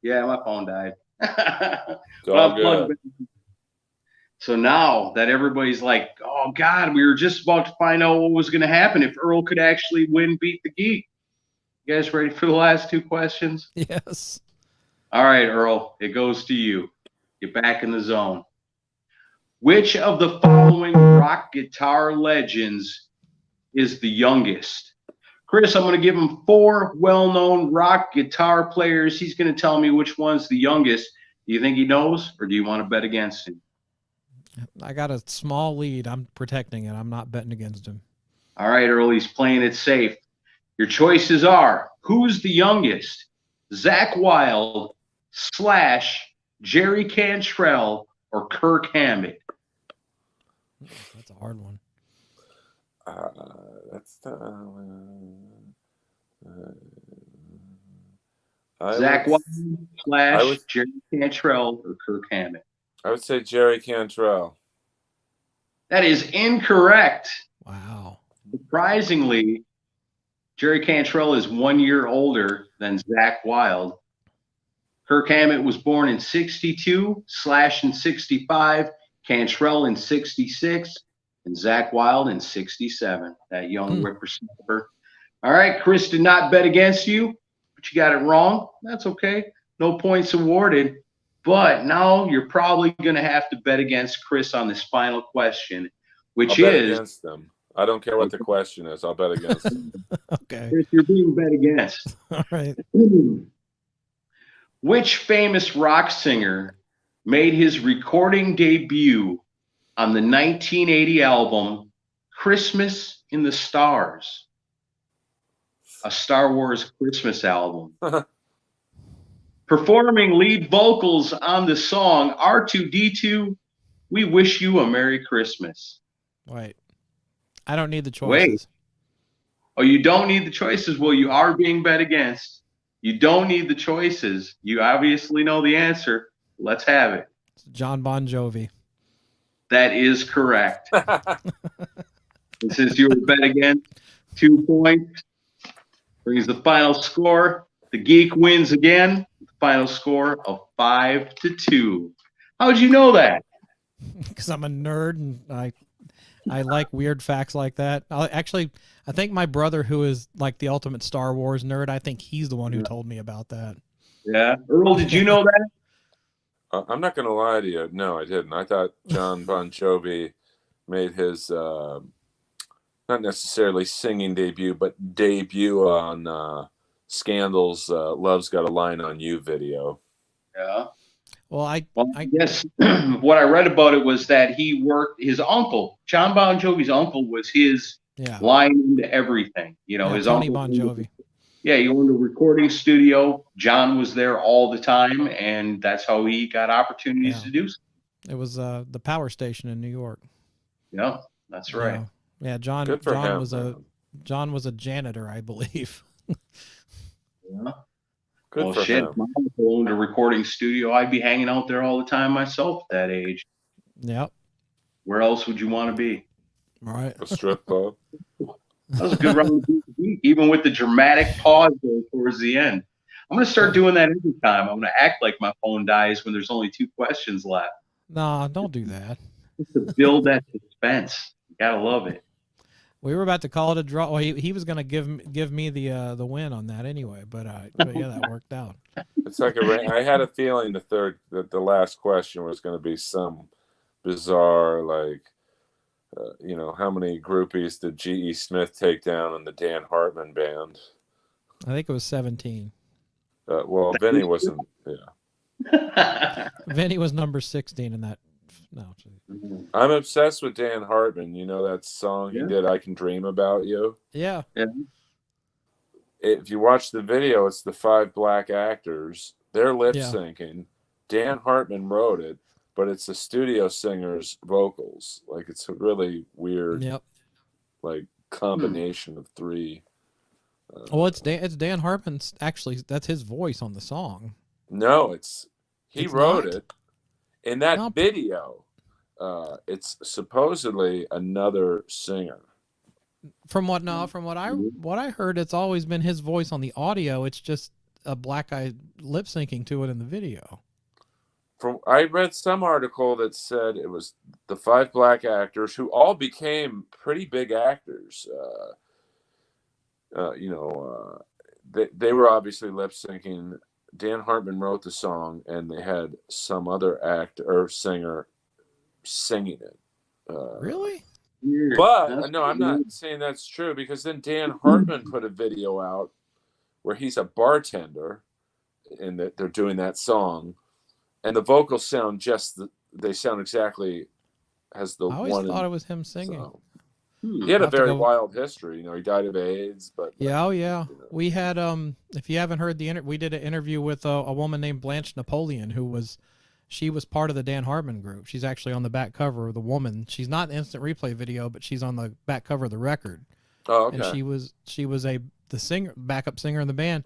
Yeah, my phone died. It's all good. So now that everybody's like, oh, God, we were just about to find out what was going to happen if Earl could actually win Beat the Geek. You guys ready for the last two questions? Yes. All right, Earl, it goes to you. Get back in the zone. Which of the following rock guitar legends is the youngest? Chris, I'm going to give him 4 well-known rock guitar players. He's going to tell me which one's the youngest. Do you think he knows, or do you want to bet against him? I got a small lead. I'm protecting it. I'm not betting against him. All right, Earl, he's playing it safe. Your choices are, who's the youngest? Zakk Wylde / Jerry Cantrell or Kirk Hammett? That's a hard one. That's Zakk Wylde / Jerry Cantrell or Kirk Hammett? I would say Jerry Cantrell. That is incorrect. Wow. Surprisingly, Jerry Cantrell is 1 year older than Zakk Wylde. Kirk Hammett was born in 62, Slash in 65, Cantrell in 66, and Zakk Wylde in 67. That young whippersnapper. All right, Chris did not bet against you, but you got it wrong. That's okay. No points awarded. But now you're probably going to have to bet against Chris on this final question, which I'll bet is against them. I don't care what the question is. I'll bet against them. Okay. Chris, you're being bet against. All right. Which famous rock singer made his recording debut on the 1980 album Christmas in the Stars? A Star Wars Christmas album. Performing lead vocals on the song R2-D2, We Wish You a Merry Christmas. Wait. I don't need the choices. Wait. Oh, you don't need the choices? Well, you are being bet against. You don't need the choices. You obviously know the answer. Let's have it. It's John Bon Jovi. That is correct. And since you were bet against, 2 points. Brings the final score. The Geek wins again. The final score of 5-2. How'd you know that? Because I'm a nerd and I like weird facts like that. I think my brother, who is like the ultimate Star Wars nerd, I think he's the one who told me about that. Yeah. Earl, did you know that? I'm not going to lie to you. No, I didn't. I thought John Bon Jovi made his not necessarily singing debut, but debut on Scandal's Love's Got a Line on You video. Yeah. Well, I guess what I read about it was that he worked, his uncle, John Bon Jovi's uncle, was his line into everything. You know, his Tony uncle. Bon Jovi. Yeah, he owned a recording studio. John was there all the time, and that's how he got opportunities to do so. It was the power station in New York. Yeah, that's right. Yeah, John Good for him, was man. John was a janitor, I believe. Yeah. Good Well, for shit, him. if my uncle owned a recording studio, I'd be hanging out there all the time myself at that age. Yep. Where else would you want to be? Right. A strip club. That was a good round of Beat the Geek, even with the dramatic pause there towards the end. I'm going to start doing that every time. I'm going to act like my phone dies when there's only 2 questions left. Nah, don't do that. Just to build that suspense. You got to love it. We were about to call it a draw. Well, he was going to give me the win on that anyway, but yeah, that worked out. It's like I had a feeling the last question was going to be some bizarre, like, how many groupies did G.E. Smith take down in the Dan Hartman band? I think it was 17. Well, Vinny wasn't. Yeah, Vinny was number 16 in that. No. I'm obsessed with Dan Hartman. You know that song he did, "I Can Dream About You." Yeah. If you watch the video, it's the 5 black actors. They're lip syncing. Dan Hartman wrote it, but it's the studio singer's vocals. Like, it's a really weird, like, combination of 3. Well, it's Dan Hartman's actually. That's his voice on the song. No, he wrote not? it. In that video, it's supposedly another singer. From what I heard, it's always been his voice on the audio. It's just a black guy lip syncing to it in the video. I read some article that said it was the 5 black actors who all became pretty big actors. They were obviously lip syncing. Dan Hartman wrote the song, and they had some other actor or singer singing it. Really? But no, I'm not saying that's true, because then Dan Hartman put a video out where he's a bartender, and that they're doing that song, and the vocals sound they sound exactly as the one. I always thought it was him singing. So. He had a very wild history. He died of AIDS, but yeah. We had if you haven't heard we did an interview with a woman named Blanche Napoleon she was part of the Dan Hartman group. She's actually on the back cover of The Woman. She's not in the Instant Replay video, but she's on the back cover of the record. Oh, okay. And she was the backup singer in the band,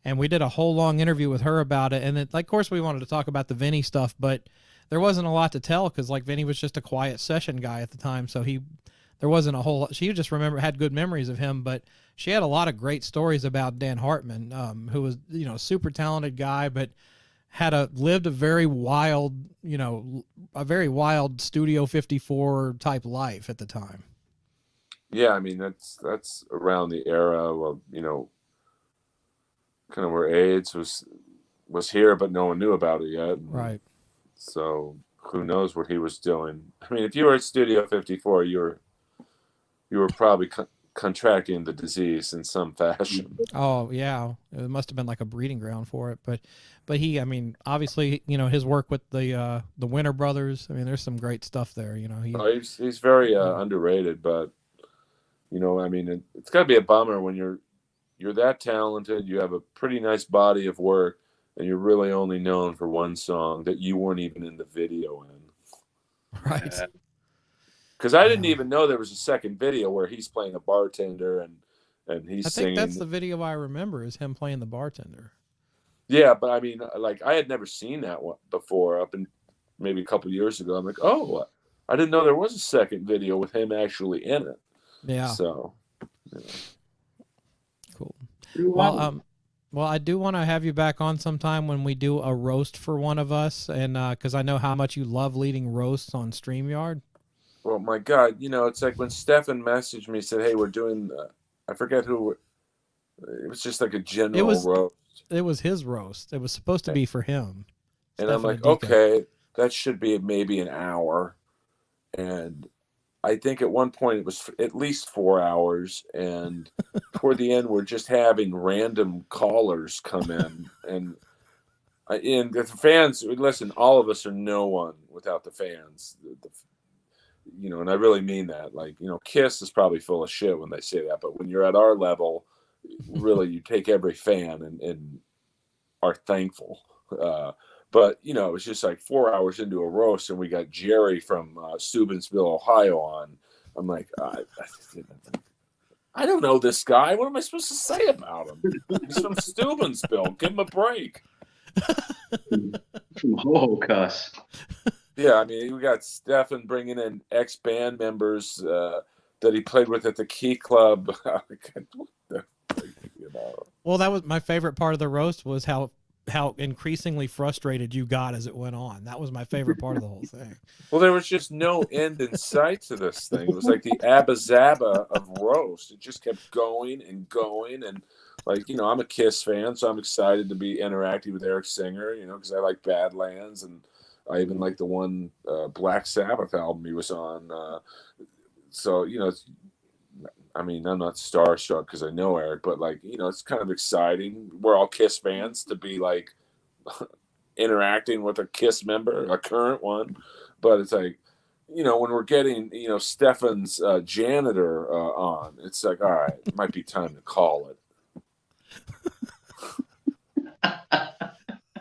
and we did a whole long interview with her about it. And of course, we wanted to talk about the Vinny stuff, but there wasn't a lot to tell because Vinny was just a quiet session guy at the time, so there wasn't a whole lot. She just had good memories of him, but she had a lot of great stories about Dan Hartman, who was, super talented guy, but lived a very wild, Studio 54 type life at the time. Yeah, I mean, that's around the era of, kind of where AIDS was here, but no one knew about it yet. Right. So who knows what he was doing? I mean, if you were at Studio 54, you were probably contracting the disease in some fashion. Oh yeah, it must have been like a breeding ground for it. But he, I mean, obviously, his work with the Winter Brothers. I mean, there's some great stuff there. He's very underrated, but I mean, it's got to be a bummer when you're that talented. You have a pretty nice body of work, and you're really only known for one song that you weren't even in the video in. Right. Because I didn't even know there was a second video where he's playing a bartender and he's singing. I think that's the video I remember is him playing the bartender. Yeah, but I mean, I had never seen that one before up in maybe a couple of years ago. I'm like, oh, I didn't know there was a second video with him actually in it. Yeah. So. Cool. Well, I do want to have you back on sometime when we do a roast for one of us, and because I know how much you love leading roasts on StreamYard. Well, my God, it's like when Stefan messaged me, said, hey, we're doing, I forget who, it was just like a general roast. It was his roast. It was supposed to be for him. And I'm like, okay, that should be maybe an hour. And I think at one point it was at least 4 hours. And toward the end, we're just having random callers come in. And the fans, listen, all of us are no one without the fans. And I really mean that. KISS is probably full of shit when they say that, but when you're at our level, really, you take every fan and are thankful. But it was just like 4 hours into a roast, and we got Jerry from Steubenville, Ohio on. I'm like, I don't know this guy. What am I supposed to say about him? He's from Steubenville. Give him a break. Oh, cuss. Yeah, I mean, we got Stefan bringing in ex-band members that he played with at the Key Club. What the, you know. Well, that was my favorite part of the roast, was how increasingly frustrated you got as it went on. That was my favorite part of the whole thing. Well, there was just no end in sight to this thing. It was like the Abba Zaba of roast. It just kept going and going. And, like, you know, I'm a KISS fan, so I'm excited to be interacting with Eric Singer, you know, because I like Badlands. And I even like the one Black Sabbath album he was on. So, you know, I mean, I'm not starstruck because I know Eric, but, like, you know, it's kind of exciting. We're all KISS fans to be, like, interacting with a KISS member, a current one. But it's like, you know, when we're getting, you know, Stefan's janitor on, it's like, all right, it might be time to call it.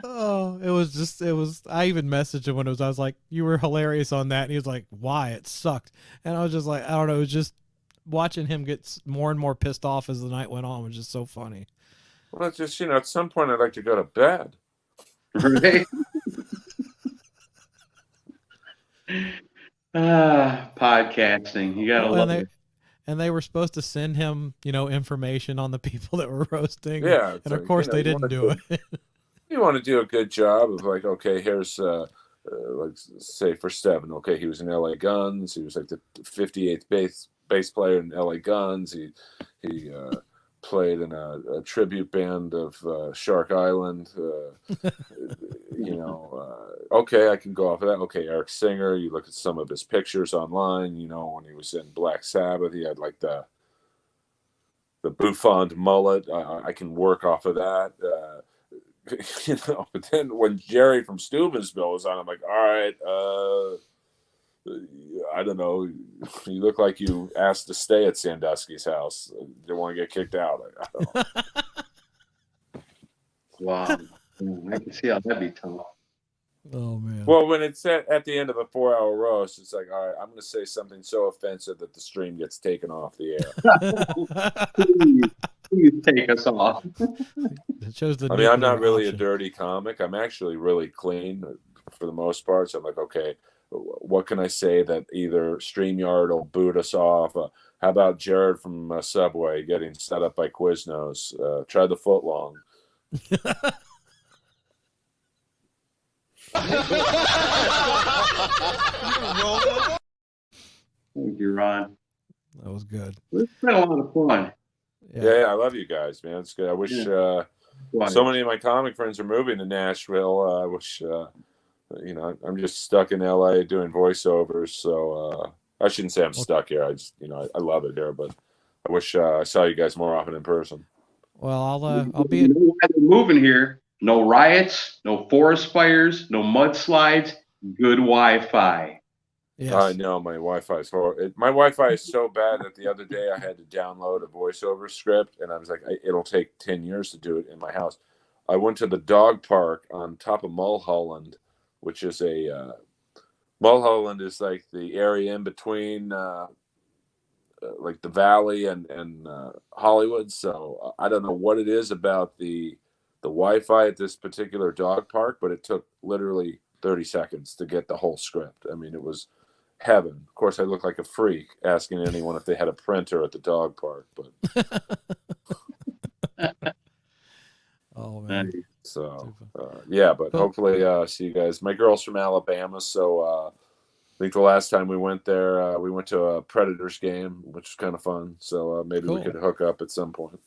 Oh, it was, I even messaged him when I was like, you were hilarious on that. And he was like, why? It sucked. And I was just like, I don't know. It was just watching him get more and more pissed off as the night went on was just so funny. Well, it's just, you know, at some point I'd like to go to bed. Right? Podcasting. You gotta love it. And they were supposed to send him, you know, information on the people that were roasting. Yeah. And of course, you know, they didn't do it. You want to do a good job of, like, okay, here's like, say for Stefan, okay, he was in LA Guns. He was like the 58th bass player in LA Guns. He played in a tribute band of Shark Island. You know, okay, I can go off of that. Okay, Eric Singer, you look at some of his pictures online, you know, when he was in Black Sabbath, he had like the bouffant mullet. I can work off of that. You know, but then when Jerry from Steubenville was on, I'm like, all right, I don't know. You look like you asked to stay at Sandusky's house. Didn't want to get kicked out. I don't know. Wow. I can see how that'd be tough. Oh, man. Well, when it's at the end of a 4-hour roast, it's like, all right, I'm going to say something so offensive that the stream gets taken off the air. Please take us off. It shows the I mean, I'm not really option. a dirty comic. I'm actually really clean for the most part. So I'm like, okay, what can I say that either StreamYard will boot us off? How about Jared from Subway getting set up by Quiznos? Try the footlong. Thank you, Ron. That was good. It's been a lot of fun. Yeah, I love you guys, man. It's good. I wish so many of my comic friends are moving to Nashville. I wish, you know, I'm just stuck in LA doing voiceovers. So I shouldn't say I'm stuck here. I just, you know, I love it here, but I wish I saw you guys more often in person. Well, I'll be. Moving here. No riots, no forest fires, no mudslides. Good Wi-Fi. Yes. I know my Wi-Fi is horrible. My Wi-Fi is so bad that the other day I had to download a voiceover script, and I was like, it'll take 10 years to do it in my house. I went to the dog park on top of Mulholland, which is Mulholland is like the area in between like the Valley and Hollywood. So I don't know what it is about the Wi-Fi at this particular dog park, but it took literally 30 seconds to get the whole script. I mean, it was heaven. Of course, I look like a freak asking anyone if they had a printer at the dog park, but oh man. So yeah, but hopefully see you guys. My girl's from Alabama, so I think the last time we went there, we went to a Predators game, which was kind of fun. So maybe we could hook up at some point.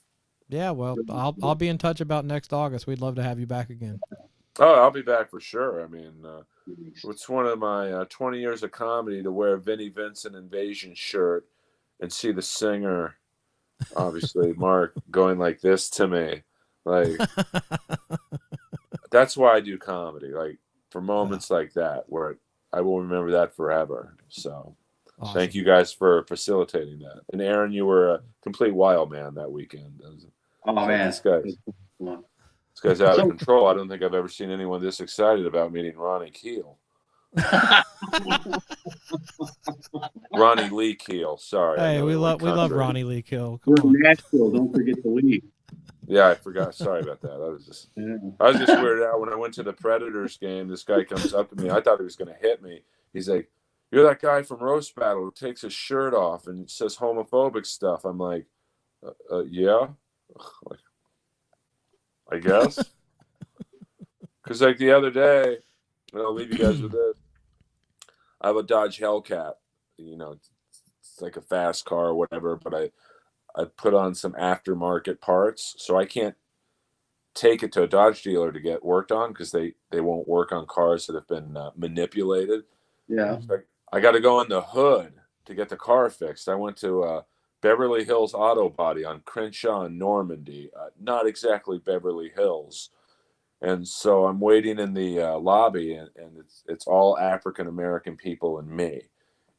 Yeah, well, I'll be in touch about next August. We'd love to have you back again. Oh, I'll be back for sure. I mean, it's one of my 20 years of comedy to wear a Vinnie Vincent Invasion shirt and see the singer, obviously, Mark, going like this to me. Like, that's why I do comedy. Like, for moments like that, where I will remember that forever. So, awesome. Thank you guys for facilitating that. And Aaron, you were a complete wild man that weekend. Oh, man. This guy's out of control. I don't think I've ever seen anyone this excited about meeting Ronnie Keel. Ronnie Lee Keel. Sorry. Hey, we love Ronnie Lee Keel. We're in Nashville. Don't forget the Lee. Yeah, I forgot. Sorry about that. I was just weirded out when I went to the Predators game. This guy comes up to me. I thought he was going to hit me. He's like, "You're that guy from Roast Battle who takes his shirt off and says homophobic stuff." I'm like, "Yeah, like, I guess." Because like the other day, and I'll leave you guys with this. I have a Dodge Hellcat. You know, it's like a fast car or whatever, but I put on some aftermarket parts, so I can't take it to a Dodge dealer to get worked on because they won't work on cars that have been manipulated. Yeah. So I got to go in the hood to get the car fixed. I went to Beverly Hills Auto Body on Crenshaw and Normandy, not exactly Beverly Hills. And so I'm waiting in the lobby, and it's all African American people and me.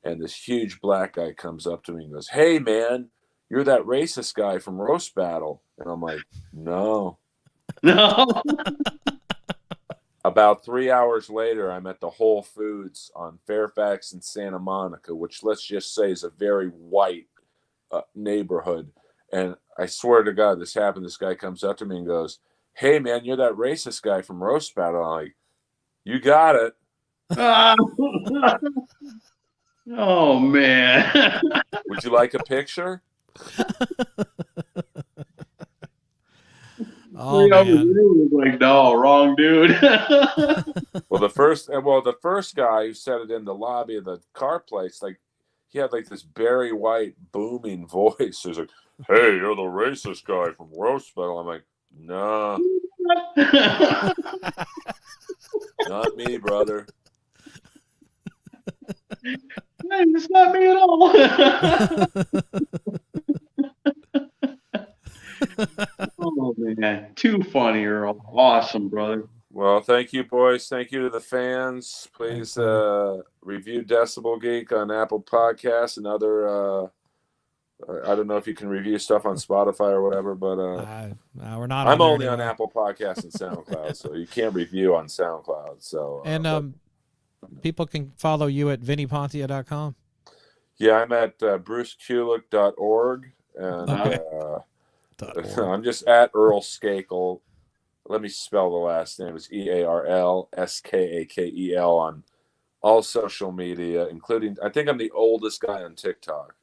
And this huge black guy comes up to me and goes, "Hey, man, you're that racist guy from Roast Battle." And I'm like, "No." No. About 3 hours later, I'm at the Whole Foods on Fairfax and Santa Monica, which let's just say is a very white neighborhood. And I swear to God, this happened. This guy comes up to me and goes, "Hey, man, you're that racist guy from Roast Battle." I'm like, "You got it." Oh, man. Would you like a picture? Oh, man. Like, no, wrong dude. Well, the first guy who said it in the lobby of the car place, like he had like this Barry White booming voice. He's like, "Hey, you're the racist guy from Roast Battle." I'm like, "Nah, not me, brother." It's not me at all. Oh, man. Too funny, Earl. Awesome, brother. Well, thank you, boys. Thank you to the fans. Please review Decibel Geek on Apple Podcasts and other. I don't know if you can review stuff on Spotify or whatever, but we're not. I'm only on Apple Podcasts and SoundCloud, so you can't review on SoundCloud. So people can follow you at vinnypontia.com. Yeah, I'm at brucekulick.org, and I'm just at Earl Skakel. Let me spell the last name. It's EARL SKAKEL on all social media, including, I think I'm the oldest guy on TikTok.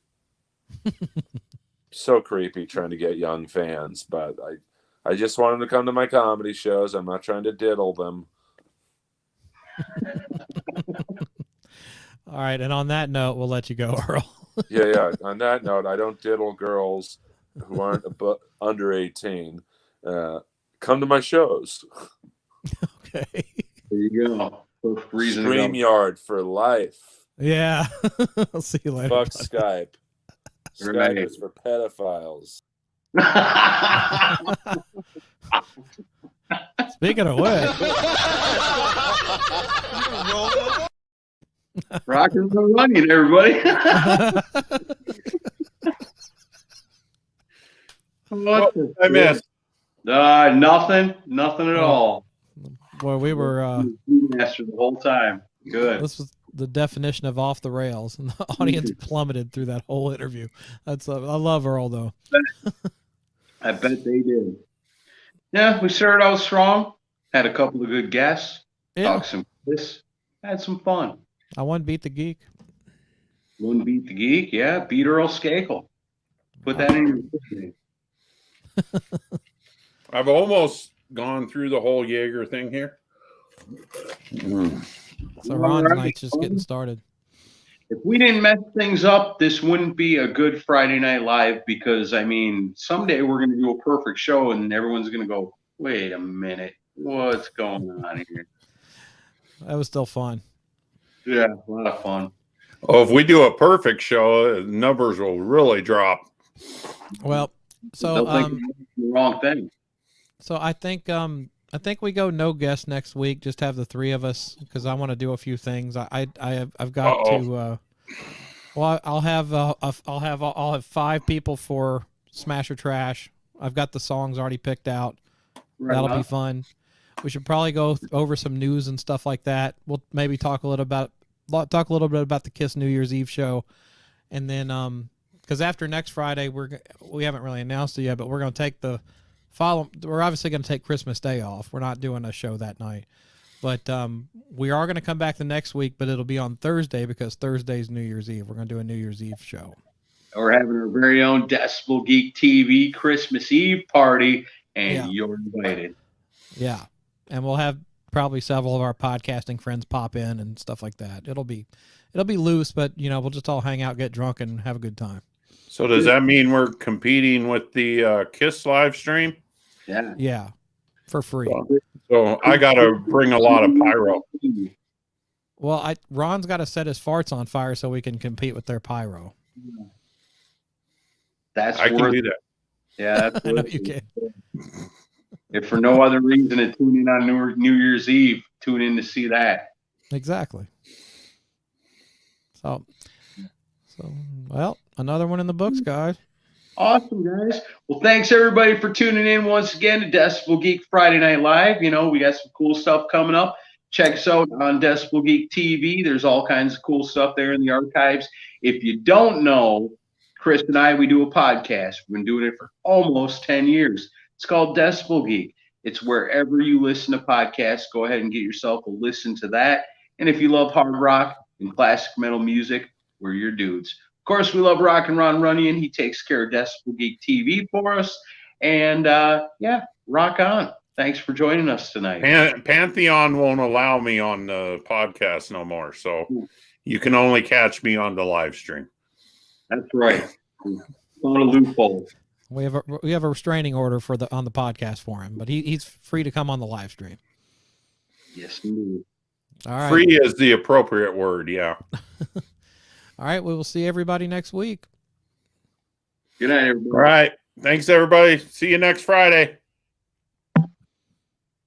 So creepy trying to get young fans, but I just want them to come to my comedy shows. I'm not trying to diddle them. All right, and on that note, we'll let you go, Earl. Yeah. On that note, I don't diddle girls who aren't under 18. Come to my shows. Okay. There you go. StreamYard for life. Yeah. I'll see you later. Fuck Skype. Skype is for pedophiles. Speaking of which. Rocking and running, everybody. What I missed? Nothing at all. Boy, we were master the whole time. Good. This was the definition of off the rails, and the audience plummeted through that whole interview. I love Earl though. I bet they did. Yeah, we started out strong. Had a couple of good guests. Yeah. Talked some KISS. Had some fun. I won Beat the Geek. Won Beat the Geek, yeah. Beat Earl Skakel. Put that in your name. I've almost gone through the whole Jaeger thing here. So Ron tonight's just getting started. If we didn't mess things up, this wouldn't be a good Friday Night Live because, I mean, someday we're going to do a perfect show and everyone's going to go, wait a minute, what's going on here? That was still fun. Yeah, a lot of fun. Oh, if we do a perfect show, numbers will really drop. Well, so the wrong thing. So I think we go no guest next week. Just have the three of us because I want to do a few things. I've got to. Well, I'll have 5 people for Smash or Trash. I've got the songs already picked out. Right. That'll be fun. We should probably go over some news and stuff like that. We'll maybe talk a little bit about the KISS New Year's Eve show, and then because after next Friday we haven't really announced it yet, but we're going to take we're obviously going to take Christmas Day off. We're not doing a show that night, but we are going to come back the next week, but it'll be on Thursday because Thursday's New Year's Eve. We're going to do a New Year's Eve show. We're having our very own Decibel Geek TV Christmas Eve party, and you're invited. Yeah, and we'll have probably several of our podcasting friends pop in and stuff like that. It'll be loose, but we'll just all hang out, get drunk, and have a good time. So does that mean we're competing with the KISS live stream? Yeah, for free. So I got to bring a lot of pyro. Well, Ron's got to set his farts on fire so we can compete with their pyro. I can do that. Yeah, that's I know you can. If for no other reason to tune in on New Year's Eve, tune in to see that. Exactly. So well, another one in the books, guys. Awesome, guys. Well, thanks everybody for tuning in once again to Decibel Geek Friday Night Live. We got some cool stuff coming up. Check us out on Decibel Geek TV. There's all kinds of cool stuff there in the archives. If you don't know, Chris and I, we do a podcast. We've been doing it for almost 10 years. It's called Decibel Geek. It's wherever you listen to podcasts. Go ahead and get yourself a listen to that. And if you love hard rock and classic metal music, we're your dudes. Of course, we love Rockin' Ron Runyon. He takes care of Decibel Geek TV for us. And, rock on. Thanks for joining us tonight. Pantheon won't allow me on the podcast no more, so you can only catch me on the live stream. That's right. On a loophole. We have a restraining order on the podcast for him, but he's free to come on the live stream. Yes, indeed. All right. Free is the appropriate word, yeah. All right, we will see everybody next week. Good night, everybody. All right. Thanks, everybody. See you next Friday.